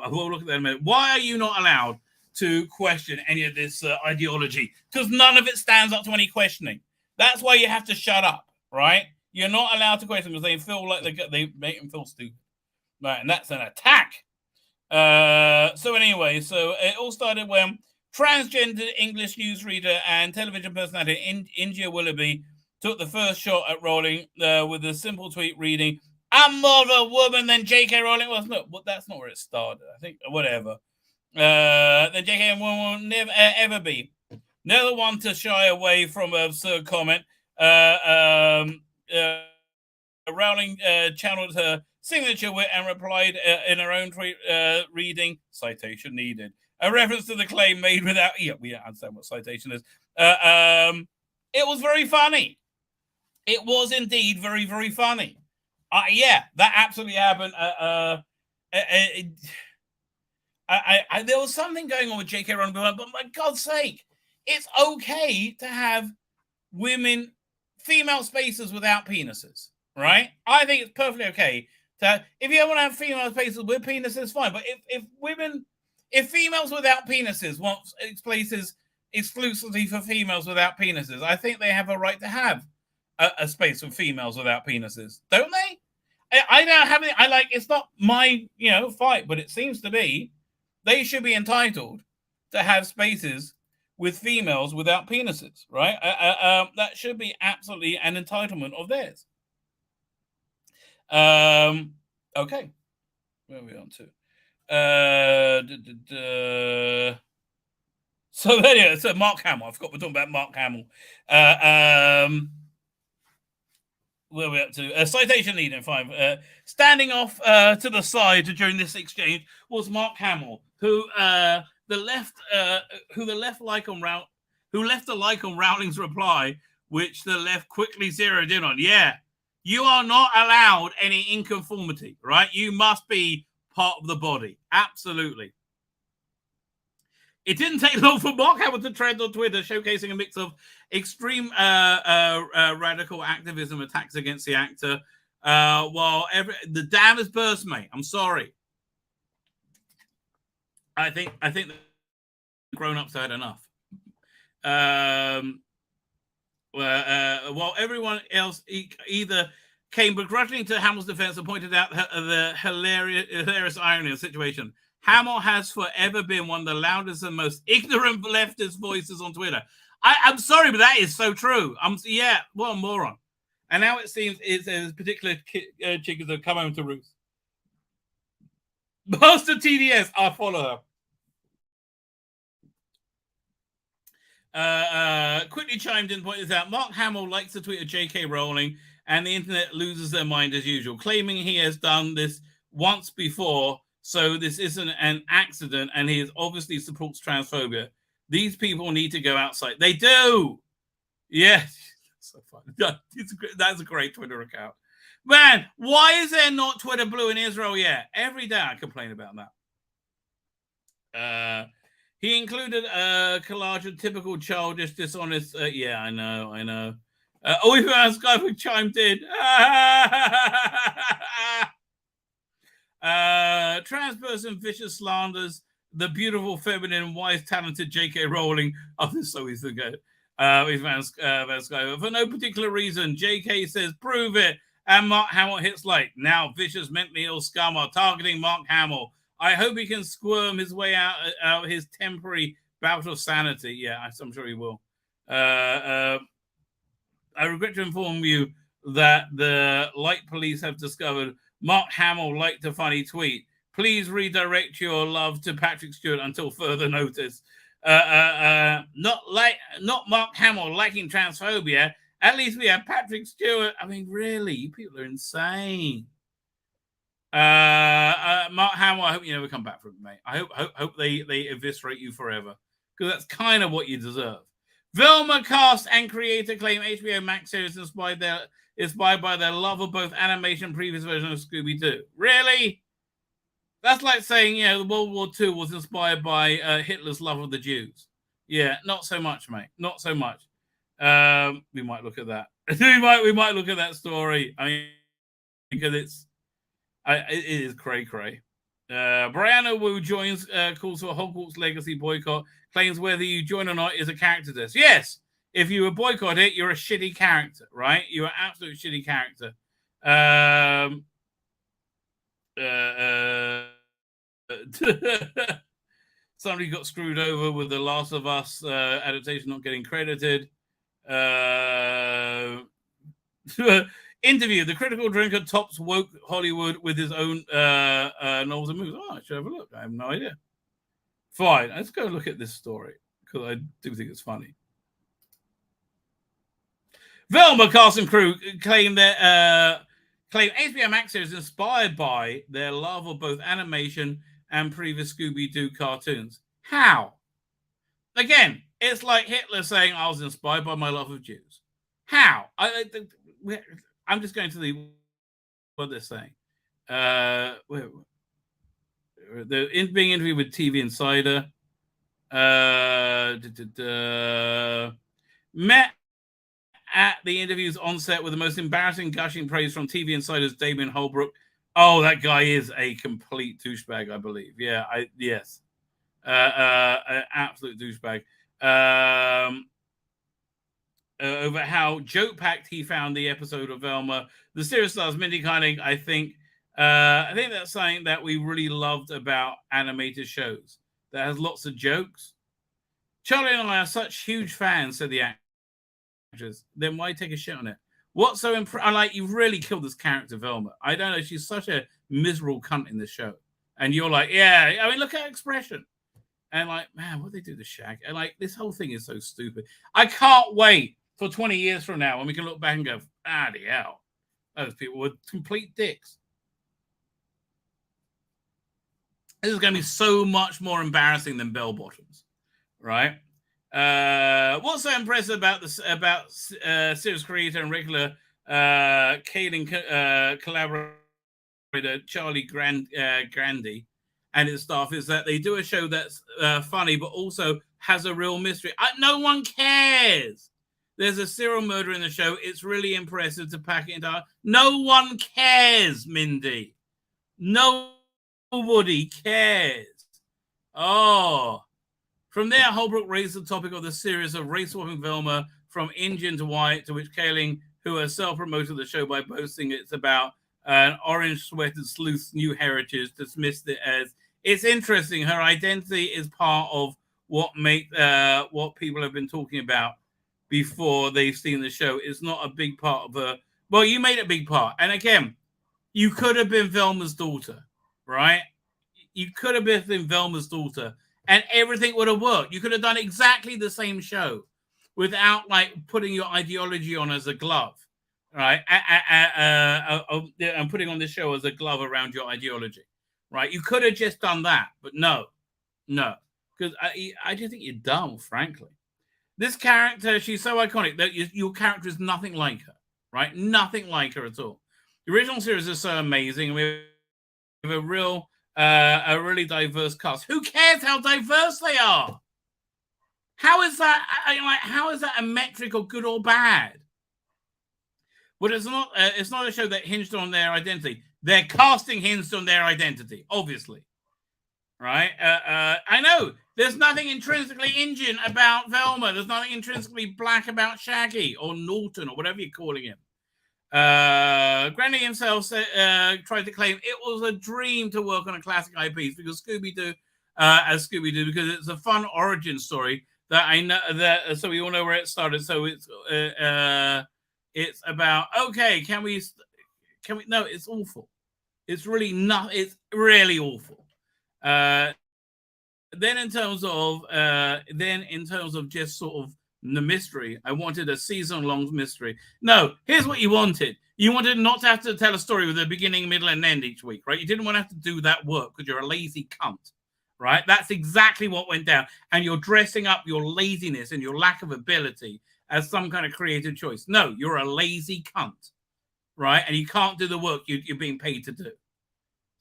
We'll look at that in a minute. Why are you not allowed to question any of this ideology? Because none of it stands up to any questioning. That's why you have to shut up, right? You're not allowed to question because they feel like they make them feel stupid, right? And that's an attack. So it all started when transgender English newsreader and television personality India Willoughby took the first shot at Rowling with a simple tweet reading, "I'm more of a woman than J.K. Rowling was." No, that's not where it started. I think whatever. Then J.K. will never ever be. Never one to shy away from an absurd comment. Rowling channeled her signature wit and replied in her own tweet, reading, "Citation needed." A reference to the claim made without... Yeah, we don't understand what citation is. It was very funny. It was indeed very, very funny. Yeah, that absolutely happened. There was something going on with J.K. Rowling, but my God's sake, it's okay to have female spaces without penises, right? I think it's perfectly okay. If you want to have female spaces with penises, fine. But if females without penises want places exclusively for females without penises, I think they have a right to have a space for females without penises, don't they? I don't have any. It's not my fight, but it seems to be they should be entitled to have spaces with females without penises, right? That should be absolutely an entitlement of theirs. Okay, where are we on to? So anyway, so Mark Hamill. I forgot we're talking about Mark Hamill. Where are we up to? Citation needed. 5. Standing off to the side during this exchange was Mark Hamill, who left a like on Rowling's reply, which the left quickly zeroed in on. Yeah, you are not allowed any inconformity, right? You must be part of the body. Absolutely. It didn't take long for Mark Hamill to trend on Twitter, showcasing a mix of extreme radical activism attacks against the actor. While the dam has burst, mate. I'm sorry. I think the grown-ups had enough. While everyone else either came begrudgingly to Hamill's defense and pointed out the hilarious irony of the situation. Hamill has forever been one of the loudest and most ignorant leftist voices on Twitter. I'm sorry, but that is so true. What a moron. And now it seems it's a particular chick that come home to roost. Master TDS, I follow quickly chimed in to point this out. Mark Hamill likes to tweet at J.K. Rowling, and the internet loses their mind as usual, claiming he has done this once before, so this isn't an accident, and he obviously supports transphobia. These people need to go outside. They do! Yes. So funny. That's a great Twitter account. Man, why is there not Twitter Blue in Israel yet? Every day I complain about that. He included a collage of typical childish, dishonest... yeah, I know. We found this guy who chimed in. Trans person vicious slanders the beautiful, feminine, wise, talented J.K. Rowling. Oh, this is so easy to go. For no particular reason, J.K. says, prove it. And Mark Hamill hits like, now vicious, mentally ill scum are targeting Mark Hamill. I hope he can squirm his way out his temporary bout of sanity. Yeah, I'm sure he will. I regret to inform you that the light police have discovered Mark Hamill liked a funny tweet. Please redirect your love to Patrick Stewart until further notice. Not Mark Hamill liking transphobia. At least we have Patrick Stewart. I mean, really, you people are insane. Mark Hamill, I hope you never come back from it, mate. I hope they eviscerate you forever, because that's kind of what you deserve. Velma cast and creator claim HBO Max series inspired by their love of both animation and previous version of Scooby-Doo. Really? That's like saying, the World War II was inspired by Hitler's love of the Jews. Yeah, not so much, mate. Not so much. We might look at that. we might look at that story. I mean, because it is cray-cray. Brianna Wu joins, calls for a Hogwarts Legacy boycott, claims whether you join or not is a character test. Yes, if you boycott it, you're a shitty character, right? You're an absolute shitty character. Somebody got screwed over with The Last of Us adaptation not getting credited. Interview. The critical drinker tops woke Hollywood with his own novels and movies. Oh, I should have a look. I have no idea. Fine. Let's go look at this story, because I do think it's funny. Velma cast and crew claim HBO Max series inspired by their love of both animation and previous Scooby-Doo cartoons. How? Again, it's like Hitler saying I was inspired by my love of Jews. How? I'm just going to what they're saying. They're being interviewed with TV Insider. Met at the interview's onset with the most embarrassing gushing praise from TV Insider's Damien Holbrook. Oh, that guy is a complete douchebag, I believe. Yeah, yes. An absolute douchebag. Over how joke-packed he found the episode of Velma. The series stars Mindy Kaling. I think that's something that we really loved about animated shows. That has lots of jokes. Charlie and I are such huge fans, said the actress. Then why take a shit on it? What's so you've really killed this character, Velma. I don't know. She's such a miserable cunt in this show. And you're like, yeah, I mean, look at her expression. And like, man, what they do to Shag? And like, this whole thing is so stupid. I can't wait for 20 years from now when we can look back and go, the hell. Those people were complete dicks. This is going to be so much more embarrassing than bell bottoms, right? What's so impressive about this series creator and regular Kaling collaborator Charlie Grandy and his staff is that they do a show that's funny but also has a real mystery. No one cares. There's a serial murder in the show. It's really impressive to pack it into. No one cares, Mindy. Nobody cares. Oh. From there, Holbrook raised the topic of the series of race-swapping Velma from Indian to white, to which Kaling, who herself promoted the show by boasting it's about an orange-sweated sleuth's new heritage, dismissed it as, it's interesting, her identity is part of what people have been talking about before they've seen the show. It's not a big part of her. Well, you made a big part. And again, you could have been Velma's daughter, right? You could have been Velma's daughter. And everything would have worked. You could have done exactly the same show without like putting your ideology on as a glove, right? And putting on this show as a glove around your ideology, right? You could have just done that, but no, because I just think you're dumb, frankly. This character, she's so iconic that your character is nothing like her, right? Nothing like her at all. The original series is so amazing. We have a really diverse cast. Who cares how diverse they are? How is that? How is that a metric or good or bad? But it's not. It's not a show that hinged on their identity. Their casting hinged on their identity, obviously. Right? I know there's nothing intrinsically Indian about Velma. There's nothing intrinsically black about Shaggy or Norton or whatever you're calling him. Granny himself tried to claim it was a dream to work on a classic IP because Scooby-Doo, because it's a fun origin story that I know that. So we all know where it started. So it's about okay. Can we? No, it's awful. It's really not. It's really awful. Then in terms of just sort of the mystery, I wanted a season-long mystery. No, here's what you wanted. You wanted not to have to tell a story with a beginning, middle, and end each week, right? You didn't want to have to do that work because you're a lazy cunt, right? That's exactly what went down. And you're dressing up your laziness and your lack of ability as some kind of creative choice. No, you're a lazy cunt, right? And you can't do the work you're being paid to do.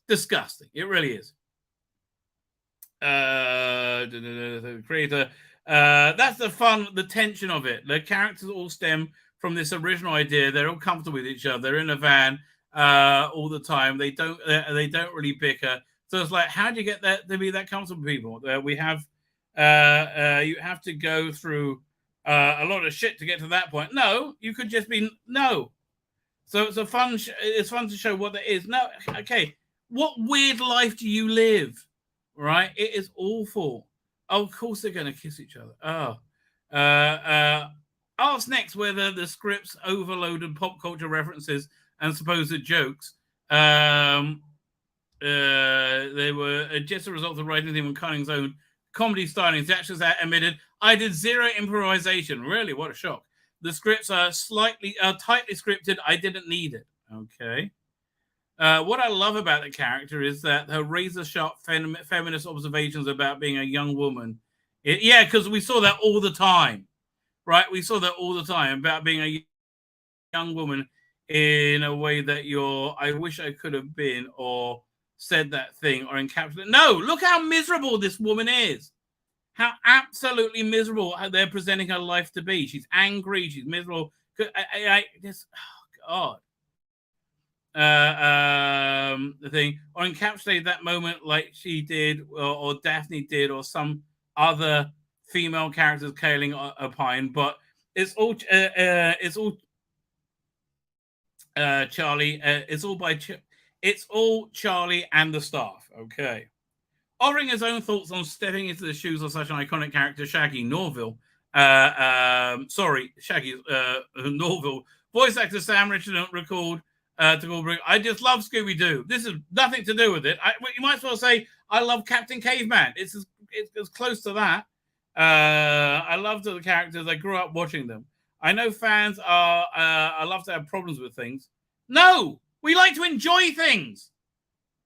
Disgusting. It really is. The creator. That's the fun, the tension of it. The characters all stem from this original idea. They're all comfortable with each other. They're in a van all the time. They don't really bicker. So it's like, how do you get that to be that comfortable with people? We have you have to go through a lot of shit to get to that point. No, you could just be no. So it's a fun. It's fun to show what that is. No, okay. What weird life do you live? Right? It is awful. Oh, of course they're going to kiss each other. Ask next whether the script's overloaded pop culture references and supposed jokes they were just a result of writing them on Cunning's own comedy stylings. The actors admitted, I did zero improvisation. Really? What a shock. The scripts are tightly scripted. I didn't need it. Okay. What I love about the character is that her razor-sharp feminist observations about being a young woman. Because we saw that all the time, right? We saw that all the time about being a young woman in a way that I wish I could have been, or said that thing, or encapsulated. No, look how miserable this woman is. How absolutely miserable they're presenting her life to be. She's angry. She's miserable. Oh, God. The thing, or encapsulate that moment like she did, or Daphne did, or some other female characters Kaling opine, but it's all Charlie. It's all Charlie and the staff. Okay, offering his own thoughts on stepping into the shoes of such an iconic character, Shaggy Norville. Shaggy Norville. Voice actor Sam Richardson recalled. I just love Scooby-Doo. This is nothing to do with it. You might as well say I love Captain Caveman. It's as close to that. I love the characters. I grew up watching them. I know fans I love to have problems with things. No, we like to enjoy things.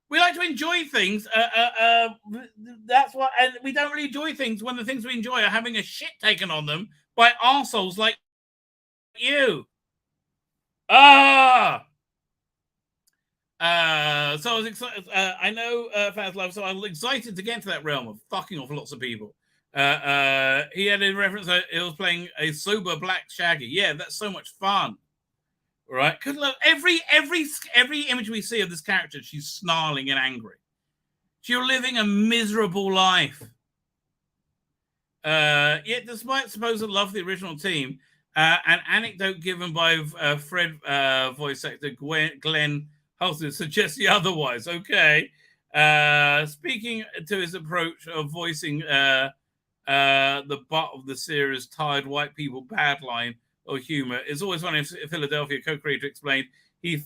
We like to enjoy things. That's what, and we don't really enjoy things when the things we enjoy are having a shit taken on them by arseholes like you. So I was excited. I know fans love, so I was excited to get into that realm of fucking off lots of people. He had a reference. He was playing a sober black Shaggy. Yeah, that's so much fun, right? Because look, every image we see of this character, she's snarling and angry. She's living a miserable life. Yet, despite supposed love for the original team, an anecdote given by Fred voice actor Glenn suggests the otherwise. Okay. Speaking to his approach of voicing the butt of the series' tired white people bad line or humor, it's always funny. Philadelphia co-creator explained he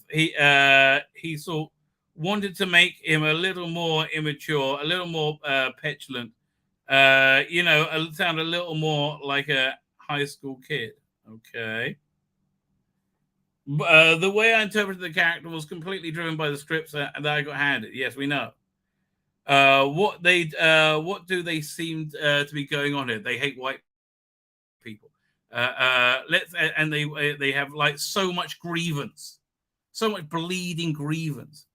wanted to make him a little more immature, a little more petulant, sound a little more like a high school kid. Okay. The way I interpreted the character was completely driven by the scripts that I got handed. Yes, we know. What do they seem to be going on here? They hate white people. And they have like so much grievance, so much bleeding grievance.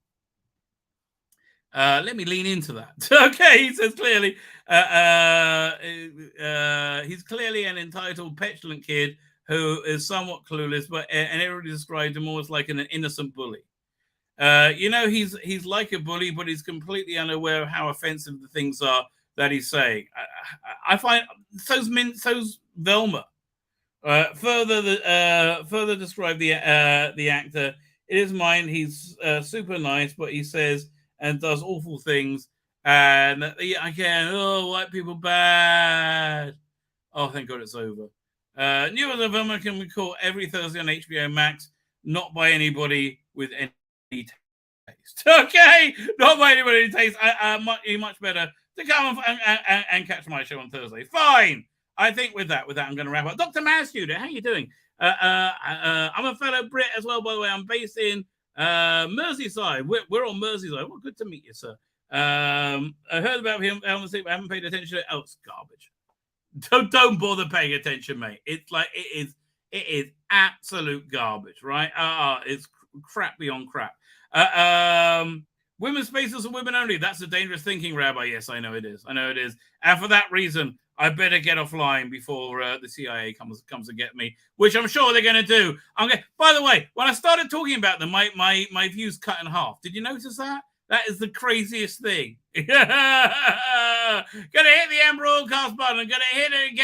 Let me lean into that. Okay, he says clearly, he's clearly an entitled, petulant kid who is somewhat clueless, and everybody described him more as like an innocent bully. He's like a bully, but he's completely unaware of how offensive the things are that he's saying. I find so's Velma. Further describe the actor. In his mind, he's super nice, but he says and does awful things. And again, white people bad. Oh, thank God it's over. New as a Velma can be caught every Thursday on HBO Max, not by anybody with any taste. Okay, not by anybody with taste. Much better to come and catch my show on Thursday. Fine. I think with that, I'm going to wrap up. Dr. Mascuda, how are you doing? I'm a fellow Brit as well, by the way. I'm based in Merseyside. We're on Merseyside. Well, good to meet you, sir. I heard about him. I haven't paid attention to it. Oh, it's garbage. Don't bother paying attention, mate. It's like it is absolute garbage, right? It's crap beyond crap. Women's spaces and women only. That's a dangerous thinking, Rabbi. Yes, I know it is. And for that reason, I better get offline before the CIA comes and get me, which I'm sure they're going to do. By the way, when I started talking about them, my views cut in half. Did you notice that? That is the craziest thing. Gonna hit the Amber Oilcast button. I'm gonna hit it again.